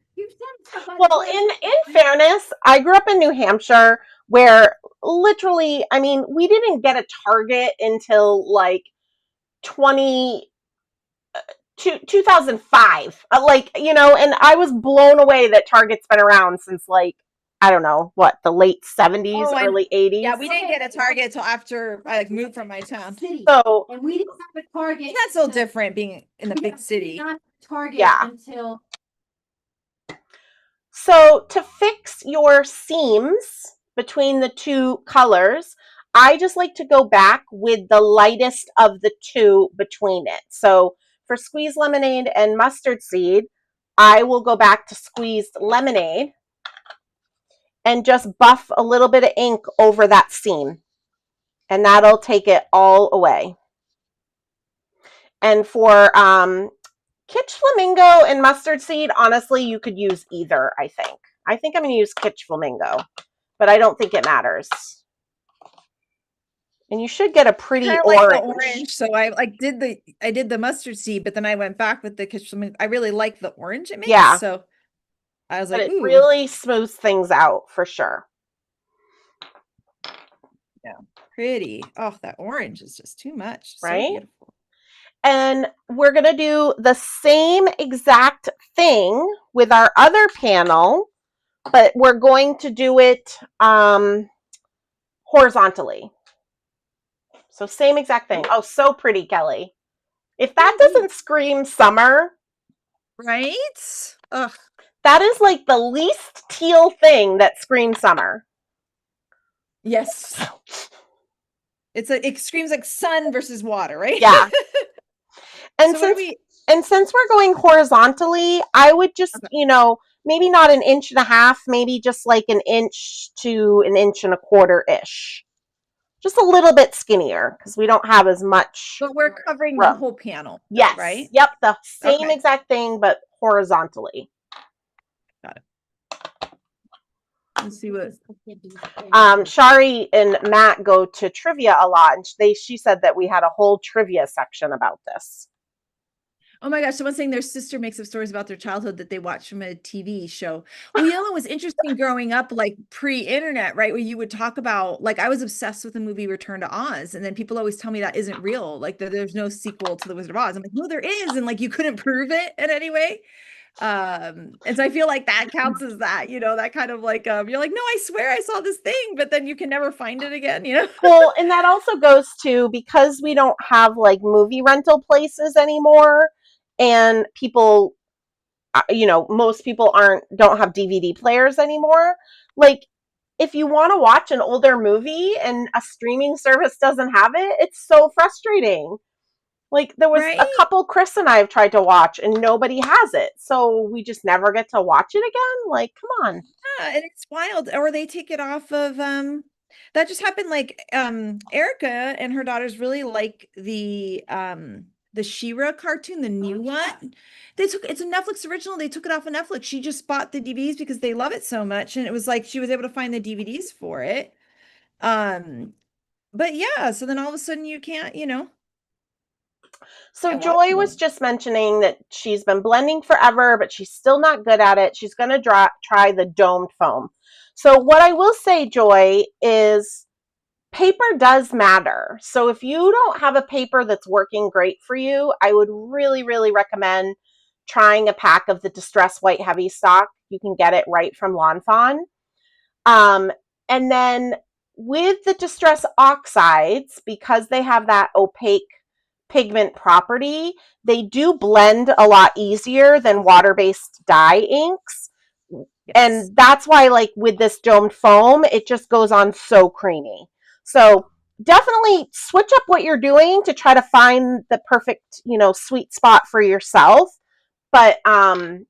Well, in fairness, I grew up in New Hampshire where literally, I mean, we didn't get a Target until like 2005, and I was blown away that Target's been around since like, I don't know what, the late 70s, early 80s. Yeah, we didn't get a Target until after I moved from my town. So, and we didn't have a Target. That's so different being in a big city. Not Target until. So to fix your seams between the two colors, I just like to go back with the lightest of the two between it. So for Squeezed Lemonade and Mustard Seed, I will go back to Squeezed Lemonade and just buff a little bit of ink over that seam. And that'll take it all away. And for Kitsch Flamingo and Mustard Seed, honestly, you could use either, I think. I think I'm going to use Kitsch Flamingo, but I don't think it matters. And you should get a pretty orange. So I did the Mustard Seed, but then I went back with the Kitsch Flamingo. I really like the orange it makes. Yeah. So I was but like, it really smooths things out for sure. Yeah, pretty. Oh, that orange is just too much. So right? Beautiful. And we're going to do the same exact thing with our other panel, but we're going to do it horizontally. So same exact thing. Oh, so pretty, Kelly. If that doesn't scream summer. Right? Ugh. That is like the least teal thing that screams summer. Yes. It screams like sun versus water, right? Yeah. And So since we're going horizontally, I would just, maybe not an inch and a half, maybe just like an inch to an inch and a quarter ish. Just a little bit skinnier because we don't have as much. But we're covering room. the whole panel. Yes. Right? Yep. The same Okay. exact thing, but horizontally. Got it. Let's see what. Shari and Matt go to trivia a lot, and she said that we had a whole trivia section about this. Oh my gosh, someone's saying their sister makes up stories about their childhood that they watched from a TV show. Well, it was interesting growing up, like pre-internet, right? Where you would talk about, like, I was obsessed with the movie Return to Oz, and then people always tell me that isn't real, like that there's no sequel to The Wizard of Oz. I'm like, no, there is, and like you couldn't prove it in any way. And so I feel like that counts as that, that kind of like you're like, no, I swear I saw this thing, but then you can never find it again, Well, and that also goes to, because we don't have like movie rental places anymore, and people, most people don't have DVD players anymore. Like, if you want to watch an older movie and a streaming service doesn't have it, it's so frustrating. Like, there was a couple Chris and I have tried to watch and nobody has it. So we just never get to watch it again. Like, come on. Yeah, and it's wild. Or they take it off of that just happened, like Erica and her daughters really like the She-Ra cartoon, the new one. It's a Netflix original. They took it off of Netflix. She just bought the DVDs because they love it so much. And it was like she was able to find the DVDs for it. But yeah, so then all of a sudden you can't, So Joy was just mentioning that she's been blending forever, but she's still not good at it. She's going to try the domed foam. So what I will say, Joy, is paper does matter. So if you don't have a paper that's working great for you, I would really, really recommend trying a pack of the Distress White Heavy Stock. You can get it right from Lawn Fawn. And then with the Distress Oxides, because they have that opaque pigment property, they do blend a lot easier than water-based dye inks. Yes. And that's why, like, with this domed foam, it just goes on so creamy. So definitely switch up what you're doing to try to find the perfect, sweet spot for yourself. But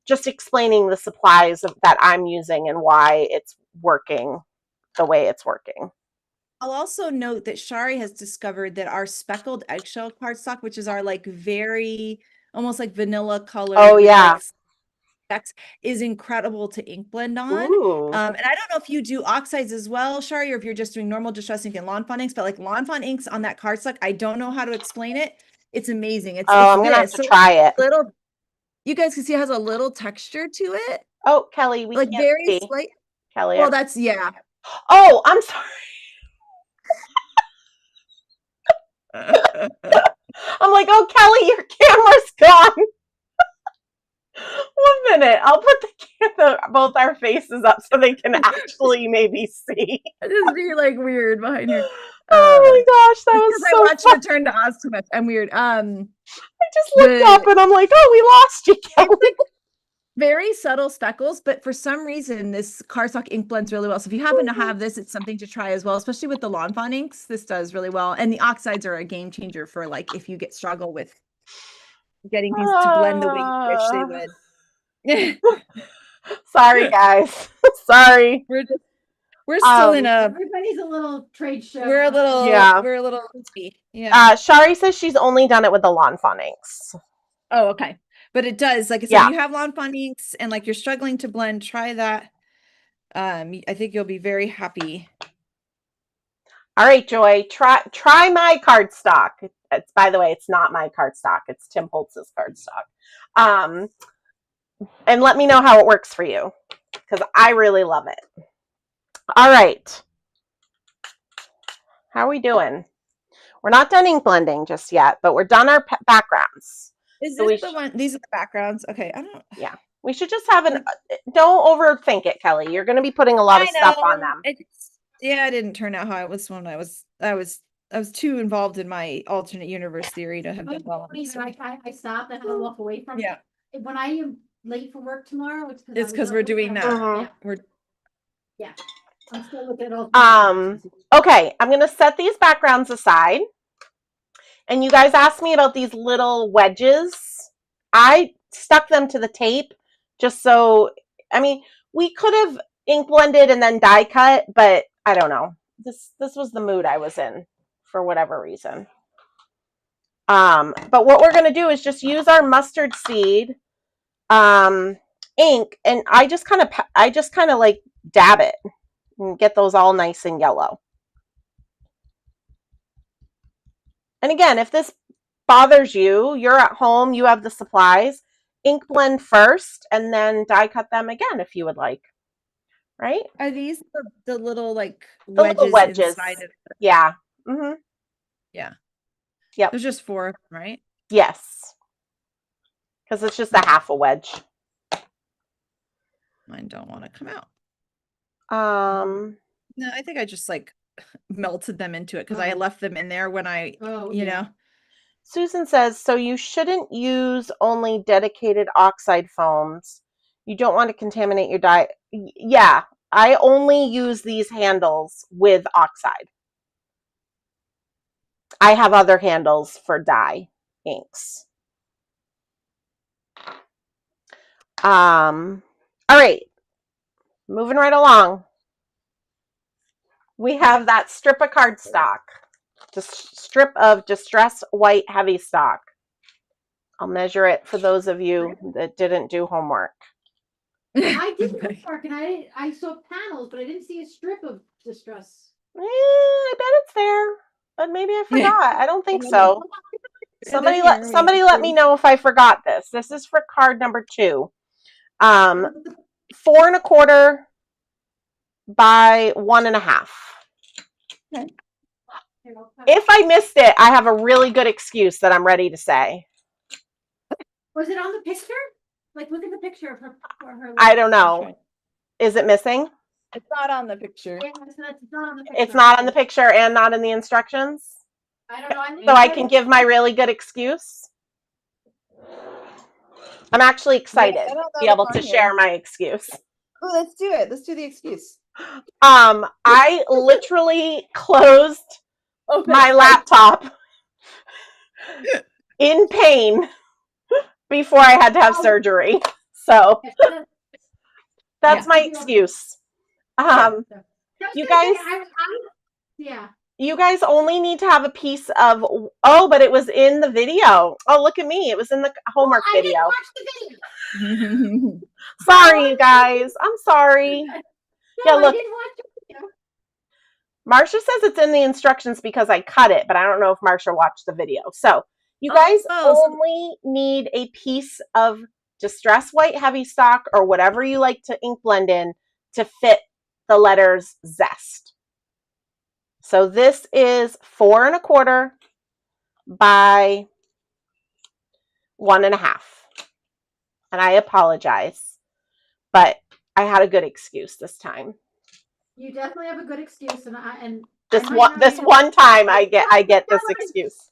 just explaining the supplies that I'm using and why it's working the way it's working. I'll also note that Shari has discovered that our speckled eggshell cardstock, which is our like very almost like vanilla color. Oh yeah. Is incredible to ink blend on. And I don't know if you do oxides as well, Shari, or if you're just doing normal distress ink and Lawn Fawn inks, but like Lawn Fawn inks on that cardstock, I don't know how to explain it. It's amazing. I'm gonna have to try it. You guys can see it has a little texture to it. Oh, Kelly, we like can't very see. Slight. Kelly. Well, that's yeah. Oh, I'm sorry. I'm like, oh, Kelly, your camera's gone. 1 minute. I'll put both our faces up so they can actually maybe see. Just be like weird behind here. Oh my gosh, that was so I watched Return to Oz too much. I'm weird. I just looked up and I'm like, oh, we lost you, Kelly. Very subtle speckles, but for some reason this cardstock ink blends really well. So if you happen to have this, it's something to try as well, especially with the Lawn Fawn inks. This does really well. And the oxides are a game changer for like if you struggle with getting things to blend the way you wish they would. Sorry, guys. Sorry. We're still in everybody's a little trade show. We're a little yeah. Shari says she's only done it with the Lawn Fawn inks. Oh, okay. But it does, like I said, you have Lawn Fawn inks and like you're struggling to blend, try that. I think you'll be very happy. All right, Joy, try my cardstock. It's, by the way, it's not my cardstock. It's Tim Holtz's cardstock. And let me know how it works for you, because I really love it. All right. How are we doing? We're not done ink blending just yet, but we're done our backgrounds. Is this the one? These are the backgrounds. Okay, I don't. Yeah, we should just have don't overthink it, Kelly. You're going to be putting a lot of stuff on them. Yeah, it didn't turn out how I was when I was too involved in my alternate universe theory to have done well. I stopped and I walk away from it. When I am late for work tomorrow. It's It's because we're doing that. Mhm. Yeah. I'm still looking at all. Okay, I'm going to set these backgrounds aside. And you guys asked me about these little wedges. I stuck them to the tape just so, I mean, we could have ink blended and then die cut, but I don't know. This was the mood I was in for whatever reason. But what we're going to do is just use our mustard seed ink, and I just kind of like dab it and get those all nice and yellow. And again, if this bothers you, you're at home, you have the supplies, ink blend first and then die cut them again if you would like. Right? Are these the little like The wedges, little wedges inside of it? Yeah. Mm-hmm. Yeah. Yep. There's just 4 of them, right? Yes. Because it's just a half a wedge. Mine don't want to come out. No, I think I just like melted them into it because I left them in there when I, you know. Susan says, so you shouldn't use only dedicated oxide foams. You don't want to contaminate your dye. Yeah, I only use these handles with oxide. I have other handles for dye inks. All right, moving right along. We have that strip of cardstock, just strip of distress white heavy stock. I'll measure it for those of you that didn't do homework. I did homework and I saw panels, but I didn't see a strip of distress. I bet it's there, but maybe I forgot. I don't think so. Somebody let me know if I forgot this. This is for card number 2. 4 1/4 by 1.5. Okay. If I missed it, I have a really good excuse that I'm ready to say. Was it on the picture? Like, look at the picture of her. I don't know. Is it missing? It's not on the picture. Yeah, it's not on the picture. It's not on the picture and not in the instructions? I don't know. So I can give my really good excuse? I'm actually excited to be able to share my excuse. Oh, let's do it. Let's do the excuse. I literally closed my laptop in pain before I had to have surgery. So that's my excuse. You guys, you guys only need to have a piece of, but it was in the video. Oh, look at me. It was in the homework video. I didn't watch the video. Sorry, you guys. I'm sorry. No, look. I didn't watch the video. Marcia says it's in the instructions because I cut it, but I don't know if Marcia watched the video. So you guys only need a piece of distress white heavy stock or whatever you like to ink blend in to fit the letters zest. So this is 4 1/4 by 1.5. And I apologize, but I had a good excuse this time. You definitely have a good excuse, and this one time I get this excuse.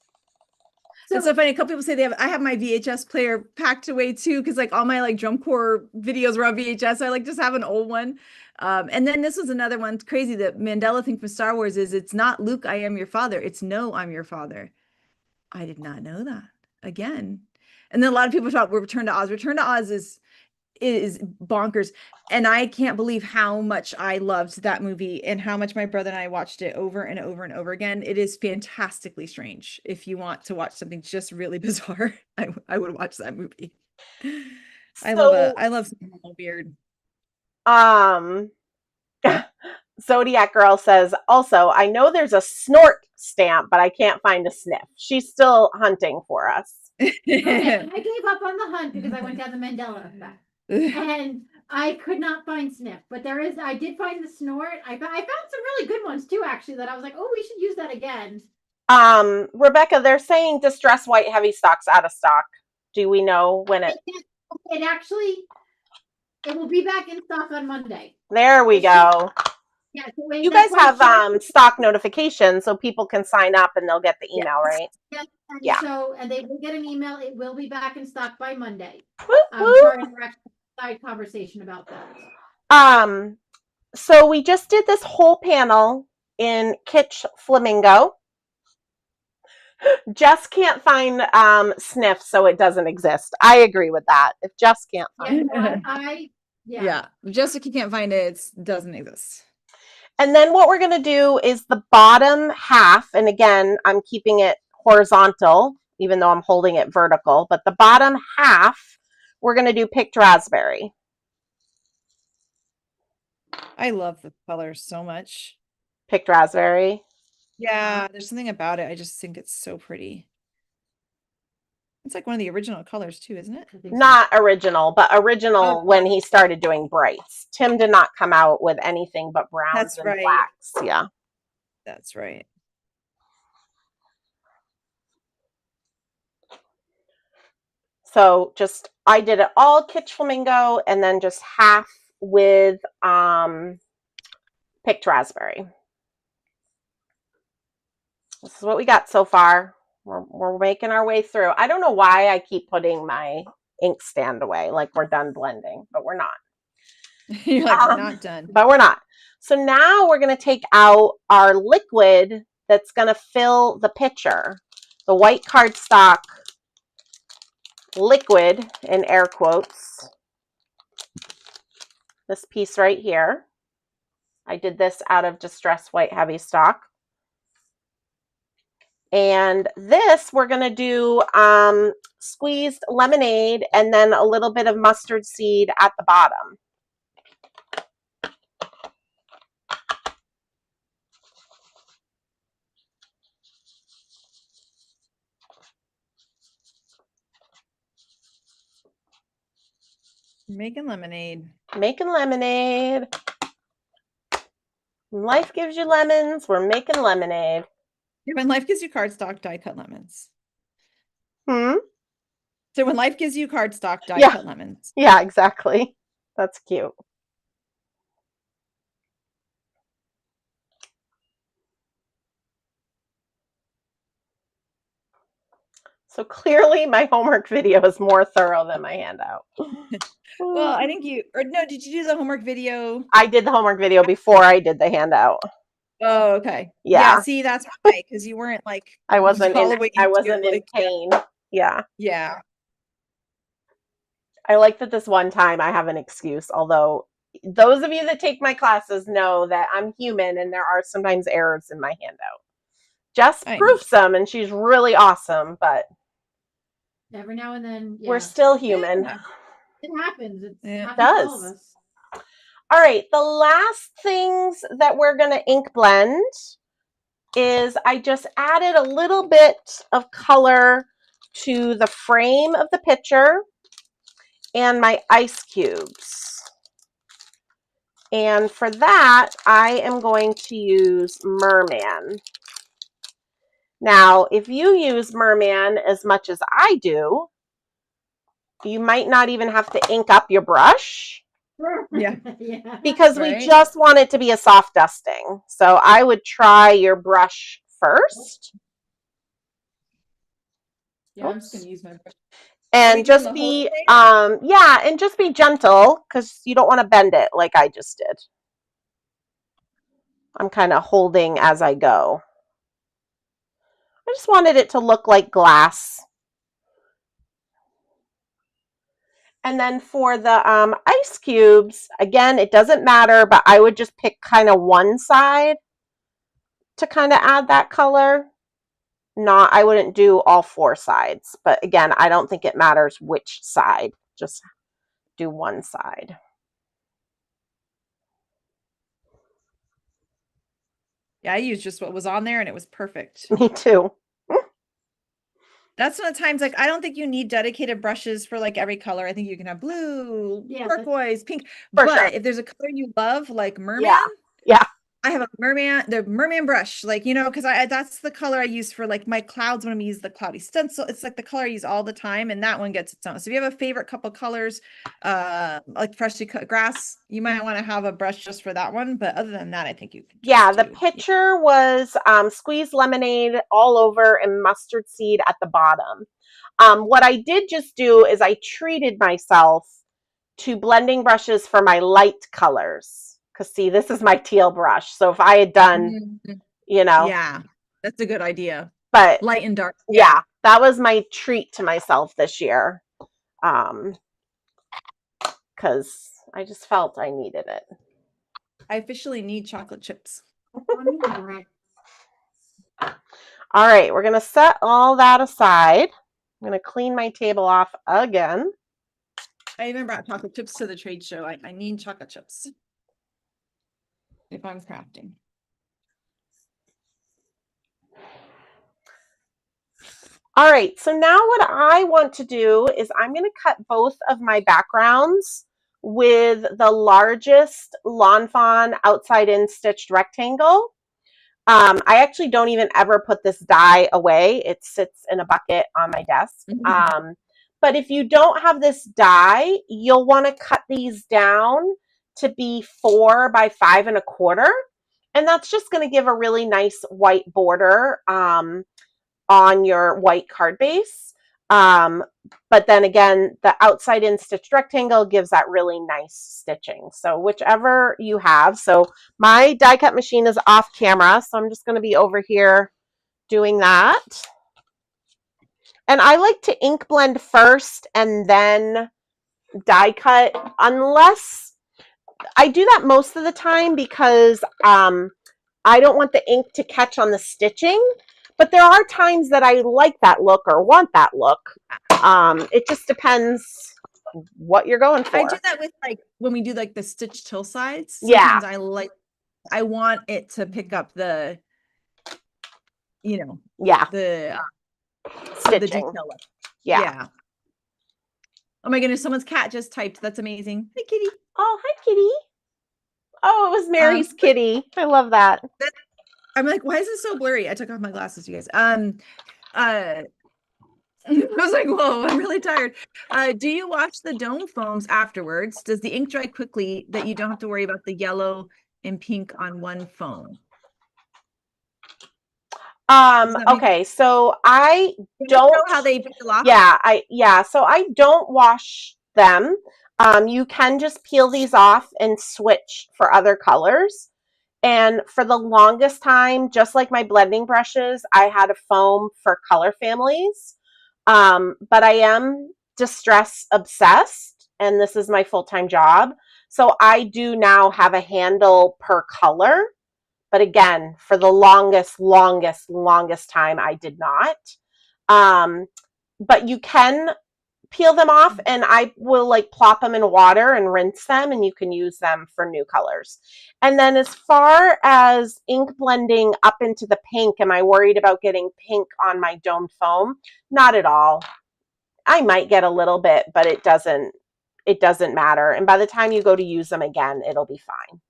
So it's so funny. A couple people say I have my VHS player packed away too, because like all my like drum corps videos were on VHS. So I like just have an old one. And then this was another one crazy. The Mandela thing from Star Wars is it's not Luke, I am your father. It's no, I'm your father. I did not know that. Again. And then a lot of people talk about Return to Oz. Return to Oz is bonkers. And I can't believe how much I loved that movie and how much my brother and I watched it over and over and over again. It is fantastically strange. If you want to watch something just really bizarre, I would watch that movie. I love something weird. Zodiac Girl says, also, I know there's a snort stamp, but I can't find a sniff. She's still hunting for us. Okay, I gave up on the hunt because I went down the Mandela effect. And I could not find sniff, but I did find the snort. I found some really good ones too, actually, that I was like, oh, we should use that again. Rebecca, they're saying distress white heavy stock's out of stock. Do we know when it will be back in stock on Monday. There we go. Yeah, You guys have stock notifications, so people can sign up and they'll get the email, right? Yes, and Yeah. so and they will get an email. It will be back in stock by Monday. Woo, woo. Sorry, side conversation about that. So we just did this whole panel in Kitsch Flamingo. Jess can't find sniff, so it doesn't exist. I agree with that. If Jess can't find it. Yeah. Jessica can't find it. It doesn't exist. And then what we're going to do is the bottom half, and again, I'm keeping it horizontal, even though I'm holding it vertical, but the bottom half, we're going to do picked raspberry. I love the color so much. Picked raspberry. Yeah, there's something about it. I just think it's so pretty. It's like one of the original colors too, isn't it? Not original, but original when he started doing brights. Tim did not come out with anything but browns and blacks. Yeah. That's right. So just, I did it all Kitsch Flamingo and then just half with picked raspberry. This is what we got so far. We're making our way through. I don't know why I keep putting my ink stand away like we're done blending, but we're not. You're like, we're not done. But we're not. So now we're going to take out our liquid that's going to fill the pitcher. The white cardstock liquid, in air quotes. This piece right here. I did this out of Distress White Heavy Stock. And this we're going to do squeezed lemonade and then a little bit of mustard seed at the bottom. Making lemonade. Making lemonade. When life gives you lemons, we're making lemonade. When life gives you cardstock, die cut lemons. So when life gives you cardstock, die cut lemons. Yeah, exactly. That's cute. So clearly my homework video is more thorough than my handout. Well, I think did you do the homework video? I did the homework video before I did the handout. Oh, okay. Yeah. See, that's why, because you weren't like I wasn't in pain. Yeah. Yeah. I like that this one time I have an excuse, although those of you that take my classes know that I'm human and there are sometimes errors in my handout. Jess proofs them and she's really awesome, but every now and then we're still human. It happens. It does. To all of us. All right, the last things that we're going to ink blend is I just added a little bit of color to the frame of the pitcher and my ice cubes. And for that, I am going to use Merman. Now, if you use Merman as much as I do, you might not even have to ink up your brush. Yeah. Because we just want it to be a soft dusting. So I would try your brush first. Yeah, I'm just going to use my brush. And just be, and just be gentle because you don't want to bend it like I just did. I'm kind of holding as I go. I just wanted it to look like glass. And then for the ice cubes, again, it doesn't matter, but I would just pick kind of one side to kind of add that color. I wouldn't do all four sides, but again, I don't think it matters which side. Just do one side. Yeah, I used just what was on there and it was perfect. Me too. That's one of the times, like, I don't think you need dedicated brushes for like every color. I think you can have blue, turquoise, pink. But if there's a color you love, like Merman, I have the merman brush, like, you know, because that's the color I use for like my clouds when I use the cloudy stencil. It's like the color I use all the time, and that one gets its own. So if you have a favorite couple colors, like freshly cut grass, you might want to have a brush just for that one. But other than that, I think you can Yeah, just the do, picture was squeezed lemonade all over and mustard seed at the bottom. What I did just do is I treated myself to blending brushes for my light colors. Because see, this is my teal brush. So if I had done, Mhm. you know, Yeah, that's a good idea. but Light and dark. yeah, that was my treat to myself this year. Because I just felt I needed it. I officially need chocolate chips. All right, we're going to set all that aside. I'm going to clean my table off again. I even brought chocolate chips to the trade show. I need chocolate chips if I'm crafting. All right, so now what I want to do is I'm going to cut both of my backgrounds with the largest Lawn Fawn outside in stitched rectangle. I actually don't even ever put this die away. It sits in a bucket on my desk. But if you don't have this die, you'll want to cut these down to be 4 by 5 1/4. And that's just going to give a really nice white border on your white card base. But then again, the outside in stitched rectangle gives that really nice stitching. So whichever you have. So my die cut machine is off camera, so I'm just going to be over here doing that. And I like to ink blend first and then die cut, unless I do that most of the time because I don't want the ink to catch on the stitching. But there are times that I like that look or want that look. It just depends what you're going for. I do that with like when we do like the stitch till sides. Yeah. Sometimes I want it to pick up the, you know, Yeah. the Stitching. detail. Yeah. Oh my goodness, someone's cat just typed. That's amazing. Hi, kitty. Oh, hi, kitty. Oh, it was Mary's kitty. I love that. I'm like, why is it so blurry? I took off my glasses, you guys. I was like, whoa, I'm really tired. Do you wash the dome foams afterwards? Does the ink dry quickly that you don't have to worry about the yellow and pink on one foam? Okay, so I don't know how they peel off. So I don't wash them. You can just peel these off and switch for other colors. And for the longest time, just like my blending brushes, I had a foam for color families. But I am distress obsessed, and this is my full-time job. So I do now have a handle per color. But again, for the longest time, I did not. But you can peel them off, and I will like plop them in water and rinse them, and you can use them for new colors. And then as far as ink blending up into the pink, am I worried about getting pink on my domed foam? Not at all. I might get a little bit, but it doesn't matter. And by the time you go to use them again, it'll be fine.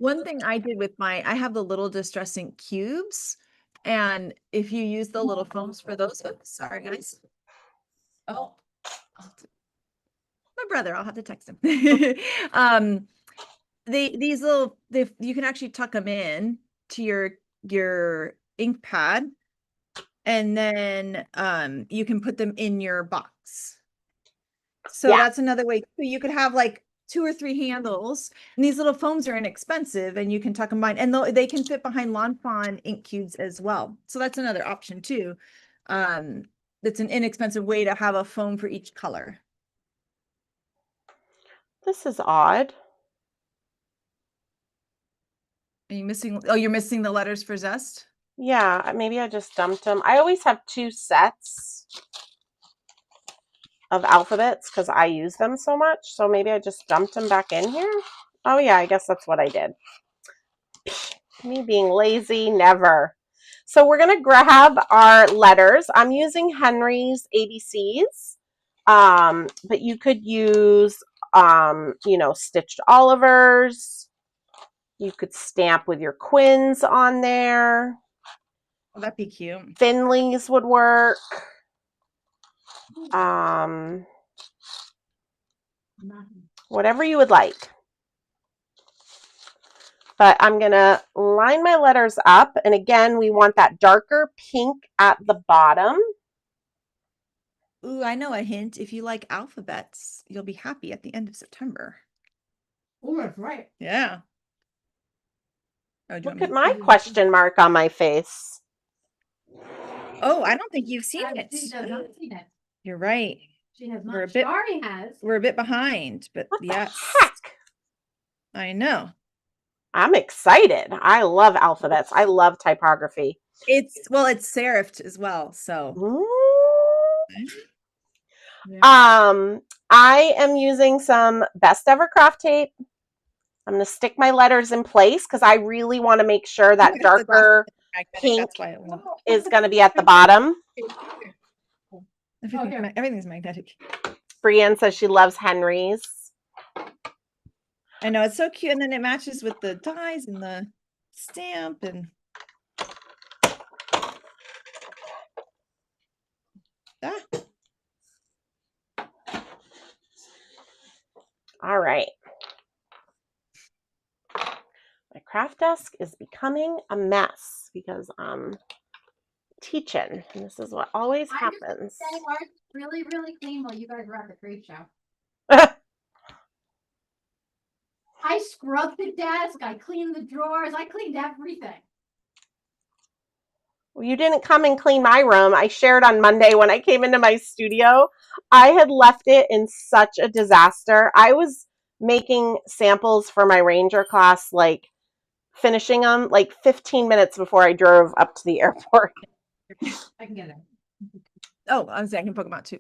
One thing I did with I have the little Distress Ink cubes, and if you use the little foams for those, sorry guys. Oh, my brother, I'll have to text him. These little, you can actually tuck them in to your ink pad, and then you can put them in your box. So that's another way. So you could have like 2 or 3 handles, and these little foams are inexpensive, and you can tuck them behind, and they can fit behind Lawn Fawn ink cubes as well. So that's another option too. That's an inexpensive way to have a foam for each color. This is odd. Are you missing? Oh, you're missing the letters for Zest? Yeah, maybe I just dumped them. I always have 2 sets of alphabets because I use them so much. So maybe I just dumped them back in here. Oh yeah, I guess that's what I did. Me being lazy, never. So we're going to grab our letters. I'm using Henry's ABCs, but you could use, Stitched Oliver's. You could stamp with your Quins on there. Oh, that'd be cute. Finleys would work. Whatever you would like. But I'm going to line my letters up. And again, we want that darker pink at the bottom. Ooh, I know a hint. If you like alphabets, you'll be happy at the end of September. Oh, that's right. Yeah. Oh, do you Look want at me? my question mark on my face. Oh, I don't think you've seen it. She has not seen it. You're right. She has We're a not. bit- Shari has. We're a bit behind, but What yes. the heck? I know. I'm excited. I love alphabets. I love typography. It's serifed as well, so. Yeah. I am using some Best Ever craft tape. I'm going to stick my letters in place because I really want to make sure that darker pink is going to be at the bottom. Everything's magnetic. Brienne says she loves Henry's. I know, it's so cute. And then it matches with the dies and the stamp and All right. My craft desk is becoming a mess because I'm teaching, and this is what always happens. Ours really, really clean while you guys were at the trade show. I scrubbed the desk. I cleaned the drawers. I cleaned everything. Well, you didn't come and clean my room. I shared on Monday when I came into my studio. I had left it in such a disaster. I was making samples for my Ranger class, like finishing them like 15 minutes before I drove up to the airport. I can get it. oh, I was saying I can Pokemon too.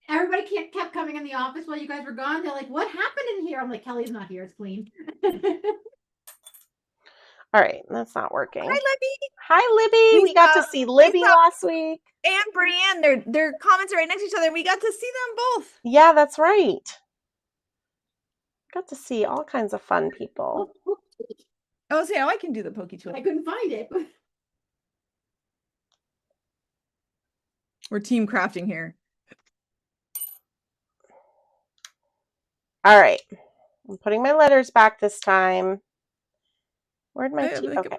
Everybody kept coming in the office while you guys were gone. They're like, what happened in here? I'm like, Kelly's not here. It's clean. All right, that's not working. Hi, Libby. Hi, Libby. We got to see Libby last week. And Brienne, their comments are right next to each other. We got to see them both. Yeah, that's right. Got to see all kinds of fun people. Oh, see, I can do the Pokey tool. I couldn't find it. We're team crafting here. All right. I'm putting my letters back this time. Where'd my tea? Okay.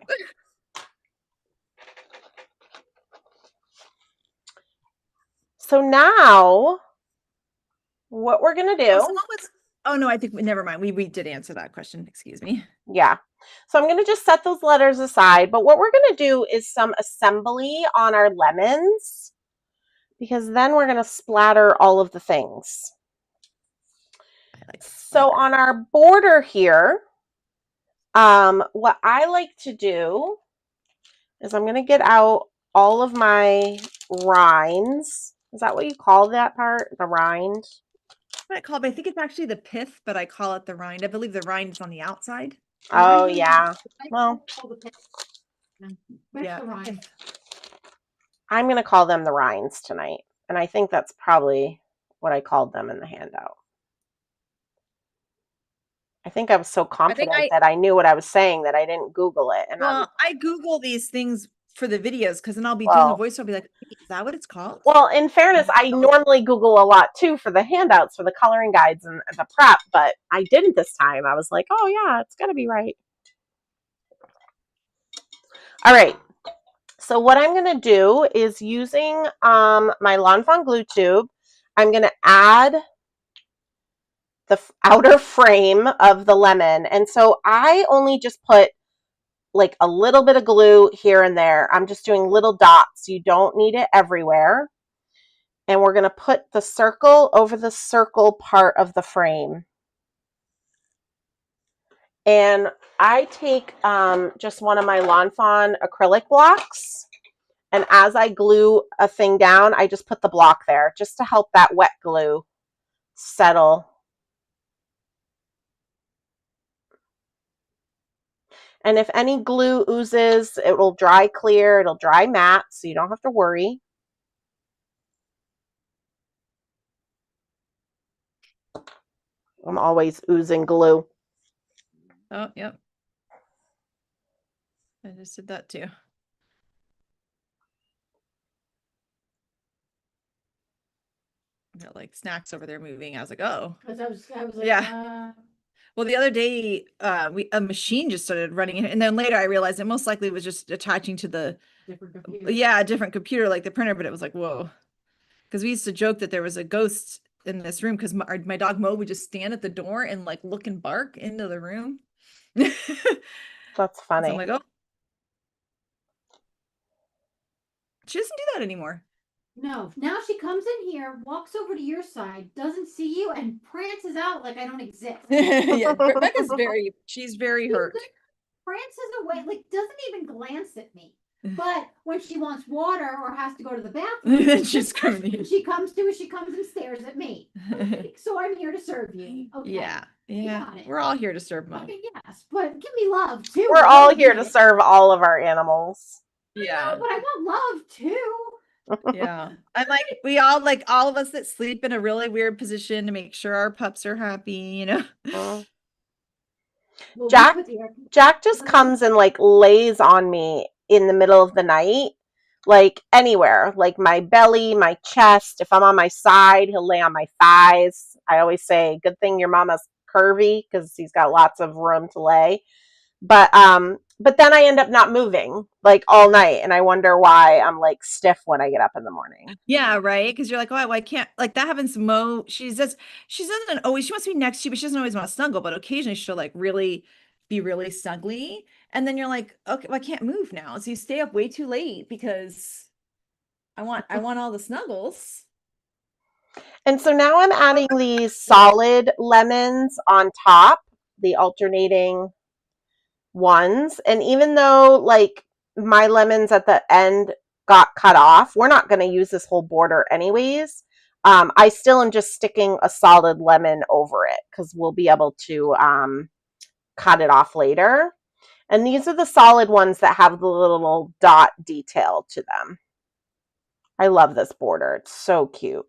So now what we're going to do. Oh, no, I think, never mind. We did answer that question. Excuse me. Yeah. So I'm going to just set those letters aside. But what we're going to do is some assembly on our lemons, because then we're going to splatter all of the things. So on our border here, what I like to do is I'm going to get out all of my rinds. Is that what you call that part? The rind? What I call it, I think it's actually the pith, but I call it the rind. I believe the rind is on the outside. Oh, yeah. Well, yeah. I'm going to call them the rinds tonight. And I think that's probably what I called them in the handout. I think I was so confident that I knew what I was saying that I didn't Google it. And well, I Google these things for the videos because then I'll be doing a voice. I'll be like, is that what it's called? Well, in fairness, I normally Google a lot too for the handouts, for the coloring guides and the prep, but I didn't this time. I was like, oh yeah, it's got to be right. All right. So what I'm going to do is using my Lawn Fawn glue tube, I'm going to add the outer frame of the lemon. And so I only just put like a little bit of glue here and there. I'm just doing little dots. You don't need it everywhere. And we're going to put the circle over the circle part of the frame. And I take just one of my Lawn Fawn acrylic blocks. And as I glue a thing down, I just put the block there just to help that wet glue settle. And if any glue oozes, it will dry clear, it'll dry matte, so you don't have to worry. I'm always oozing glue. Oh, yep. I just did that too. Got like snacks over there moving. I was like, oh. Because I was like, Yeah. Well, the other day, a machine just started running, and then later I realized it most likely was just attaching to the different computer. a different computer like the printer, but it was like, whoa. Because we used to joke that there was a ghost in this room because my dog Mo would just stand at the door and like look and bark into the room. That's So funny. I'm like, oh, she doesn't do that anymore. No, now she comes in here, walks over to your side, doesn't see you, and prances out like I don't exist. Yeah, Rebecca's she's very hurt. Prances away, like doesn't even glance at me. But when she wants water or has to go to the bathroom, She's coming. she comes and stares at me. Okay, so I'm here to serve you. Okay. Yeah. We're all here to serve Mo. Okay, yes, but give me love too. We're all here to serve all of our animals. Yeah, but I want love too. Yeah. I'm like, we all like all of us that sleep in a really weird position to make sure our pups are happy, you know. Well, Jack just comes and like lays on me in the middle of the night, like anywhere, like my belly, my chest. If I'm on my side, he'll lay on my thighs. I always say, good thing your mama's curvy because he's got lots of room to lay. But then I end up not moving like all night, and I wonder why I'm like stiff when I get up in the morning. Yeah, right. Because you're like, oh, I can't. Like that happens to Mo. She doesn't always. She wants to be next to you, but she doesn't always want to snuggle. But occasionally she'll like really be really snuggly, and then you're like, okay, well, I can't move now. So you stay up way too late because I want all the snuggles. And so now I'm adding these solid lemons on top, the alternating ones. And even though like my lemons at the end got cut off, we're not going to use this whole border anyways. I still am just sticking a solid lemon over it because we'll be able to cut it off later. And these are the solid ones that have the little dot detail to them. I love this border. It's so cute.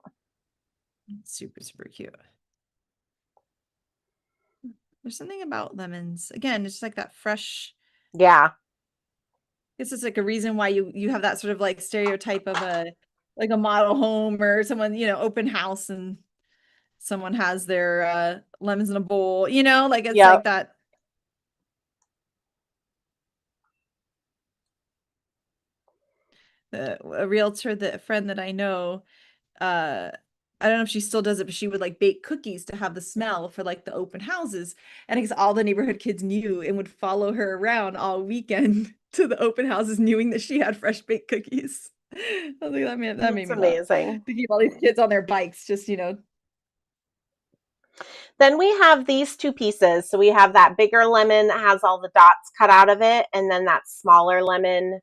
Super, super cute. There's something about lemons. Again, it's like that fresh. Yeah. This is like a reason why you have that sort of like stereotype of a model home or someone, open house and someone has their lemons in a bowl, like it's like that. A realtor, a friend that I know, I don't know if she still does it, but she would like bake cookies to have the smell for like the open houses. And because all the neighborhood kids knew and would follow her around all weekend to the open houses, knowing that she had fresh baked cookies. I was like, that made me amazing. Laugh. To keep all these kids on their bikes, just Then we have these two pieces. So we have that bigger lemon that has all the dots cut out of it, and then that smaller lemon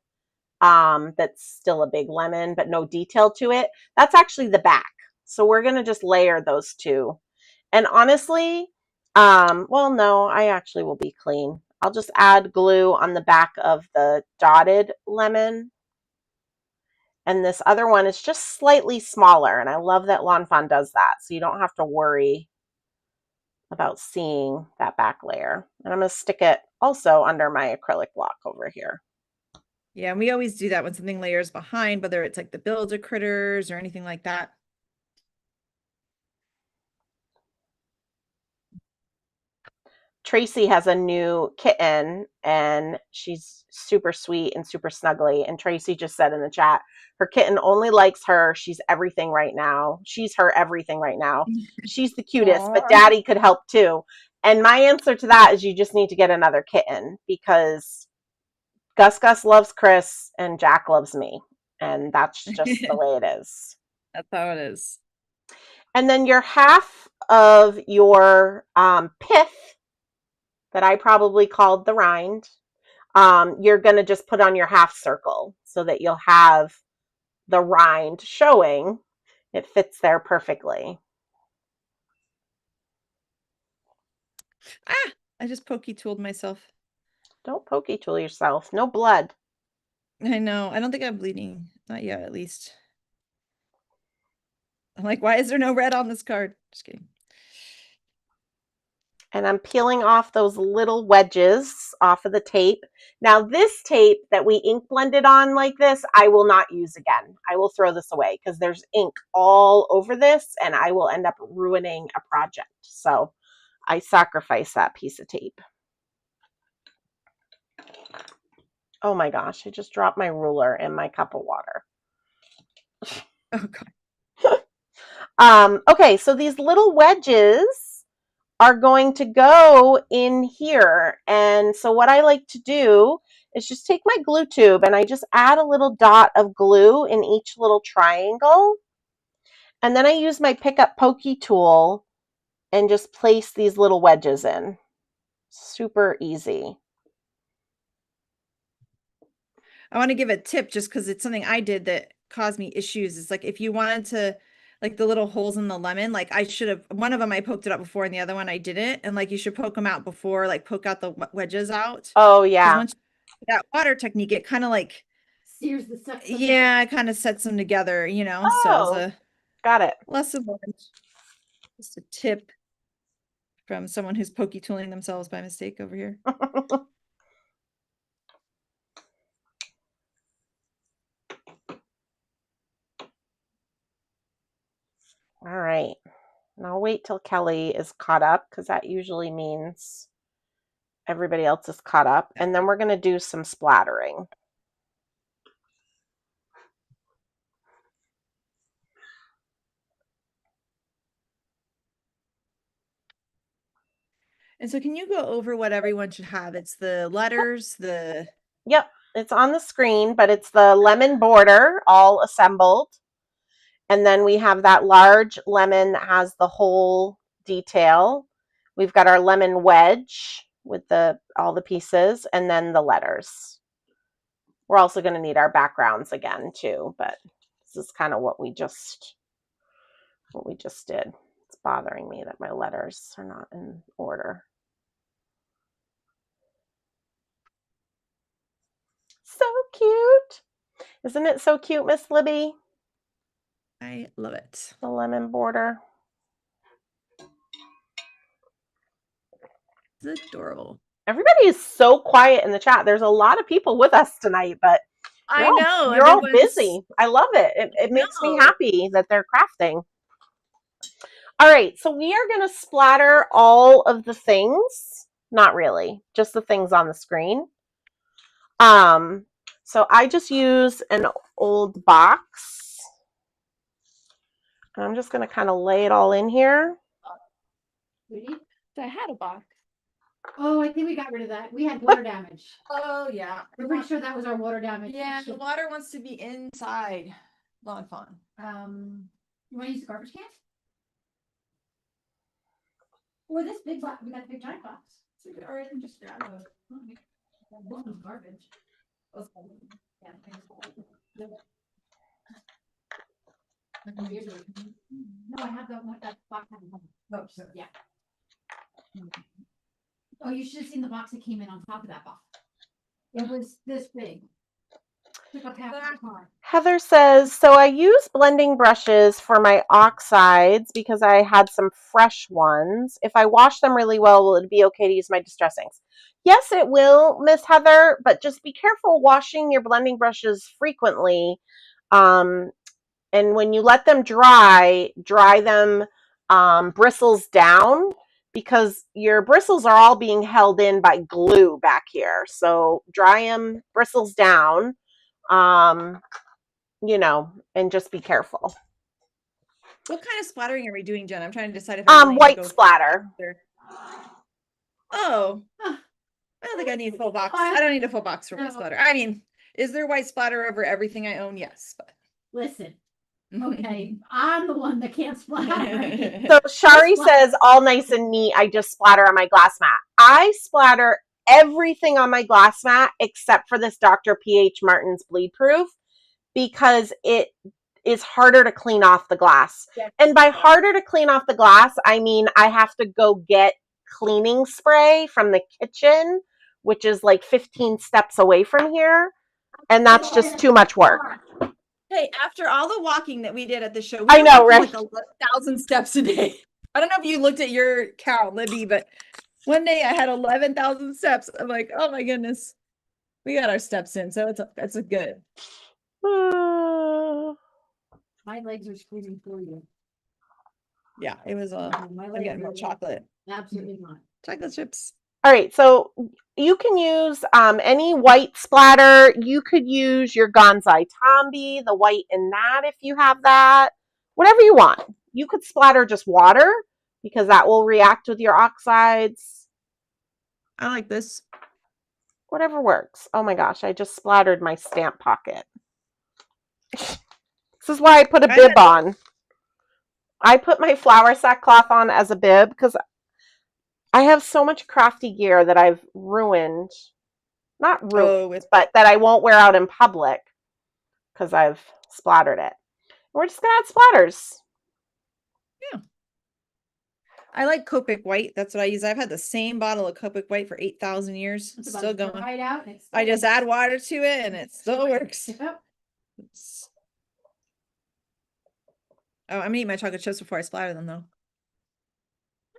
that's still a big lemon, but no detail to it. That's actually the back. So we're going to just layer those two. And honestly, well, no, I actually will be clean. I'll just add glue on the back of the dotted lemon. And this other one is just slightly smaller. And I love that Lawn Fawn does that. So you don't have to worry about seeing that back layer. And I'm going to stick it also under my acrylic block over here. Yeah, and we always do that when something layers behind, whether it's like the builder critters or anything like that. Tracy has a new kitten and she's super sweet and super snuggly. And Tracy just said in the chat, her kitten only likes her. She's everything right now. She's her everything right now. She's the cutest, but daddy could help too. And my answer to that is you just need to get another kitten because Gus loves Chris and Jack loves me. And that's just the way it is. That's how it is. And then your half of your pith that I probably called the rind, you're going to just put on your half circle so that you'll have the rind showing. It fits there perfectly. I just pokey tooled myself. Don't pokey tool yourself. No blood. I know. I don't think I'm bleeding. Not yet, at least. I'm like, why is there no red on this card? Just kidding. And I'm peeling off those little wedges off of the tape. Now this tape that we ink blended on like this, I will not use again. I will throw this away because there's ink all over this and I will end up ruining a project. So I sacrifice that piece of tape. Oh my gosh, I just dropped my ruler in my cup of water. Okay. Okay, so these little wedges are going to go in here. And so what I like to do is just take my glue tube and I just add a little dot of glue in each little triangle. And then I use my pick up pokey tool and just place these little wedges in. Super easy. I want to give a tip just because it's something I did that caused me issues. It's like if you wanted to, like the little holes in the lemon, like I should have, one of them I poked it out before and the other one I didn't. And like you should poke them out before, like poke out the wedges out. Oh, Because yeah. once you do that water technique, it kind of like, sears the stuff. yeah, it kind of sets them together, you know? Oh, so as a got it. lesson learned, just a tip from someone who's pokey tooling themselves by mistake over here. All right. And I'll wait till Kelly is caught up because that usually means everybody else is caught up. And then we're going to do some splattering. And so can you go over what everyone should have? It's the letters, the... Yep, it's on the screen, but it's the lemon border all assembled. And then we have that large lemon that has the whole detail. We've got our lemon wedge with all the pieces and then the letters. We're also going to need our backgrounds again too, but this is kind of what we just did. It's bothering me that my letters are not in order. So cute. Isn't it so cute, Miss Libby? I love it. The lemon border. It's adorable. Everybody is so quiet in the chat. There's a lot of people with us tonight, but I know. you're all busy. I love it. It makes me happy that they're crafting. All right, so we are going to splatter all of the things. Not really, just the things on the screen. So I just use an old box. And I'm just going to kind of lay it all in here. I had a box. Oh, I think we got rid of that. We had water damage. Oh, yeah. We're pretty sure that was our water damage. Yeah, the water wants to be inside. Not fun. You want to use the garbage can? Or this big box? We got the big giant box. So we could already just grab garbage. Yeah. No, I have that box. Oh, yeah. Oh, you should have seen the box that came in on top of that box. It was this big. Took up half the car. Heather says, so I use blending brushes for my oxides because I had some fresh ones. If I wash them really well, will it be okay to use my distress inks? Yes, it will, Miss Heather, but just be careful washing your blending brushes frequently. And when you let them dry them bristles down, because your bristles are all being held in by glue back here. So dry them bristles down, you know, and just be careful. What kind of splattering are we doing, Jen? I'm trying to decide if I really white splatter. Oh, I don't think I need a full box. I don't need a full box for white splatter. I mean, is there white splatter over everything I own? Yes, but listen. Okay, I'm the one that can't splatter. So Shari says, all nice and neat. I just splatter on my glass mat. I splatter everything on my glass mat except for this Dr. P.H. Martin's bleed proof because it is harder to clean off the glass. Yes. And by harder to clean off the glass, I mean I have to go get cleaning spray from the kitchen, which is like 15 steps away from here. And that's just too much work. Hey, after all the walking that we did at the show, we I know, right? Like 11,000 steps a day. I don't know if you looked at your count, Libby, but One day I had 11,000 steps. I'm like, oh my goodness. We got our steps in, so that's a good. My legs are screaming for you. Yeah, it was I'm getting more chocolate. Absolutely not. Chocolate chips. All right, so you can use any white splatter. You could use your Gonzai Tombi, the white in that if you have that. Whatever you want. You could splatter just water because that will react with your oxides. I like this. Whatever works. Oh my gosh, I just splattered my stamp pocket. This is why I put a bib on. I put my flour sackcloth on as a bib because I have so much crafty gear that I've ruined. Not ruined, but that I won't wear out in public because I've splattered it. We're just going to add splatters. Yeah. I like Copic White. That's what I use. I've had the same bottle of Copic White for 8,000 years. It's still going. Right out, I just add water to it and it still works. Yep. Oh, I'm gonna eat my chocolate chips before I splatter them, though.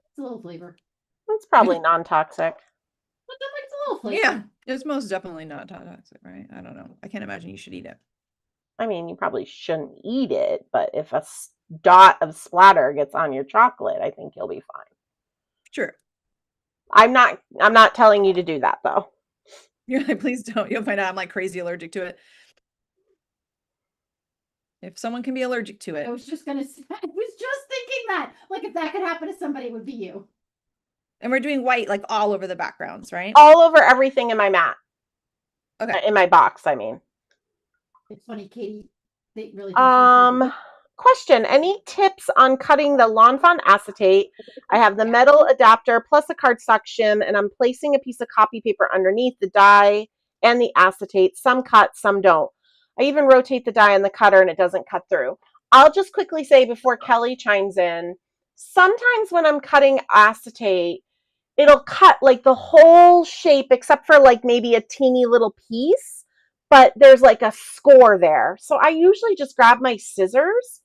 It's a little flavor. It's probably non-toxic. But then it's a little flavor. Yeah, it's most definitely not toxic, right? I don't know. I can't imagine you should eat it. I mean, you probably shouldn't eat it, but if a dot of splatter gets on your chocolate, I think you'll be fine. Sure. I'm not telling you to do that though. You're like, please don't. You'll find out I'm like crazy allergic to it. If someone can be allergic to it. I was just thinking that. Like if that could happen to somebody, it would be you. And we're doing white like all over the backgrounds, right? All over everything in my mat. Okay. In my box, I mean. It's funny, Katie. They really question, any tips on cutting the Lawn Fawn acetate? I have the metal adapter plus a cardstock shim, and I'm placing a piece of copy paper underneath the die and the acetate. Some cut, some don't. I even rotate the die on the cutter and it doesn't cut through. I'll just quickly say before Kelly chimes in, sometimes when I'm cutting acetate, it'll cut like the whole shape except for like maybe a teeny little piece, but there's like a score there. So I usually just grab my scissors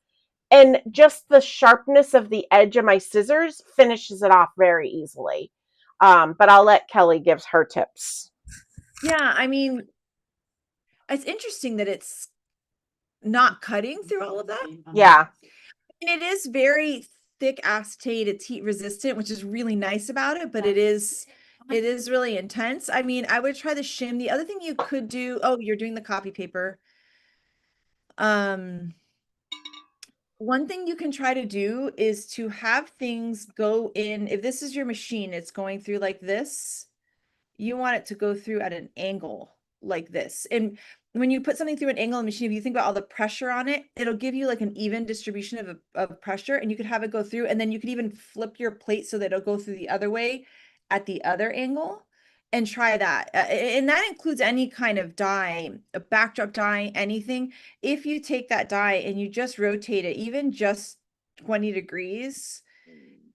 and just the sharpness of the edge of my scissors finishes it off very easily. But I'll let Kelly give her tips. Yeah, I mean, it's interesting that it's not cutting through all of that. Yeah. And it is very thick acetate. It's heat resistant, which is really nice about it, but it is really intense. I mean, I would try the shim. The other thing you could do, oh, you're doing the copy paper. One thing you can try to do is to have things go in. If this is your machine, it's going through like this. You want it to go through at an angle like this. And when you put something through an angle in the machine, if you think about all the pressure on it, it'll give you like an even distribution of pressure, and you could have it go through, and then you could even flip your plate so that it'll go through the other way at the other angle, and try that. And that includes any kind of die, a backdrop die, anything. If you take that die and you just rotate it, even just 20 degrees,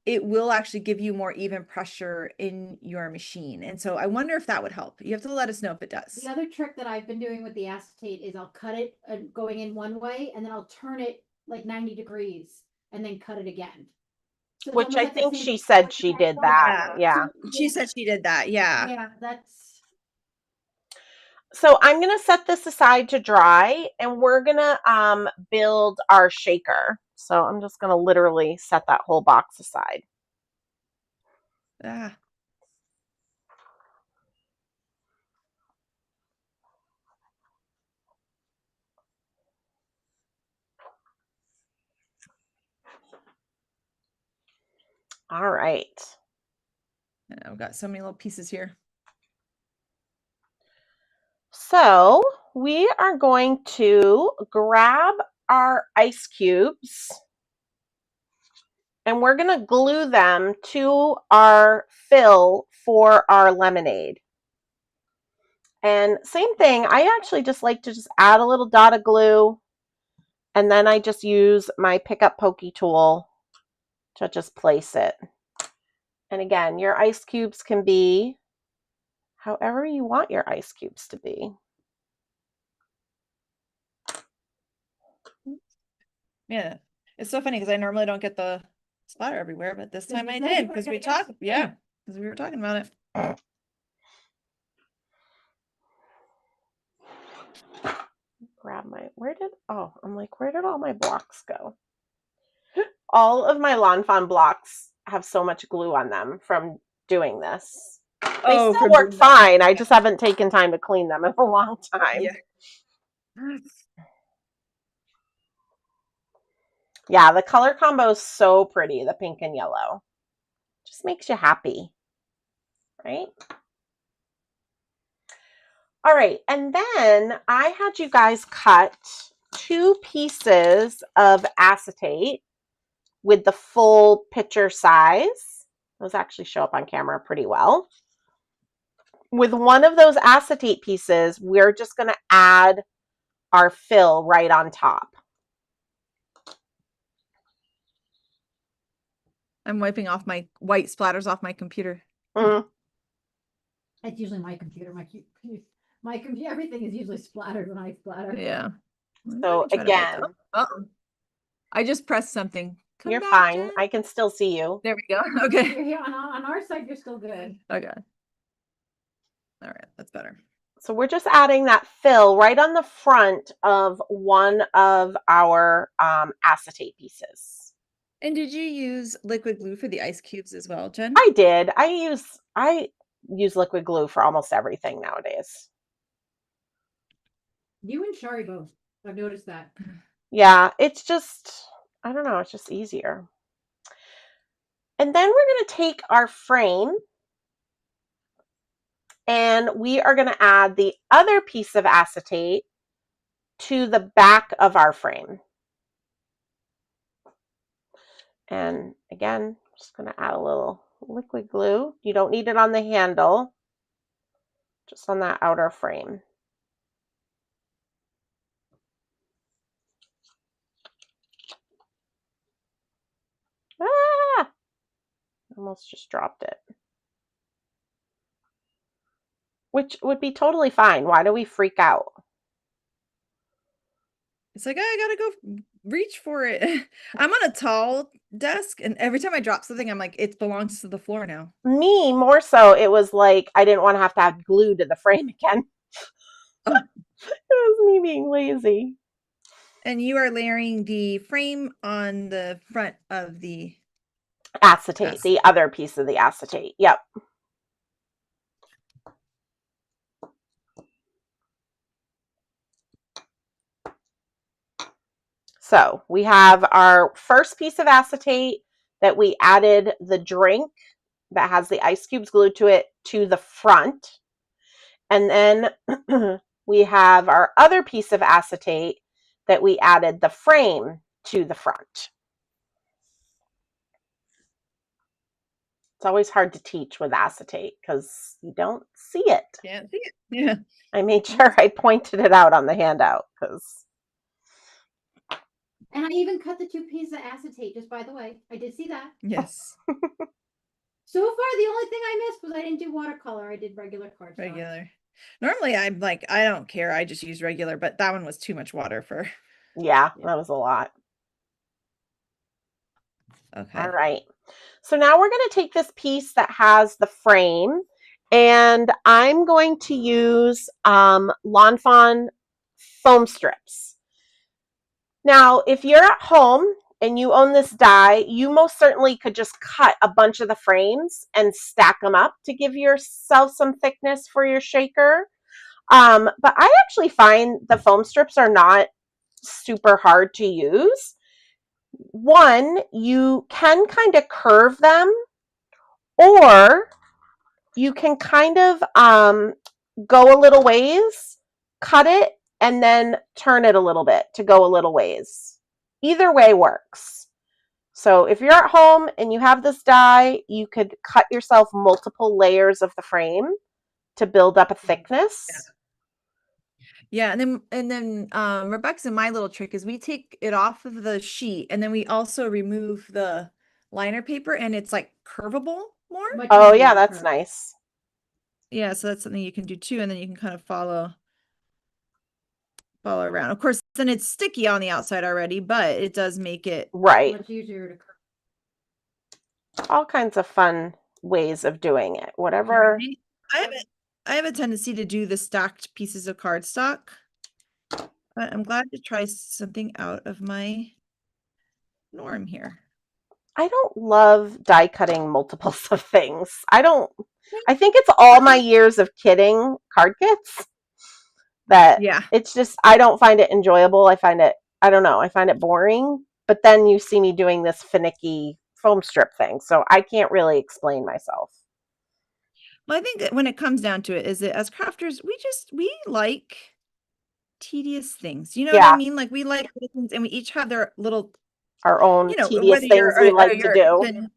it will actually give you more even pressure in your machine. And so I wonder if that would help. You have to let us know if it does. The other trick that I've been doing with the acetate is I'll cut it going in one way, and then I'll turn it like 90 degrees and then cut it again. So which I think she said she did that. Yeah. She said she did that. Yeah. Yeah, that's. So I'm going to set this aside to dry, and we're going to build our shaker. So I'm just going to literally set that whole box aside. Ah. All right. I've got so many little pieces here. So we are going to grab our ice cubes and we're going to glue them to our fill for our lemonade. And same thing, I actually just like to just add a little dot of glue, and then I just use my pickup pokey tool to just place it. And again, your ice cubes can be however you want your ice cubes to be. Yeah, it's so funny because I normally don't get the splatter everywhere, but this time I did because we talked. Yeah. because we were talking about it. Grab my, I'm like, where did all my blocks go? All of my Lawn Fawn blocks have so much glue on them from doing this. They still work fine. I just haven't taken time to clean them in a long time. Yeah. Yeah, the color combo is so pretty, the pink and yellow. Just makes you happy, right? All right, and then I had you guys cut 2 pieces of acetate with the full picture size. Those actually show up on camera pretty well. With one of those acetate pieces, we're just going to add our fill right on top. I'm wiping off my white splatters off my computer. Mm. That's usually my computer. My computer, everything is usually splattered when I splatter. Yeah. So again, I just pressed something. Come you're back, fine. Jen. I can still see you. There we go. Okay. You're here on our side. You're still good. Okay. All right, that's better. So we're just adding that fill right on the front of one of our acetate pieces. And did you use liquid glue for the ice cubes as well, Jen? I did. I use liquid glue for almost everything nowadays. You and Shari both. I've noticed that. Yeah, it's just, I don't know, it's just easier. And then we're going to take our frame and we are going to add the other piece of acetate to the back of our frame. And again, just going to add a little liquid glue. You don't need it on the handle, just on that outer frame. Ah! Almost just dropped it. Which would be totally fine. Why do we freak out? It's like, I gotta go reach for it. I'm on a tall desk, and every time I drop something, I'm like, it belongs to the floor now. Me, more so, it was like I didn't want to have glue to the frame again. Oh. It was me being lazy. And you are layering the frame on the front of the acetate, the other piece of the acetate. Yep. So we have our first piece of acetate that we added the drink that has the ice cubes glued to it to the front. And then we have our other piece of acetate that we added the frame to the front. It's always hard to teach with acetate because you don't see it. Can't see it. Yeah. I made sure I pointed it out on the handout because. And I even cut the 2 pieces of acetate, just by the way. I did see that. Yes. So far, the only thing I missed was I didn't do watercolor. I did regular cardstock. Regular. Normally, I'm like, I don't care. I just use regular, but that one was too much water for. Yeah, that was a lot. Okay. All right. So now we're going to take this piece that has the frame, and I'm going to use Lawn Fawn foam strips. Now, if you're at home and you own this die, you most certainly could just cut a bunch of the frames and stack them up to give yourself some thickness for your shaker. But I actually find the foam strips are not super hard to use. One, you can kind of curve them, or you can kind of go a little ways, cut it, and then turn it a little bit to go a little ways. Either way works. So if you're at home and you have this die, you could cut yourself multiple layers of the frame to build up a thickness. Yeah, and then Rebecca's and my little trick is we take it off of the sheet and then we also remove the liner paper and it's like curvable more. Oh yeah, that's nice. Yeah, so that's something you can do too, and then you can kind of follow around. Of course, then it's sticky on the outside already, but it does make it right much easier to curve. all kinds of fun ways of doing it. Whatever. Right. I have a tendency to do the stacked pieces of cardstock, but I'm glad to try something out of my norm here. I don't love die cutting multiples of things. I think it's all my years of kidding card kits that Yeah. it's just, I don't find it enjoyable. I find it boring. But then you see me doing this finicky foam strip thing. So I can't really explain myself. Well, I think that when it comes down to it, is that as crafters, we like tedious things. You know what I Yeah. mean? Like we like little things, and we each have their little, Our own you know, tedious whether things we like to do.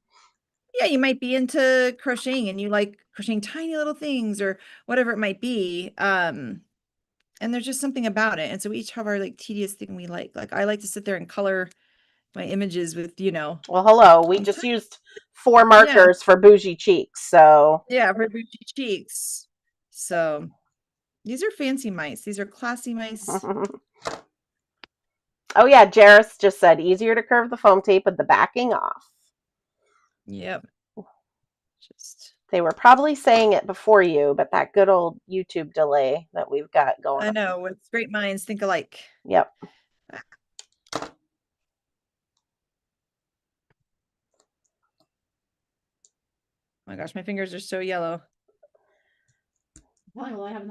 Yeah, you might be into crocheting and you like crocheting tiny little things or whatever it might be. And there's just something about it. And so we each have our like tedious thing we like. Like I like to sit there and color my images with, you know. Well, hello. We just used 4 markers for bougie cheeks. So yeah, for bougie cheeks. So these are fancy mice. These are classy mice. Oh yeah, Jairus just said easier to curve the foam tape with the backing off. Yep. They were probably saying it before you, but that good old YouTube delay that we've got going. I know. It's great minds think alike. Yep. Oh my gosh, my fingers are so yellow. Well, I have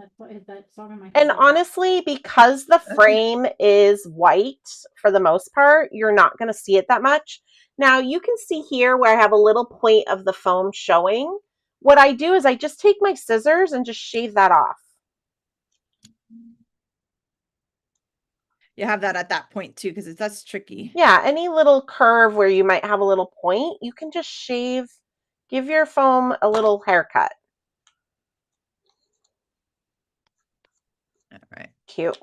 that song on my And honestly, because the frame is white for the most part, you're not going to see it that much. Now you can see here where I have a little point of the foam showing. What I do is I just take my scissors and just shave that off. You have that at that point too, because that's tricky. Yeah, any little curve where you might have a little point, you can just shave, give your foam a little haircut. All right. Cute.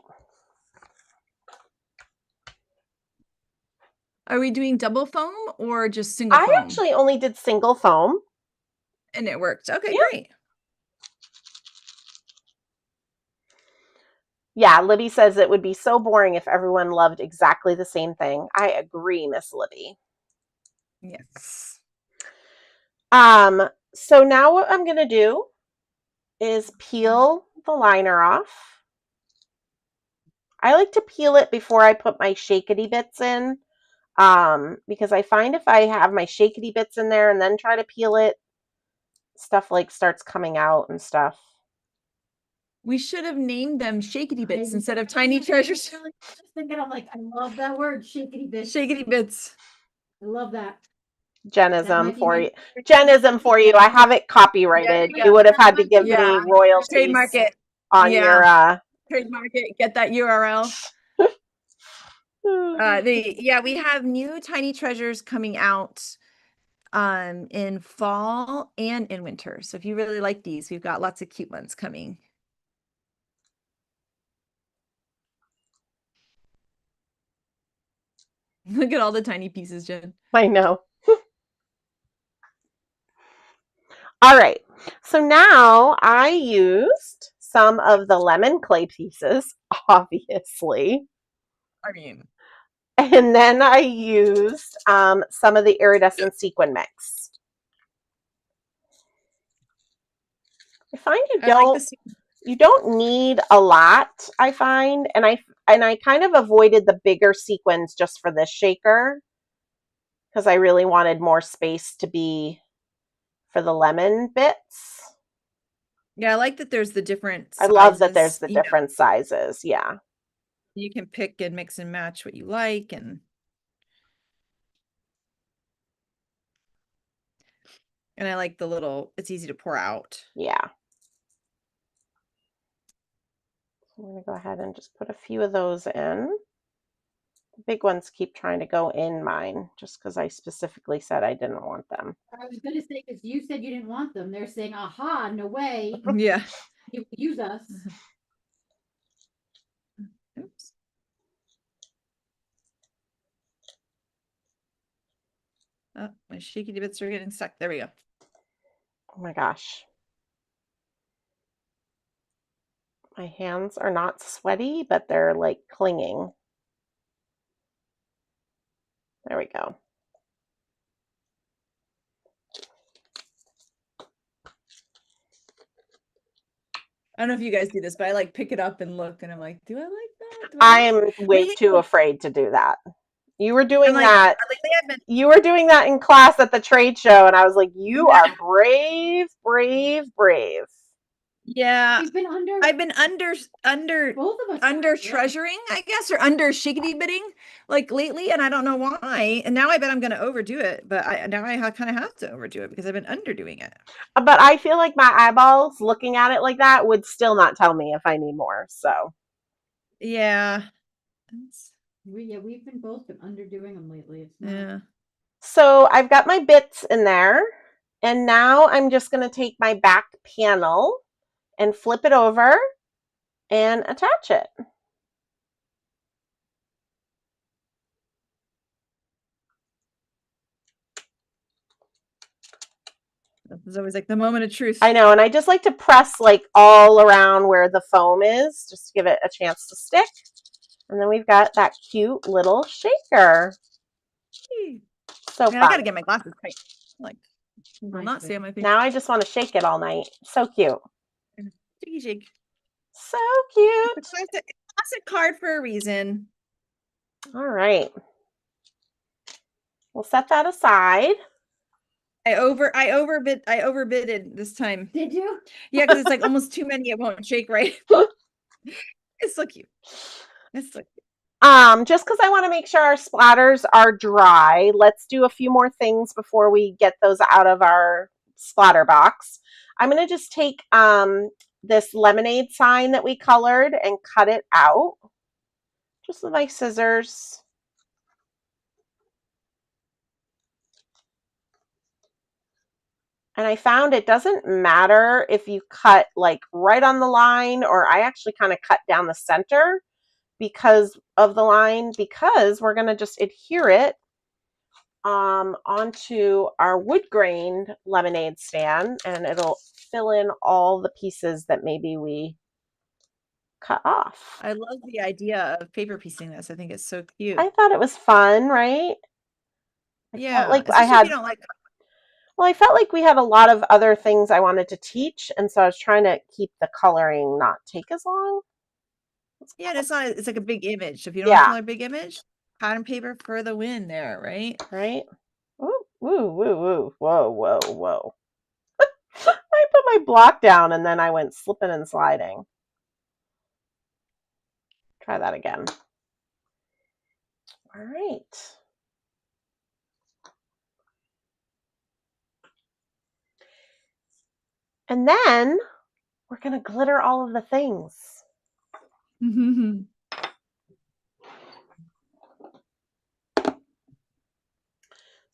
Are we doing double foam or just single foam? I actually only did single foam. And it worked. Okay, yeah. Great. Yeah, Libby says it would be so boring if everyone loved exactly the same thing. I agree, Miss Libby. Yes. So now what I'm going to do is peel the liner off. I like to peel it before I put my shakety bits in, because I find if I have my shakety bits in there and then try to peel it, stuff like starts coming out and stuff. We should have named them shakety bits instead of tiny treasures. Just thinking, I'm like, I love that word, shakety bits. Shakety bits. I love that. Jennism for you. Jennism for you. I have it copyrighted. Yeah, you would have had to give me royalties trademark it on your trademark it. Get that URL. We have new tiny treasures coming out in fall and in winter. So if you really like these, we've got lots of cute ones coming. Look at all the tiny pieces, Jen. I know. All right. So now I used some of the lemon clay pieces, obviously. I mean. And then I used some of the iridescent sequin mix. I find you don't need a lot, I find, and I kind of avoided the bigger sequins just for this shaker because I really wanted more space to be for the lemon bits. Yeah, I like that there's the different sizes. I love that there's the different sizes. Yeah. You can pick and mix and match what you like, and I like the little, it's easy to pour out. Yeah. I'm going to go ahead and just put a few of those in. The big ones keep trying to go in mine just because I specifically said I didn't want them. I was going to say, because you said you didn't want them. They're saying, aha, no way. Yeah. You use us. Oops. Oh, my shaky bits are getting stuck. There we go. Oh my gosh. My hands are not sweaty, but they're like clinging. There we go. I don't know if you guys do this, but I like pick it up and look, and I'm like, do I like that? Do I like am way too afraid to do that. You were I'm doing like, that. lately I've been You were doing that in class at the trade show, and I was like, you are brave, brave, brave. yeah. We've been I've been under both of us under have, yeah. treasuring, I guess, or under shiggity bidding like lately, and I don't know why. And now I bet I'm going to overdo it, but now I kind of have to overdo it because I've been underdoing it. But I feel like my eyeballs looking at it like that would still not tell me if I need more. So Yeah. We've been both been underdoing them lately. It's not. Yeah. So I've got my bits in there, and now I'm just going to take my back panel and flip it over and attach it. It's always like the moment of truth. I know, and I just like to press like all around where the foam is, just to give it a chance to stick. And then we've got that cute little shaker. So fun. I gotta get my glasses tight. Like, will not see on my face. Now I just want to shake it all night. So cute. Shake, shake. So cute. It's a classic card for a reason. All right. We'll set that aside. I overbidded this time. Did you? Yeah, because it's like almost too many. It won't shake right. It's so cute. It's so cute. Just because I want to make sure our splatters are dry, let's do a few more things before we get those out of our splatter box. I'm going to just take this lemonade sign that we colored and cut it out just with my scissors. And I found it doesn't matter if you cut like right on the line, or I actually kind of cut down the center because of the line, because we're going to just adhere it onto our wood grained lemonade stand, and it'll fill in all the pieces that maybe we cut off. I love the idea of paper piecing this. I think it's so cute. I thought it was fun, right? Yeah, like I had. If you don't like. Well, I felt like we had a lot of other things I wanted to teach, and so I was trying to keep the coloring not take as long. Yeah, and it's not. It's like a big image. If you don't want to color a big image, pattern paper for the win. There, right? Right. Woo, woo, woo, woo. Whoa, whoa, whoa. I put my block down and then I went slipping and sliding. Try that again. All right. And then we're going to glitter all of the things. So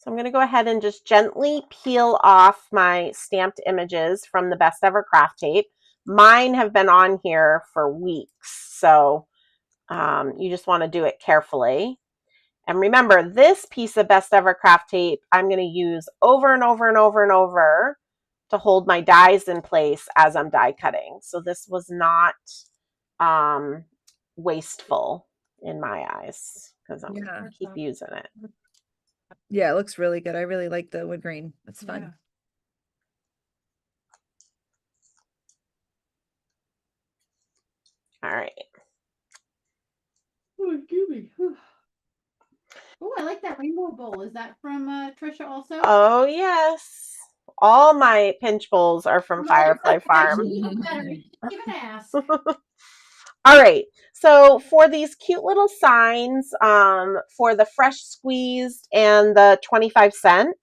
I'm going to go ahead and just gently peel off my stamped images from the Best Ever Craft Tape. Mine have been on here for weeks, so you just want to do it carefully. And remember, this piece of Best Ever Craft Tape, I'm going to use over and over and over and over to hold my dies in place as I'm die cutting. So this was not wasteful in my eyes, because I'm going to keep using it. Yeah, it looks really good. I really like the wood grain. It's fun. All right. Oh, oh, I like that rainbow bowl. Is that from Trisha also? Oh, yes. All my pinch bowls are from Firefly Farm. Even ask. All right. So for these cute little signs, for the fresh squeezed and the 25 cents,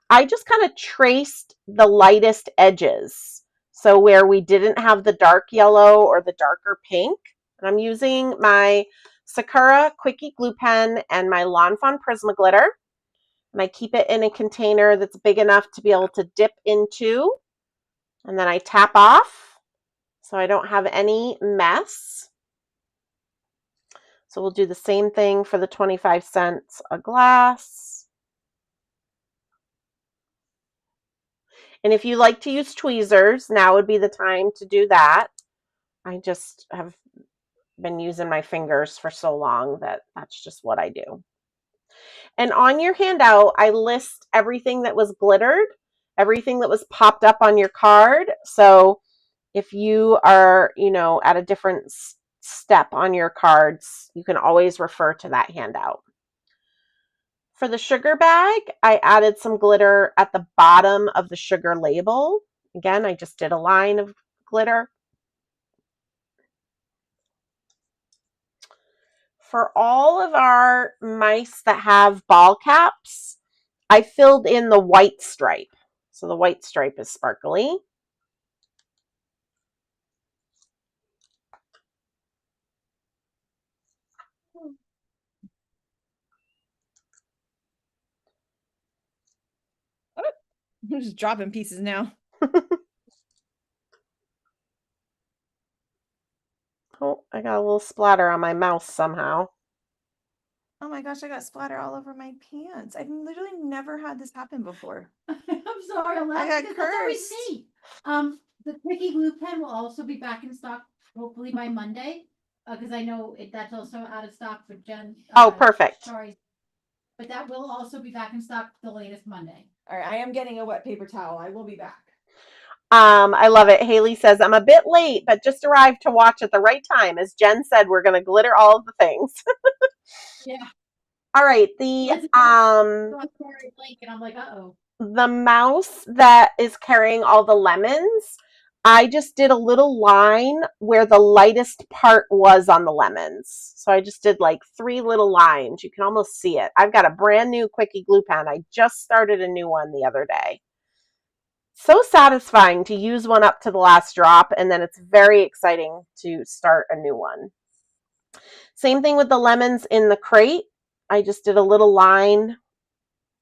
I just kind of traced the lightest edges. So where we didn't have the dark yellow or the darker pink. And I'm using my Sakura Quickie Glue Pen and my Lawn Fawn Prismaglitter. And I keep it in a container that's big enough to be able to dip into. And then I tap off so I don't have any mess. So we'll do the same thing for the 25 cents a glass. And if you like to use tweezers, now would be the time to do that. I just have been using my fingers for so long that that's just what I do. And on your handout, I list everything that was glittered, everything that was popped up on your card. So If you are, at a different step on your cards, you can always refer to that handout. For the sugar bag, I added some glitter at the bottom of the sugar label. Again, I just did a line of glitter. For all of our mice that have ball caps, I filled in the white stripe. So the white stripe is sparkly. I'm just dropping pieces now. Oh, I got a little splatter on my mouse somehow. Oh my gosh, I got splatter all over my pants. I've literally never had this happen before. I'm sorry, I got because that's always cursed. me. The Quickie glue pen will also be back in stock hopefully by Monday, because I know that's also out of stock for Jen. Oh, perfect. Sorry, but that will also be back in stock the latest Monday. All right, I am getting a wet paper towel. I will be back. I love it. Haley says, I'm a bit late, but just arrived to watch at the right time. As Jen said, we're going to glitter all of the things. Yeah. All right. And I'm like, uh-oh. The mouse that is carrying all the lemons, I just did a little line where the lightest part was on the lemons. So I just did like 3 little lines. You can almost see it. I've got a brand new Quickie glue pen. I just started a new one the other day. So satisfying to use one up to the last drop, and then it's very exciting to start a new one. Same thing with the lemons in the crate. I just did a little line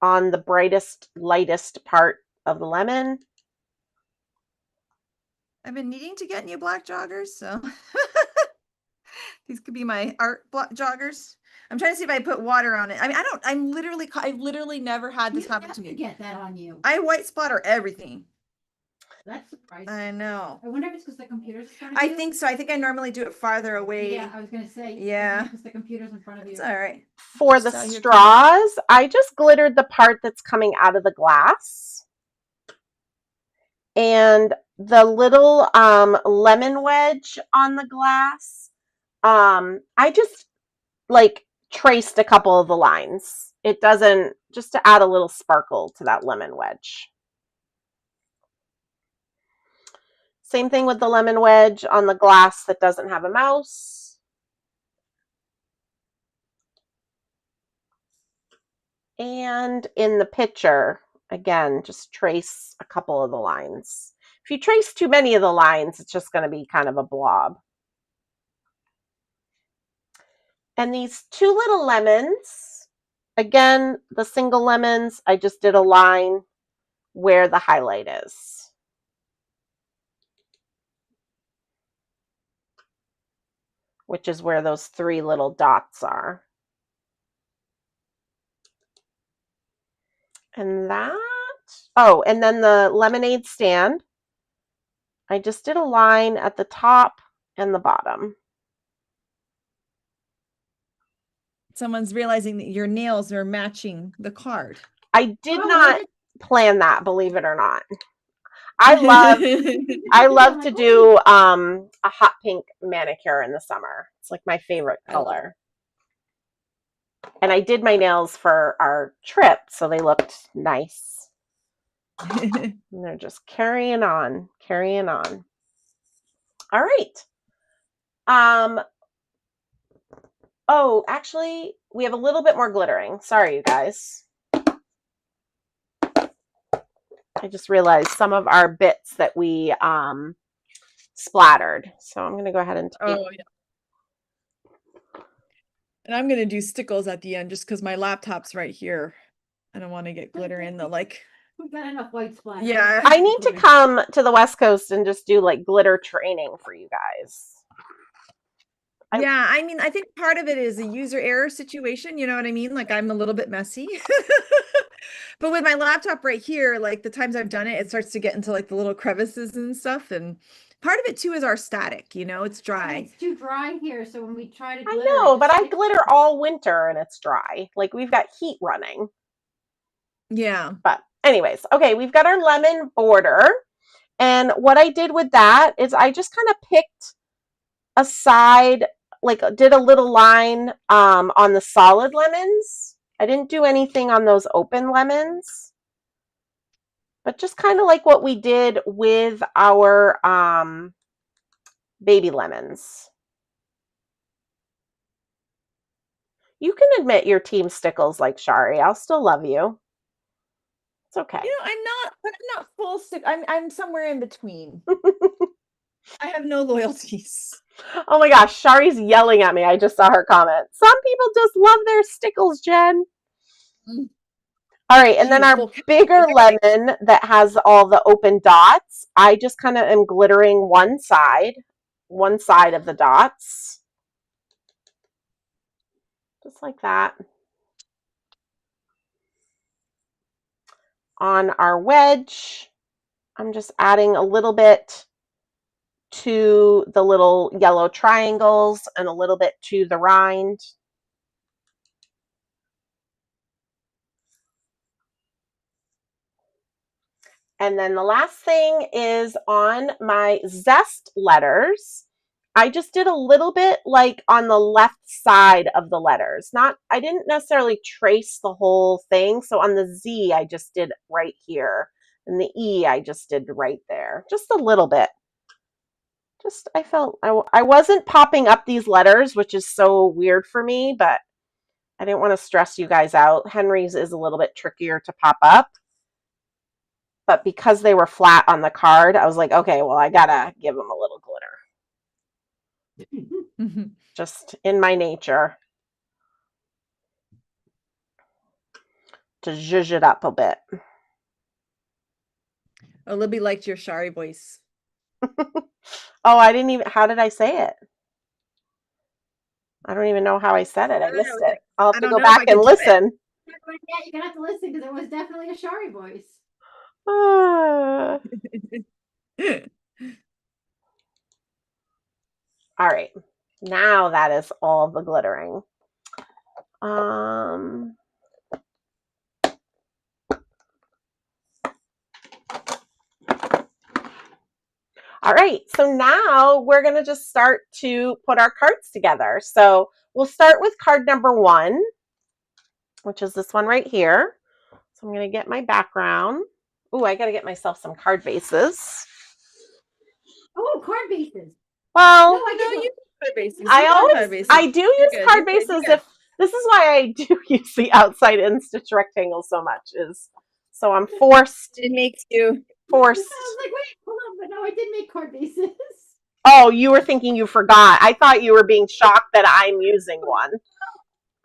on the brightest, lightest part of the lemon. I've been needing to get new black joggers, so these could be my art black joggers. I'm trying to see if I put water on it. I mean, I've literally never had this happen to me. Get that on you. I white splatter everything. That's surprising. I know. I wonder if it's because the computer's in front of I you. think so. I think I normally do it farther away. Yeah, I was gonna say. Yeah. Because the computer's in front of you. It's all right. For the straws, I just glittered the part that's coming out of the glass. And the little lemon wedge on the glass, I just like traced a couple of the lines. It doesn't, just to add a little sparkle to that lemon wedge. Same thing with the lemon wedge on the glass that doesn't have a mouse. And in the picture, again, just trace a couple of the lines. If you trace too many of the lines, it's just going to be kind of a blob. And these 2 little lemons, again, the single lemons, I just did a line where the highlight is. Which is where those 3 little dots are. And that, oh, and then the lemonade stand, I just did a line at the top and the bottom. Someone's realizing that your nails are matching the card. I did not plan that, believe it or not. I love to do a hot pink manicure in the summer. It's like my favorite color. And I did my nails for our trip, so they looked nice. And they're just carrying on. All right. Oh, actually, we have a little bit more glittering. Sorry, you guys. I just realized some of our bits that we splattered. So I'm going to go ahead and take. Oh, yeah. And I'm going to do stickles at the end just because my laptop's right here. I don't want to get glitter in the like. We've got enough white splatter. Yeah. I need to come to the West Coast and just do like glitter training for you guys. Yeah, I mean, I think part of it is a user error situation. You know what I mean? Like I'm a little bit messy. But with my laptop right here, like the times I've done it, it starts to get into like the little crevices and stuff. And part of it too is our static, it's dry. It's too dry here. So when we try to glitter, I know, but I glitter all winter and it's dry. Like we've got heat running. Yeah. But anyways, okay, we've got our lemon border. And what I did with that is I just kind of picked a side, like did a little line on the solid lemons. I didn't do anything on those open lemons, but just kind of like what we did with our baby lemons. You can admit your team stickles like Shari. I'll still love you. It's okay. You know, I'm not full stick. I'm somewhere in between. I have no loyalties. Oh my gosh, Shari's yelling at me. I just saw her comment. Some people just love their stickles, Jen. All right, and then our bigger lemon that has all the open dots, I just kind of am glittering one side of the dots. Just like that. On our wedge, I'm just adding a little bit to the little yellow triangles and a little bit to the rind. And then the last thing is on my zest letters. I just did a little bit like on the left side of the letters. I didn't necessarily trace the whole thing. So on the Z, I just did right here. And the E, I just did right there. Just a little bit. Just, I felt, I wasn't popping up these letters, which is so weird for me, but I didn't want to stress you guys out. Henry's is a little bit trickier to pop up. But because they were flat on the card, I was like, okay, well, I gotta give them a little glitter. Just in my nature. To zhuzh it up a bit. Oh, Libby liked your Shari voice. Oh, I didn't even, how did I say it? I don't even know how I said it. I missed it. I'll have to go back and listen. Yeah, you're gonna have to listen because it was definitely a Shari voice. All right. Now that is all the glittering. All right, so now we're going to just start to put our cards together. So we'll start with card number 1, which is this one right here. So I'm going to get my background. Ooh, I got to get myself some card bases. Oh, card bases. Well, no, I use card bases. I do use card bases if this is why I do use the outside in stitch rectangle so much, is so I'm forced. It makes you forced. I was like, wait, hold on, but no, I did make card bases. Oh, you were thinking you forgot. I thought you were being shocked that I'm using one.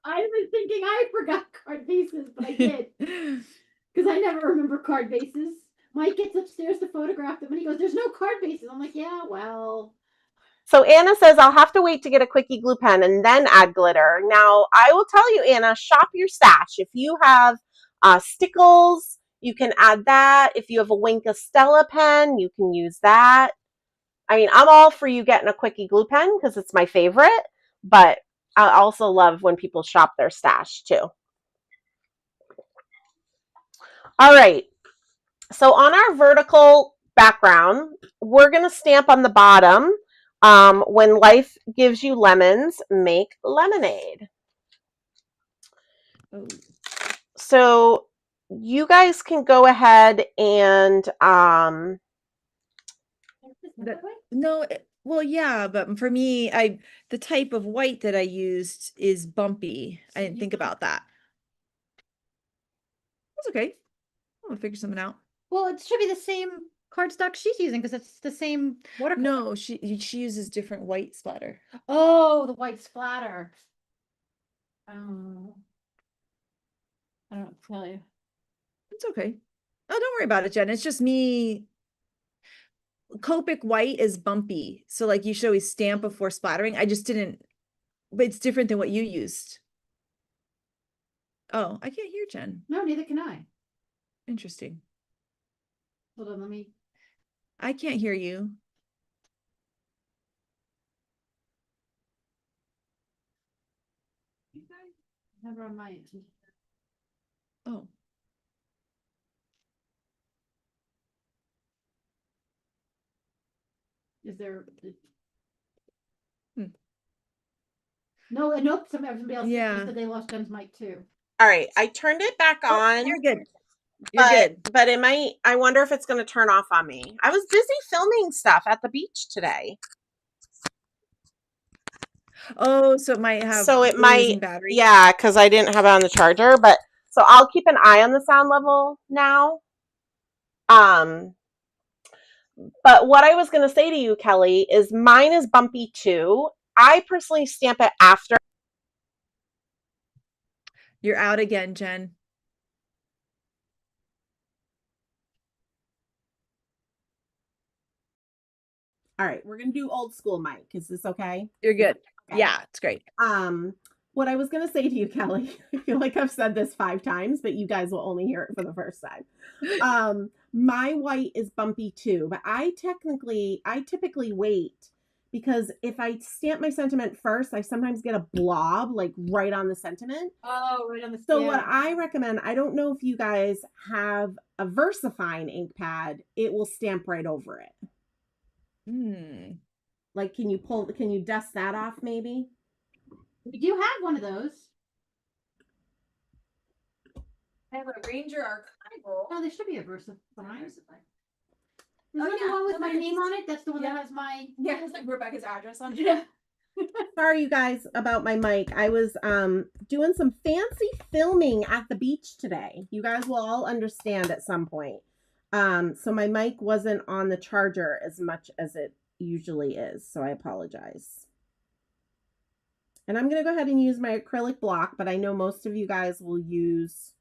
I was thinking I forgot card bases, but I did. Because I never remember card bases. Mike gets upstairs to photograph them and he goes, there's no card bases. I'm like, yeah, well. So Anna says, I'll have to wait to get a quickie glue pen and then add glitter. Now, I will tell you, Anna, shop your stash. If you have stickles, you can add that. If you have a Wink of Stella pen, you can use that. I mean, I'm all for you getting a quickie glue pen because it's my favorite, but I also love when people shop their stash too. All right, so on our vertical background, we're going to stamp on the bottom, when life gives you lemons, make lemonade. Oh. So you guys can go ahead and no, well, yeah, but for me, the type of white that I used is bumpy. I didn't think about that. That's okay. I'm gonna figure something out. Well, it should be the same cardstock she's using because it's the same watercolor. No, she uses different white splatter. Oh, the white splatter. Oh, I don't tell you. It's okay. Oh, don't worry about it, Jen. It's just me. Copic white is bumpy, so like you should always stamp before splattering. I just didn't, but it's different than what you used. Oh, I can't hear Jen. No, neither can I. Interesting. Hold on, let me. I can't hear you. Never on my. Oh. Is there? Hmm. No, nope. Somebody else Yeah. said they lost Jenn's mic too. All right, I turned it back on. You're good. You're good. But it might. I wonder if it's going to turn off on me. I was busy filming stuff at the beach today, Oh, so it might have so it losing might. battery. Yeah, because I didn't have it on the charger. But so I'll keep an eye on the sound level now. But what I was going to say to you, Kelly, is mine is bumpy too. I personally stamp it after. You're out again, Jenn. All right, we're going to do old school mic. Is this okay? You're good. Okay. Yeah, it's great. What I was going to say to you, Kelly, I feel like I've said this 5 times, but you guys will only hear it for the first time. My white is bumpy too, but I typically wait because if I stamp my sentiment first, I sometimes get a blob like right on the sentiment. Oh, right on the. So what I recommend, I don't know if you guys have a VersaFine ink pad, it will stamp right over it. Like, can you dust that off maybe? We do have one of those. I have a Ranger Archival. No, there should be a VersaFine. There's Oh, the yeah. one with No, my there's- name on it. That's the one Yeah. that has my. Yeah, it's like Rebecca's address on it. Yeah. Sorry, you guys, about my mic. I was doing some fancy filming at the beach today. You guys will all understand at some point. So my mic wasn't on the charger as much as it usually is, so I apologize. And I'm going to go ahead and use my acrylic block, but I know most of you guys will use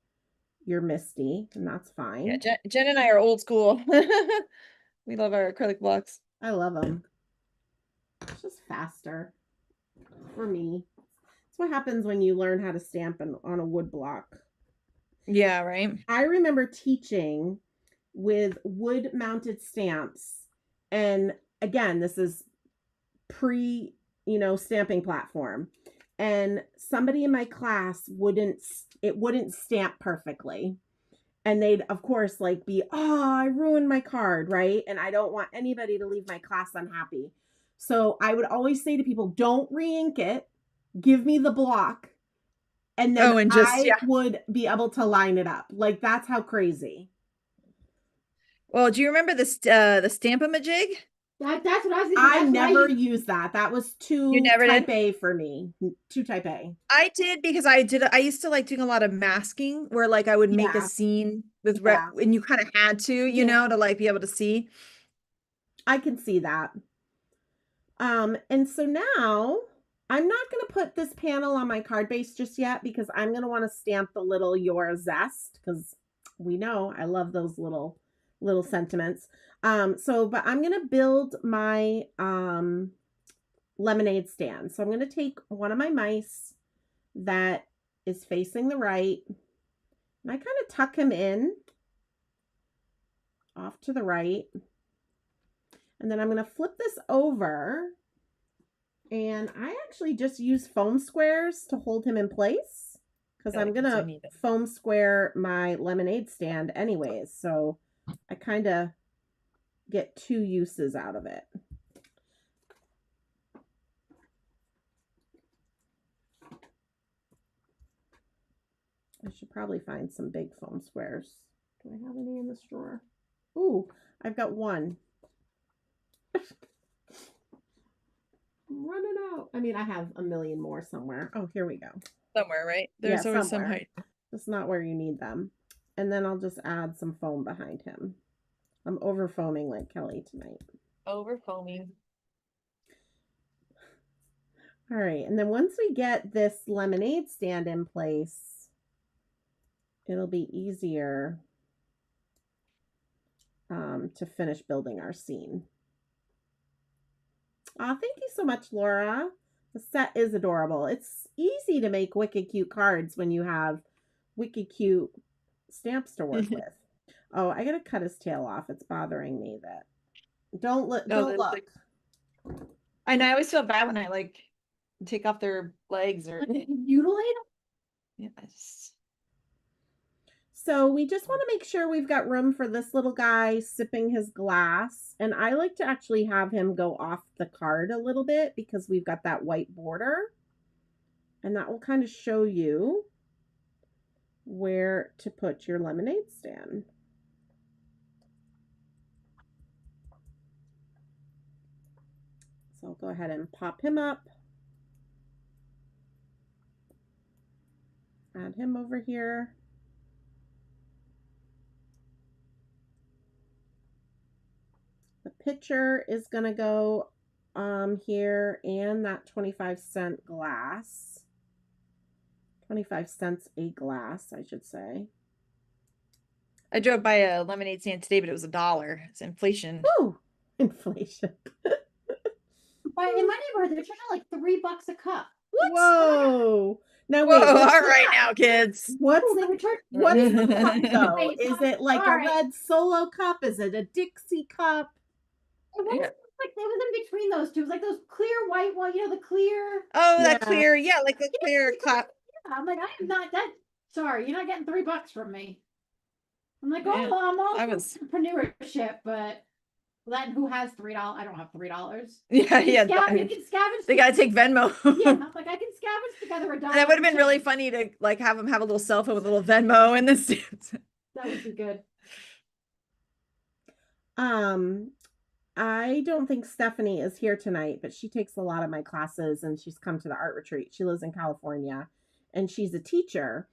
your Misty, and that's fine. Yeah, Jenn and I are old school. We love our acrylic blocks. I love them. It's just faster for me. That's what happens when you learn how to stamp on a wood block. Yeah, right. I remember teaching with wood mounted stamps. And again, this is pre, stamping platform. And somebody in my class wouldn't stamp perfectly. And they'd, of course, be, oh, I ruined my card, right? And I don't want anybody to leave my class unhappy. So I would always say to people, don't re-ink it. Give me the block. And then I would be able to line it up. That's how crazy. Well, do you remember the Stamp-A-Majig? That's what I was thinking. I never used that. That was too type A for me. Too type A. I did because I used to like doing a lot of masking where I would make a scene with and you kind of had to, to be able to see. I can see that. And so now I'm not going to put this panel on my card base just yet because I'm going to want to stamp the little Your Zest because we know I love those little sentiments. But I'm going to build my lemonade stand. So I'm going to take one of my mice that is facing the right, and I kind of tuck him in off to the right. And then I'm going to flip this over, and I actually just use foam squares to hold him in place because I'm going to foam square my lemonade stand anyways. So I kind of get 2 uses out of it. I should probably find some big foam squares. Do I have any in this drawer? Ooh, I've got one. I'm running out. I mean, I have a million more somewhere. Oh, here we go. Somewhere, right? There's always some height. Just not where you need them. And then I'll just add some foam behind him. I'm over foaming like Kelly tonight. Over foaming. All right. And then once we get this lemonade stand in place, it'll be easier to finish building our scene. Thank you so much, Laura. The set is adorable. It's easy to make wicked cute cards when you have wicked cute stamps to work with. Oh, I gotta cut his tail off. It's bothering me that. Don't look. I know. I always feel bad when I take off their legs or mutilate them. Yeah, So we just want to make sure we've got room for this little guy sipping his glass. And I like to actually have him go off the card a little bit because we've got that white border. And that will kind of show you where to put your lemonade stand. So I'll go ahead and pop him up. Add him over here. The pitcher is going to go here, and that 25-cent glass. 25 cents a glass, I should say. I drove by a lemonade stand today, but it was $1. It's inflation. Ooh, inflation. But in my neighborhood, they're charging like $3 a cup. What? Whoa. Now Whoa, wait, all right now, kids. what's Oh, they the, were charging. what is the cup though? Wait, Is it like all a right. red Solo cup? Is it a Dixie cup? It was like it was in between those two. It was like those clear white one, the clear. Oh, that Yeah. clear, yeah, like the clear cup. Yeah, I'm like, I am not that. Sorry, you're not getting $3 from me. I'm like, Yeah, oh, I'm all I was- entrepreneurship, but then who has $3? I don't have $3. Yeah, You yeah. can scavenge. They gotta take Venmo. Yeah, I'm like, I can scavenge together $1. That would have been really funny to like have them have a little cell phone with a little Venmo and this. That would be good. I don't think Stephanie is here tonight, but she takes a lot of my classes and she's come to the art retreat. She lives in California and she's a teacher.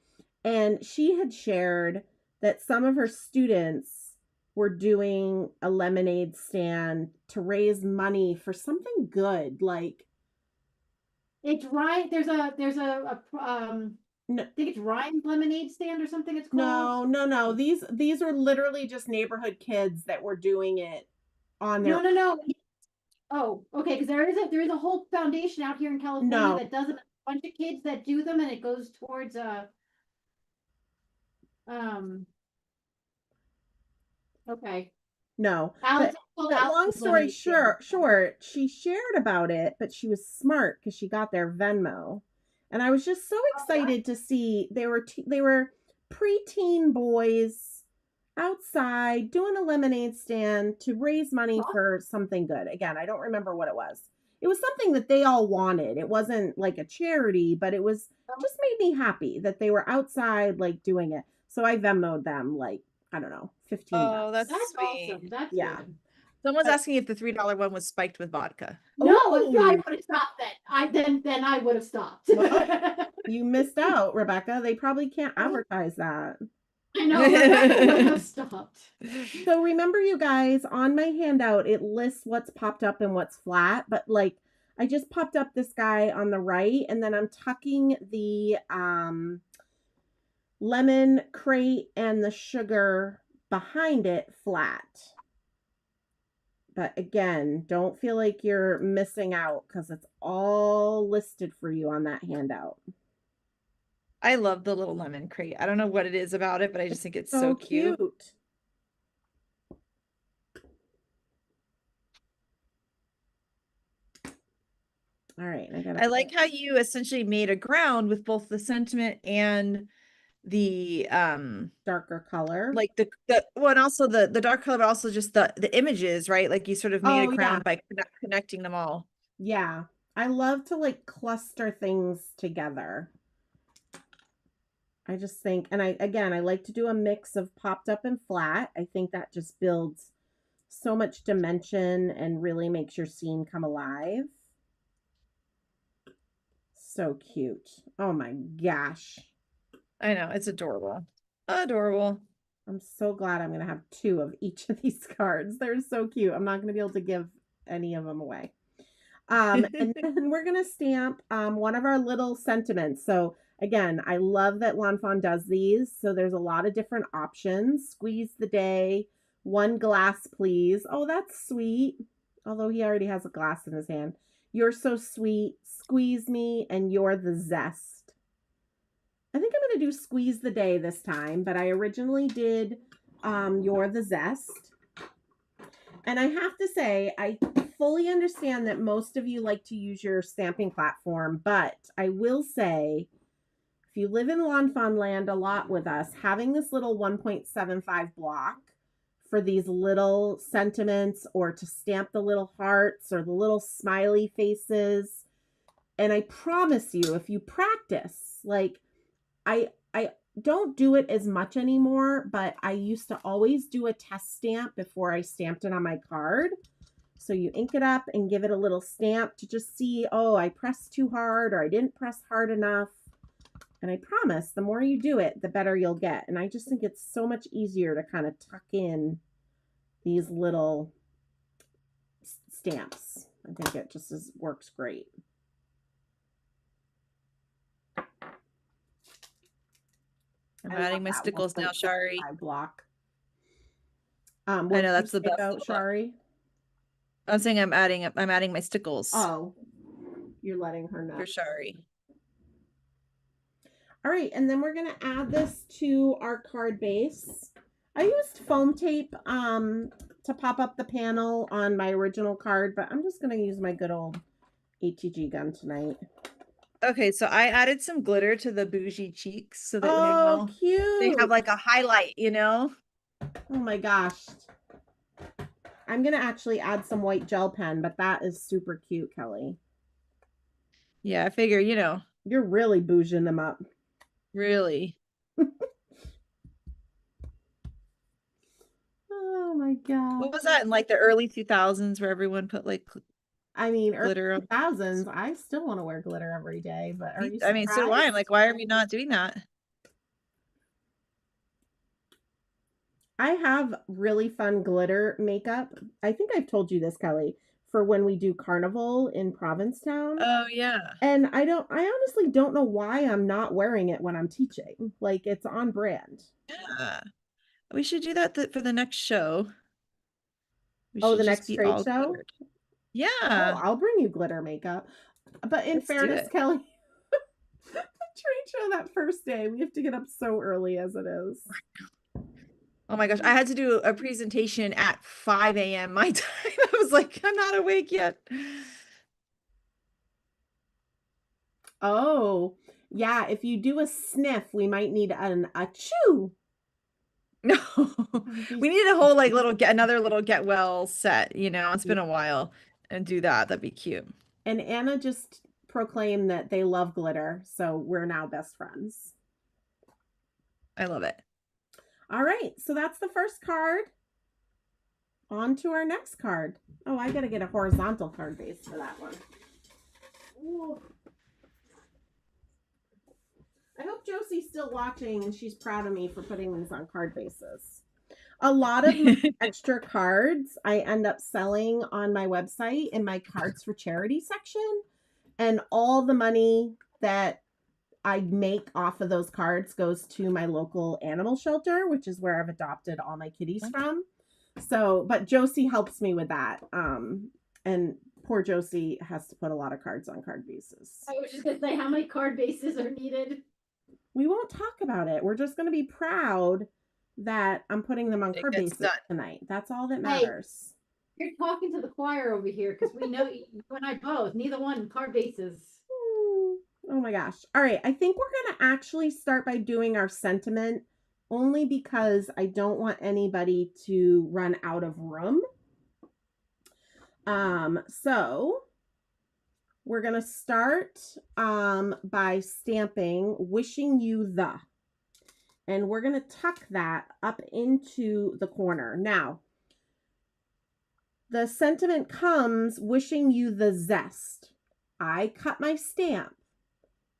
And she had shared that some of her students were doing a lemonade stand to raise money for something good. Like It's right. There's a no, I think it's Ryan's lemonade stand or something it's called. no. These are literally just neighborhood kids that were doing it on their No. Oh, okay, because there is a whole foundation out here in California that does a bunch of kids that do them, and it goes towards okay. No. Alex, But long story short, she shared about it, but she was smart because she got their Venmo. And I was just so excited to see they were preteen boys outside doing a lemonade stand to raise money for something good. Again, I don't remember what it was. It was something that they all wanted. It wasn't like a charity, but it was just made me happy that they were outside like doing it. So I Venmo'd them like, I don't know, 15 bucks. Oh, that's sweet. awesome. That's Yeah. good. Someone's asking if the $3 one was spiked with vodka. No, Ooh. I would have stopped that. Then I would have stopped. You missed out, Rebecca. They probably can't advertise that. I know, Rebecca would have stopped. So remember, you guys, on my handout, it lists what's popped up and what's flat, but like I just popped up this guy on the right, and then I'm tucking the lemon crate and the sugar behind it flat. But again, don't feel like you're missing out because it's all listed for you on that handout. I love the little lemon crate. I don't know what it is about it, but I just think it's so cute. All right. I like how you essentially made a ground with both the sentiment and the darker color. like the well, and also the dark color, but also just the images, right? Like you sort of made a ground by connecting them all. Yeah. I love to like cluster things together. I just think, and I like to do a mix of popped up and flat. I think that just builds so much dimension and really makes your scene come alive. So cute. Oh my gosh. I know, it's adorable. Adorable. I'm so glad I'm going to have 2 of each of these cards. They're so cute. I'm not going to be able to give any of them away. And then we're going to stamp one of our little sentiments. So again, I love that Lanfon does these. So there's a lot of different options. Squeeze the day, 1 glass, please. Oh, that's sweet. Although he already has a glass in his hand. You're so sweet. Squeeze me, and you're the zest. I think I'm going to do squeeze the day this time, but I originally did you're the zest. And I have to say, I fully understand that most of you like to use your stamping platform, but I will say if you live in L'Enfant Land a lot with us, having this little 1.75 block for these little sentiments or to stamp the little hearts or the little smiley faces. And I promise you, if you practice, like I don't do it as much anymore, but I used to always do a test stamp before I stamped it on my card. So you ink it up and give it a little stamp to just see, oh, I pressed too hard or I didn't press hard enough. And I promise the more you do it, the better you'll get. And I just think it's so much easier to kind of tuck in these little stamps. I think it just works great. I'm adding my stickles now, Shari. Block. I know that's the best about, Shari. I'm saying I'm adding my stickles. Oh, you're letting her know. For Shari. All right, and then we're gonna add this to our card base. I used foam tape to pop up the panel on my original card, but I'm just gonna use my good old ATG gun tonight. Okay, so I added some glitter to the bougie cheeks so that cute. They have like a highlight, you know? Oh my gosh. I'm gonna actually add some white gel pen, but that is super cute, Kelly. Yeah, I figure, you know. You're really bouging them up. Really. Oh my god. What was that in like the early 2000s where everyone put like glitter? 2000s. I still want to wear glitter every day, but are you surprised? I mean, so do I. I'm like, why are we not doing that? I have really fun glitter makeup. I think I've told you this, Kelly, for when we do carnival in Provincetown. Oh yeah. And I honestly don't know why I'm not wearing it when I'm teaching. Like, it's on brand. Yeah. We should do that for the next show. The next trade show? Glittered. Yeah. Oh, I'll bring you glitter makeup. But in fairness, Kelly, the trade show that first day, we have to get up so early as it is. Oh my gosh, I had to do a presentation at 5 a.m. my time. I was like, I'm not awake yet. Oh, yeah. If you do a sniff, we might need an achoo. No, we need a whole like another little get well set, you know, it's been a while, and do that. That'd be cute. And Anna just proclaimed that they love glitter, so we're now best friends. I love it. All right, so that's the first card. On to our next card. Oh, I gotta get a horizontal card base for that one. Ooh. I hope Josie's still watching and she's proud of me for putting these on card bases. A lot of extra cards I end up selling on my website in my cards for charity section. And all the money that I make off of those cards goes to my local animal shelter, which is where I've adopted all my kitties from. So, but Josie helps me with that. And poor Josie has to put a lot of cards on card bases. I was just gonna say, how many card bases are needed? We won't talk about it. We're just going to be proud that I'm putting them on card bases tonight. That's all that matters. Hey, you're talking to the choir over here because we know you and I both, neither one card bases. Oh my gosh. All right. I think we're going to actually start by doing our sentiment only because I don't want anybody to run out of room. So we're going to start by stamping wishing you the, and we're going to tuck that up into the corner. Now, the sentiment comes wishing you the zest. I cut my stamp.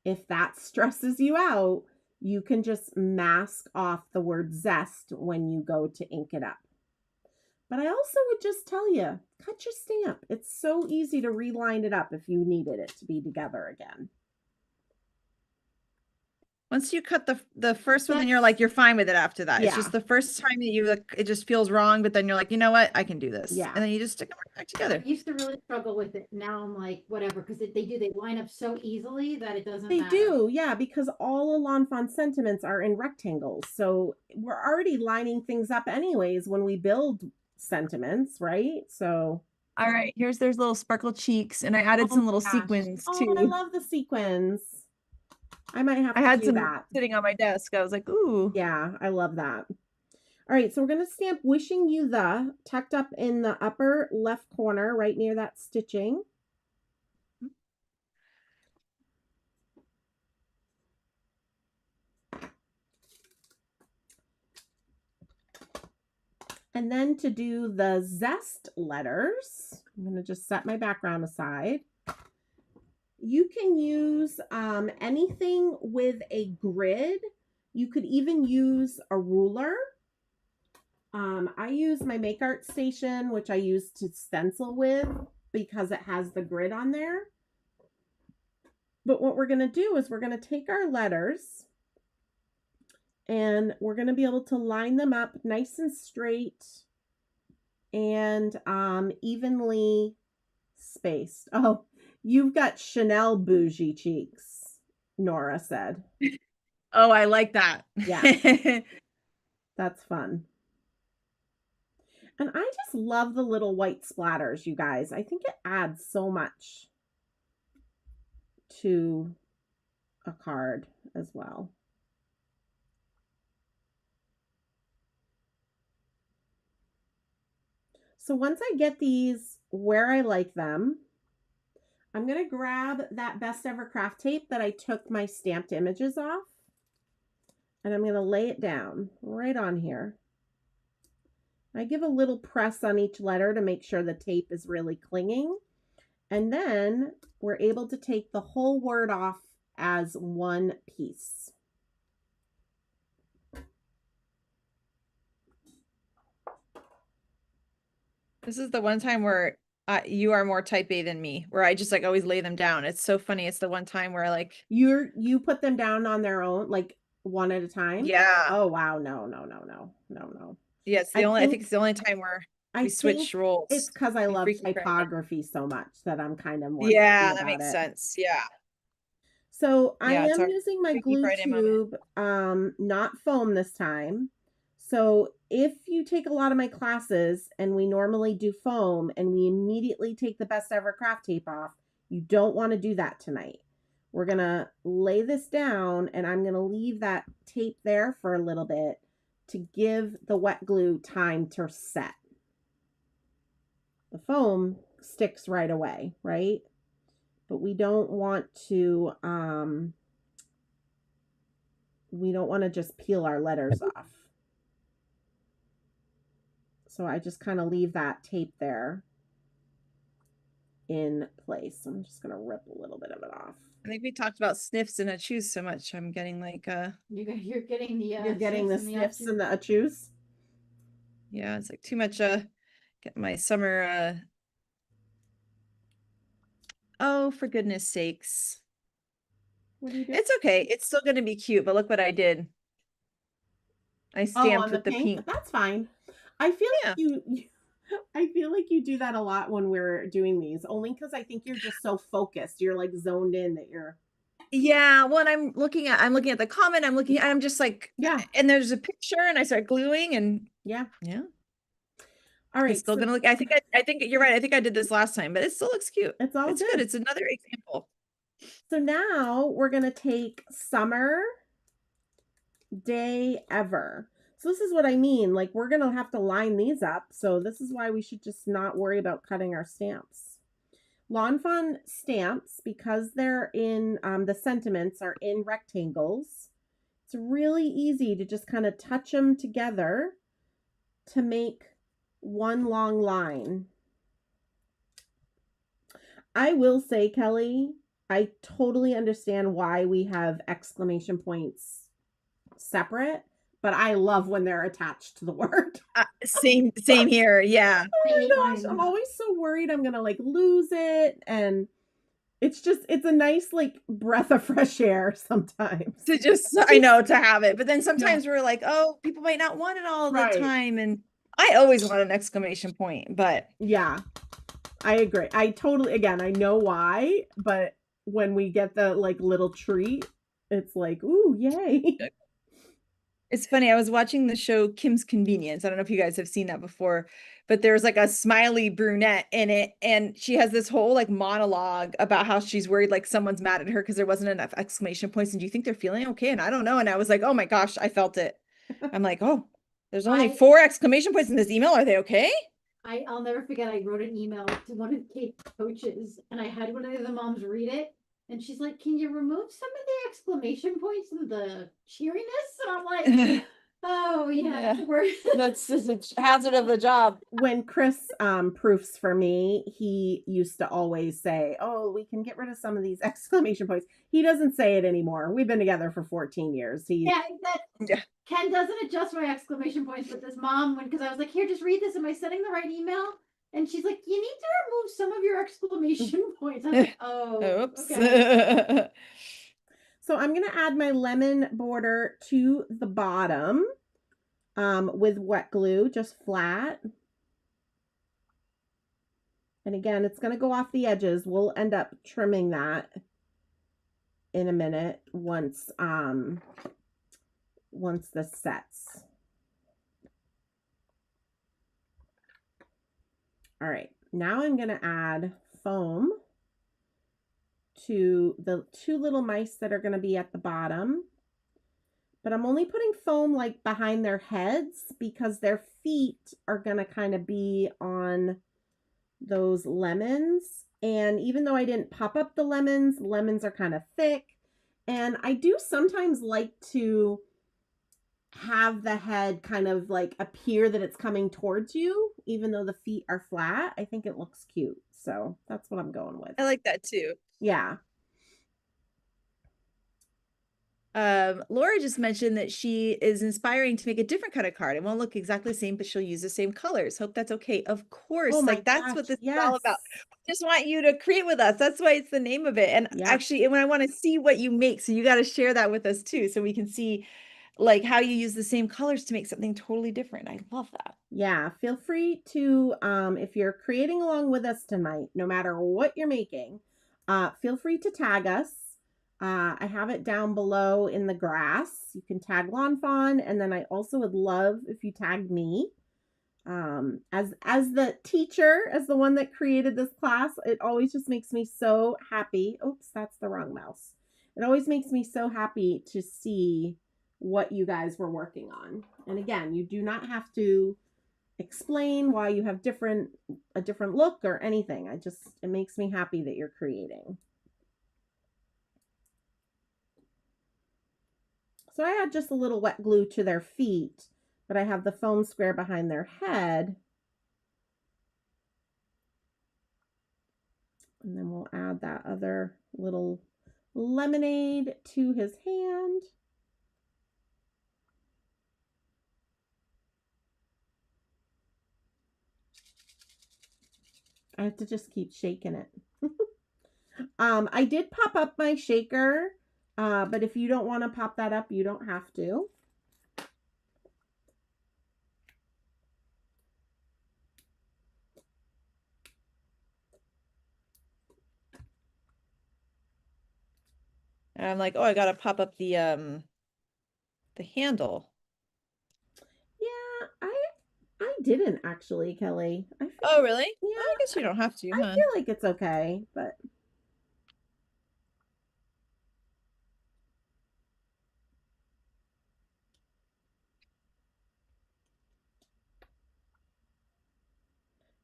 If that stresses you out, you can just mask off the word zest when you go to ink it up. But I also would just tell you, cut your stamp. It's so easy to reline it up if you needed it to be together again. Once you cut the first one, then you're fine with it after that. Yeah. It's just the first time that it just feels wrong, but then you're like, you know what? I can do this. Yeah. And then you just stick them back together. I used to really struggle with it. Now I'm like, whatever, because they line up so easily that it doesn't matter. They do, yeah, because all L'Enfant sentiments are in rectangles. So we're already lining things up anyways when we build sentiments, right? So all right, there's little sparkle cheeks, and I added some little sequins too. Oh, I love the sequins. I might have I to had do some that. sitting on my desk. I was like, ooh. Yeah, I love that. All right, so we're going to stamp wishing you the tucked up in the upper left corner, right near that stitching. And then to do the zest letters, I'm going to just set my background aside. You can use anything with a grid. You could even use a ruler. I use my Make Art Station, which I use to stencil with because it has the grid on there. But what we're going to do is we're going to take our letters and we're going to be able to line them up nice and straight and evenly spaced. Oh, you've got Chanel bougie cheeks, Nora said. Oh, I like that. Yeah. That's fun. And I just love the little white splatters, you guys. I think it adds so much to a card as well. So once I get these where I like them, I'm going to grab that Best Ever Craft tape that I took my stamped images off, and I'm going to lay it down right on here. I give a little press on each letter to make sure the tape is really clinging. And then we're able to take the whole word off as one piece. This is the one time where you are more type A than me, where I just like always lay them down. It's so funny. It's the one time where like you put them down on their own, like one at a time. Yeah. Oh wow, no. Yeah, it's the I think it's the only time where we switch roles. It's because I love typography so much that I'm kind of more. Yeah, that makes sense. Yeah. So I am using my glue tube, not foam this time. So if you take a lot of my classes and we normally do foam and we immediately take the Best Ever Craft tape off, you don't want to do that tonight. We're going to lay this down and I'm going to leave that tape there for a little bit to give the wet glue time to set. The foam sticks right away, right? But we don't want to just peel our letters off. So I just kind of leave that tape there in place. I'm just going to rip a little bit of it off. I think we talked about sniffs and achus so much. I'm getting like you're getting the you're getting the sniffs and the achus. Yeah, it's like too much get my summer oh, for goodness sakes. What are you doing? It's okay. It's still going to be cute, but look what I did. I stamped with the pink. That's fine. I feel like I feel like you do that a lot when we're doing these, only because I think you're just so focused. You're like zoned in that you're. Yeah, well, I'm looking at the comment. I'm just like, and there's a picture, and I start gluing, and yeah. All right, it's still gonna look. I think you're right. I think I did this last time, but it still looks cute. It's good. It's another example. So now we're gonna take Summer Day Ever. So this is what I mean. Like we're gonna have to line these up. So this is why we should just not worry about cutting our stamps. Lawn Fawn stamps, because they're in the sentiments are in rectangles. It's really easy to just kind of touch them together to make one long line. I will say, Kelly, I totally understand why we have exclamation points separate, but I love when they're attached to the word. Same here. Yeah. Oh my gosh, I'm always so worried I'm gonna like lose it, and it's a nice like breath of fresh air sometimes. To just I know to have it, but then sometimes we're like, oh, people might not want it all the time, and I always want an exclamation point, but yeah, I agree. I totally, again, I know why, but when we get the like little treat, it's like, ooh, yay. It's funny. I was watching the show Kim's Convenience. I don't know if you guys have seen that before, but there's like a smiley brunette in it, and she has this whole like monologue about how she's worried like someone's mad at her because there wasn't enough exclamation points. And do you think they're feeling okay? And I don't know. And I was like, oh my gosh, I felt it. I'm like, oh, there's only 4 exclamation points in this email. Are they okay? I'll never forget. I wrote an email to one of Kate's coaches, and I had one of the moms read it, and she's like, "Can you remove some of the exclamation points and the cheeriness?" And I'm like, "Oh yeah, That's just a hazard of the job." When Chris proofs for me, he used to always say, "Oh, we can get rid of some of these exclamation points." He doesn't say it anymore. We've been together for 14 years. Ken doesn't adjust my exclamation points, but this mom, because I was like, "Here, just read this. Am I sending the right email?" And she's like, "You need to remove some of your exclamation points." I'm like, "Oh, Oops. okay." So I'm going to add my lemon border to the bottom with wet glue, just flat. And again, it's going to go off the edges. We'll end up trimming that in a minute once this sets. All right, now I'm going to add foam to the 2 little mice that are going to be at the bottom. But I'm only putting foam like behind their heads because their feet are going to kind of be on those lemons. And even though I didn't pop up the lemons are kind of thick. And I do sometimes like to have the head kind of like appear that it's coming towards you, even though the feet are flat. I think it looks cute. So that's what I'm going with. I like that too. Yeah. Laura just mentioned that she is inspiring to make a different kind of card. It won't look exactly the same, but she'll use the same colors. Hope that's okay. Of course, Oh my like that's gosh, what this yes. is all about. Just want you to create with us. That's why it's the name of it. And actually, when I want to see what you make, so you got to share that with us too, so we can see like how you use the same colors to make something totally different. I love that. Yeah, feel free to, if you're creating along with us tonight, no matter what you're making, feel free to tag us. I have it down below in the grass. You can tag Lawn Fawn, and then I also would love if you tagged me. As the teacher, as the one that created this class, it always just makes me so happy. Oops, that's the wrong mouse. It always makes me so happy to see what you guys were working on. And again, you do not have to explain why you have a different look or anything. It makes me happy that you're creating. So I add just a little wet glue to their feet, but I have the foam square behind their head. And then we'll add that other little lemonade to his hand. I have to just keep shaking it. I did pop up my shaker, but if you don't want to pop that up, you don't have to. And I'm like, oh, I gotta pop up the handle. Yeah, I didn't actually, Kelly. Oh, really? Yeah, I guess you don't have to. I feel like it's okay, but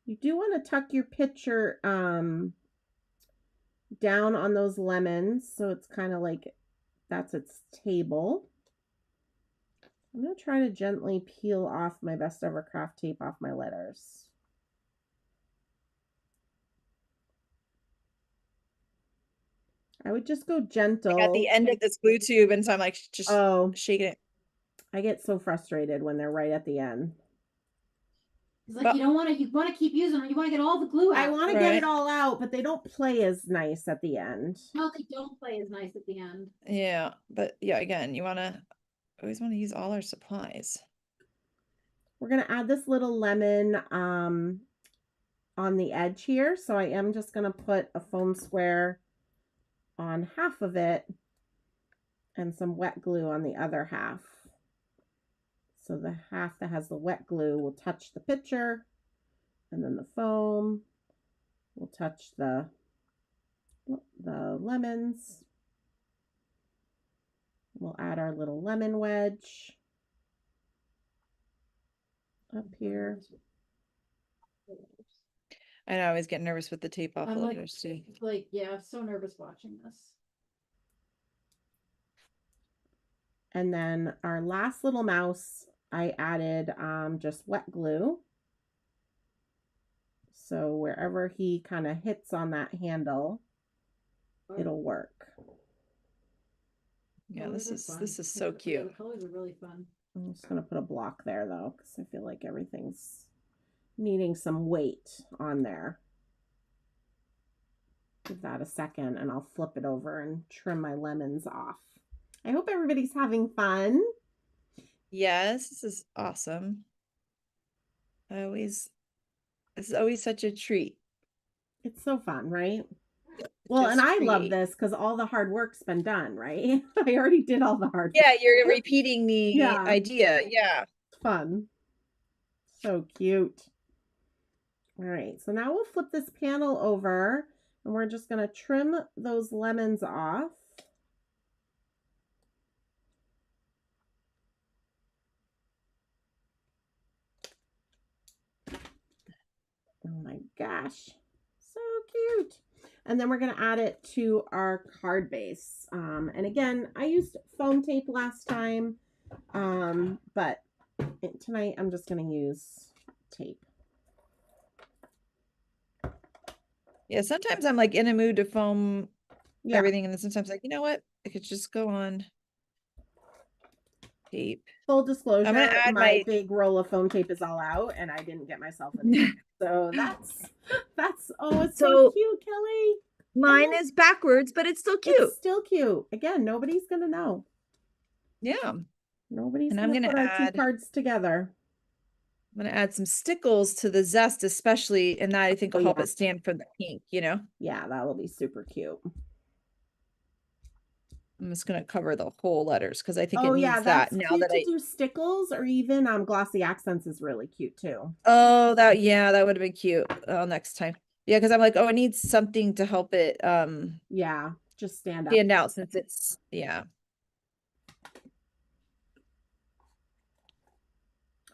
you do want to tuck your picture down on those lemons, so it's kind of like that's its table. I'm going to try to gently peel off my Best Ever Craft tape off my letters. I would just go gentle. At the end of this glue tube, and so I'm like just shaking it. I get so frustrated when they're right at the end. It's like you want to keep using them. You want to get all the glue out. I want to get it all out, but they don't play as nice at the end. No, they don't play as nice at the end. Yeah, but yeah, again, you always want to use all our supplies. We're going to add this little lemon on the edge here. So I am just going to put a foam square on half of it and some wet glue on the other half. So the half that has the wet glue will touch the pitcher, and then the foam will touch the lemons. We'll add our little lemon wedge up here. I know, I always get nervous with the tape off I'm letters too. yeah, so nervous watching this. And then our last little mouse, I added just wet glue. So wherever he kind of hits on that handle, it'll work. Yeah, this is so cute. The colors are really fun. I'm just gonna put a block there though, because I feel like everything's needing some weight on there. Give that a second and I'll flip it over and trim my lemons off. I hope everybody's having fun. Yes, this is awesome. This is always such a treat. It's so fun, right? Well, and I love this because all the hard work's been done, right? I already did all the hard work. Yeah, you're repeating the idea. Yeah. It's fun. So cute. All right, so now we'll flip this panel over and we're just going to trim those lemons off. Oh my gosh, so cute. And then we're going to add it to our card base. And again, I used foam tape last time, but tonight I'm just going to use tape. Yeah, sometimes I'm like in a mood to foam everything, and then sometimes like, you know what? I could just go on tape. Full disclosure, I'm gonna add my big roll of foam tape is all out and I didn't get myself in. So that's oh, it's so cute, Kelly. Mine is backwards, but it's still cute. It's still cute. Again, nobody's gonna know. Yeah. Nobody's gonna put our two cards together. I'm gonna add some stickles to the zest, especially, and that I think will help it stand for the pink, you know? Yeah, that'll be super cute. I'm just gonna cover the whole letters because I think it needs that now that I do stickles or even glossy accents is really cute too. Oh, that would have been cute. Oh, next time. Yeah, because I'm like, oh, it needs something to help it yeah, just stand out since it's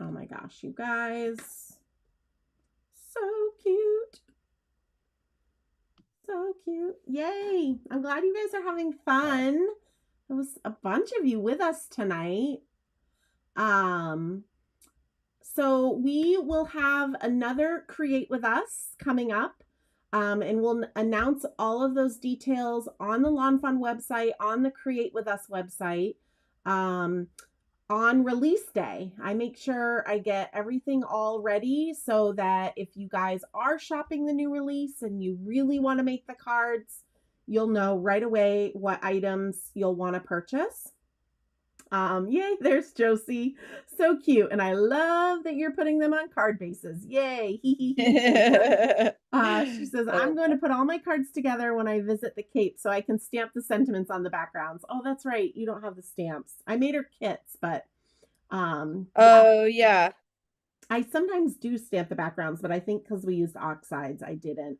Oh my gosh, you guys. So cute. So cute. Yay. I'm glad you guys are having fun. There was a bunch of you with us tonight. So we will have another Create With Us coming up. And we'll announce all of those details on the Lawn Fun website, on the Create With Us website, on release day. I make sure I get everything all ready so that if you guys are shopping the new release and you really want to make the cards, you'll know right away what items you'll want to purchase. Yay, there's Josie. So cute. And I love that you're putting them on card bases. Yay. She says, I'm going to put all my cards together when I visit the Cape so I can stamp the sentiments on the backgrounds. Oh, that's right. You don't have the stamps. I made her kits, but yeah. I sometimes do stamp the backgrounds, but I think because we used oxides, I didn't.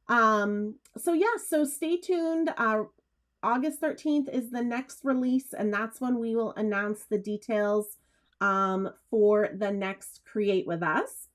So yeah, so stay tuned. August 13th is the next release, and that's when we will announce the details for the next Create With Us.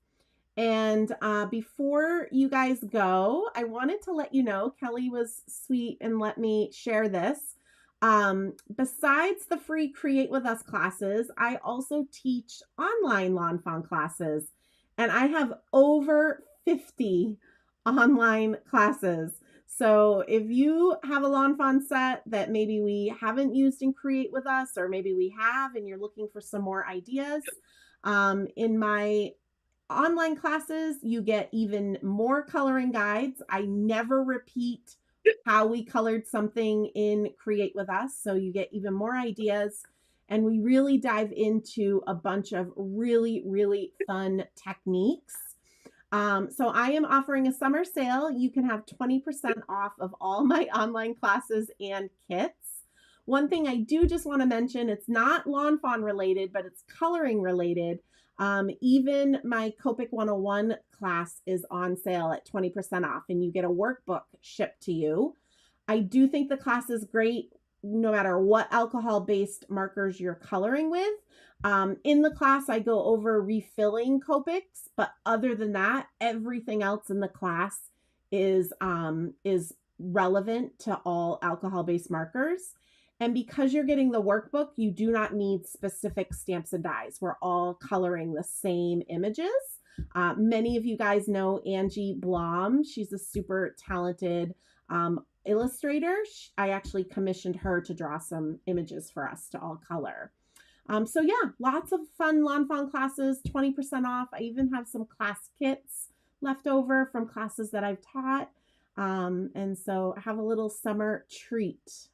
And before you guys go, I wanted to let you know, Kelly was sweet and let me share this. Besides the free Create With Us classes, I also teach online Lawn Fawn classes, and I have over 50 online classes. So if you have a Lawn Fawn set that maybe we haven't used in Create With Us, or maybe we have and you're looking for some more ideas, in my online classes, you get even more coloring guides. I never repeat how we colored something in Create With Us, so you get even more ideas. And we really dive into a bunch of really, really fun techniques. So I am offering a summer sale. You can have 20% off of all my online classes and kits One thing I do just want to mention, it's not Lawn Fawn related, but it's coloring related. Even my Copic 101 class is on sale at 20% off, and you get a workbook shipped to you. I do think the class is great no matter what alcohol-based markers you're coloring with. In the class, I go over refilling Copics, but other than that, everything else in the class is relevant to all alcohol-based markers. And because you're getting the workbook, you do not need specific stamps and dies. We're all coloring the same images. Many of you guys know Angie Blom. She's a super talented illustrator. I actually commissioned her to draw some images for us to all color. So yeah, lots of fun Lawn Fawn classes, 20% off. I even have some class kits left over from classes that I've taught. And so I have a little summer treat.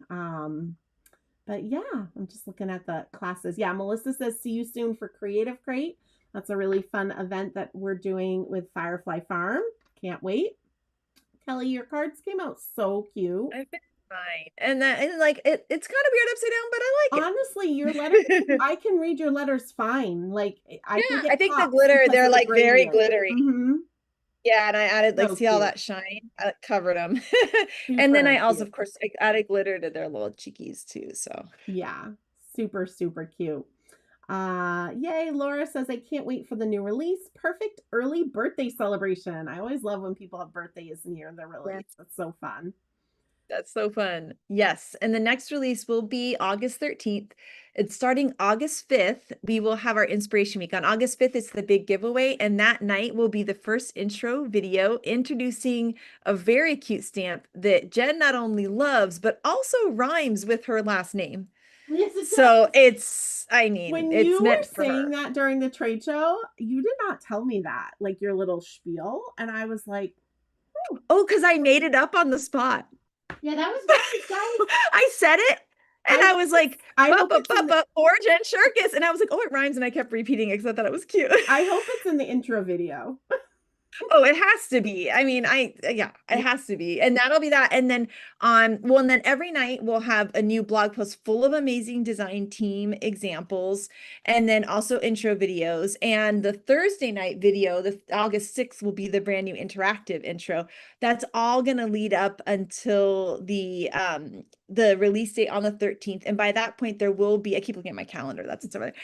But yeah, I'm just looking at the classes. Yeah, Melissa says, see you soon for Creative Crate. That's a really fun event that we're doing with Firefly Farm. Can't wait. Kelly, your cards came out so cute. I've been fine. And like it's kind of weird upside down, but I like it. Honestly, your letters, I can read your letters fine. Like I think the glitter, they're like very glittery. Mm-hmm. Yeah, and I added like, So see all that shine? I covered them. And then I also, of course, I added glitter to their little cheekies too. So yeah, super, super cute. Yay, Laura says, I can't wait for the new release. Perfect early birthday celebration. I always love when people have birthdays near the release. Yeah. That's so fun. That's so fun. Yes. And the next release will be August 13th. It's starting August 5th. We will have our inspiration week. On August 5th, it's the big giveaway. And that night will be the first intro video introducing a very cute stamp that Jen not only loves, but also rhymes with her last name. Yes, it so does. it's, I mean, when it's you meant were saying that during the trade show, you did not tell me that, like your little spiel. And I was like, oh, because I made it up on the spot. Yeah, that was nice. I said it, and I was like, or Jen Sharkus, and I was like, oh, it rhymes, and I kept repeating it because I thought it was cute. I hope it's in the intro video. Oh, it has to be. I mean, it has to be. And that'll be that. And then and then every night we'll have a new blog post full of amazing design team examples, and then also intro videos. And the Thursday night video, the August 6th, will be the brand new interactive intro. That's all going to lead up until the release date on the 13th. And by that point, there will be, I keep looking at my calendar. That's it.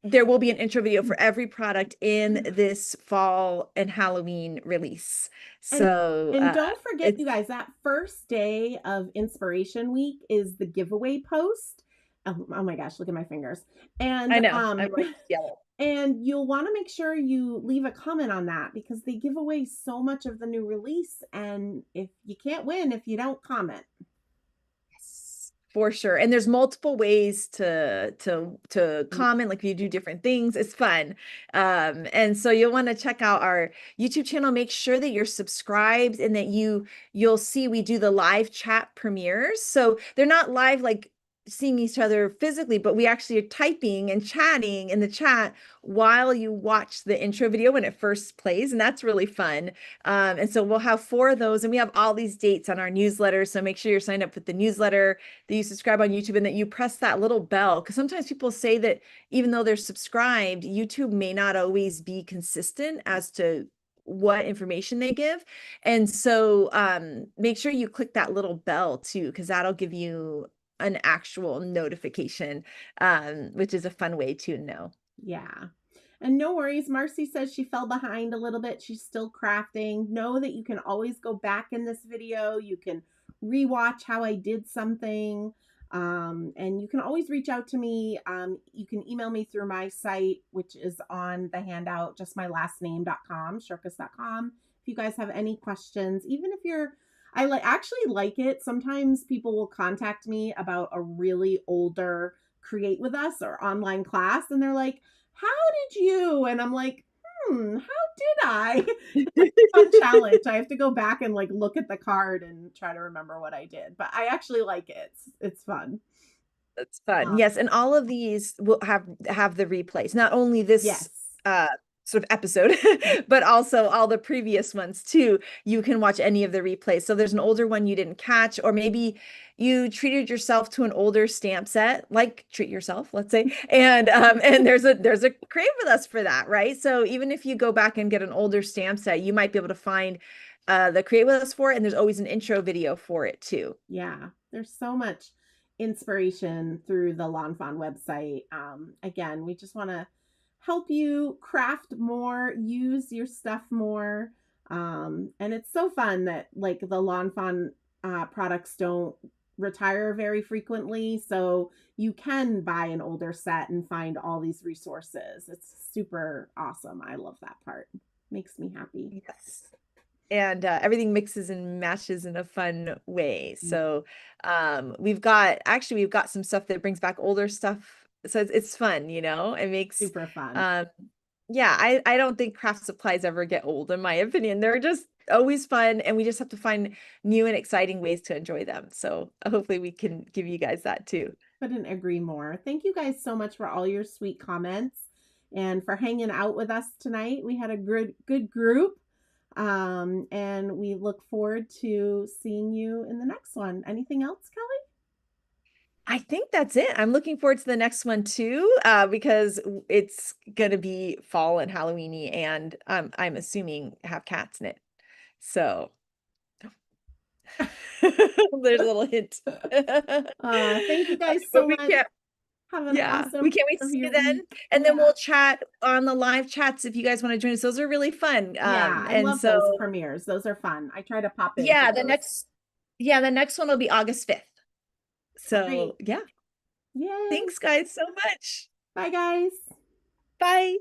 There will be an intro video for every product in this fall and Halloween release. So, and don't forget, you guys, that first day of Inspiration Week is the giveaway post. Oh my gosh, look at my fingers. And I know, I'm like yellow. And you'll want to make sure you leave a comment on that because they give away so much of the new release. And if you can't win, if you don't comment. Yes, for sure. And there's multiple ways to comment, like if you do different things, it's fun. And so you'll want to check out our YouTube channel, make sure that you're subscribed and that you'll see we do the live chat premieres. So they're not live like seeing each other physically, but we actually are typing and chatting in the chat while you watch the intro video when it first plays, and that's really fun. And so we'll have 4 of those, and we have all these dates on our newsletter, so make sure you're signed up with the newsletter, that you subscribe on YouTube, and that you press that little bell, because sometimes people say that even though they're subscribed, YouTube may not always be consistent as to what information they give. And so make sure you click that little bell too, because that'll give you an actual notification, which is a fun way to know. Yeah. And no worries. Marcy says she fell behind a little bit. She's still crafting. Know that you can always go back in this video. You can rewatch how I did something. And you can always reach out to me. You can email me through my site, which is on the handout, just my last name.com, sharkus.com. If you guys have any questions, even if you're I actually like it. Sometimes people will contact me about a really older Create With Us or online class, and they're like, how did you? And I'm like, how did I? It's a fun challenge. I have to go back and like look at the card and try to remember what I did. But I actually like it. It's fun. That's fun. Yes. And all of these will have the replays. Not only this sort of episode, but also all the previous ones too. You can watch any of the replays. So there's an older one you didn't catch, or maybe you treated yourself to an older stamp set, like treat yourself, let's say, and there's a Crave With Us for that, right? So even if you go back and get an older stamp set, you might be able to find the Create With Us for it, and there's always an intro video for it too. Yeah, there's so much inspiration through the Lawn Fawn website. Again, we just want to help you craft more, use your stuff more. And it's so fun that like the Lawn Fawn products don't retire very frequently. So you can buy an older set and find all these resources. It's super awesome. I love that part. Makes me happy. Yes. And everything mixes and matches in a fun way. So we've got some stuff that brings back older stuff. So it's fun, you know, it makes super fun. Yeah, I don't think craft supplies ever get old, in my opinion. They're just always fun, and we just have to find new and exciting ways to enjoy them. So hopefully we can give you guys that too. Couldn't agree more. Thank you guys so much for all your sweet comments and for hanging out with us tonight. We had a good group. And we look forward to seeing you in the next one. Anything else, Kelly? I think that's it. I'm looking forward to the next one too, because it's gonna be fall and Halloweeny, and I'm assuming have cats in it. So there's a little hint. Thank you guys so much. Have an awesome we can't wait to see you then. And then we'll chat on the live chats if you guys want to join us. Those are really fun. I love those premieres. Those are fun. I try to pop in. Yeah, the next one will be August 5th. So great. Yeah. Yay. Thanks guys so much. Bye guys. Bye.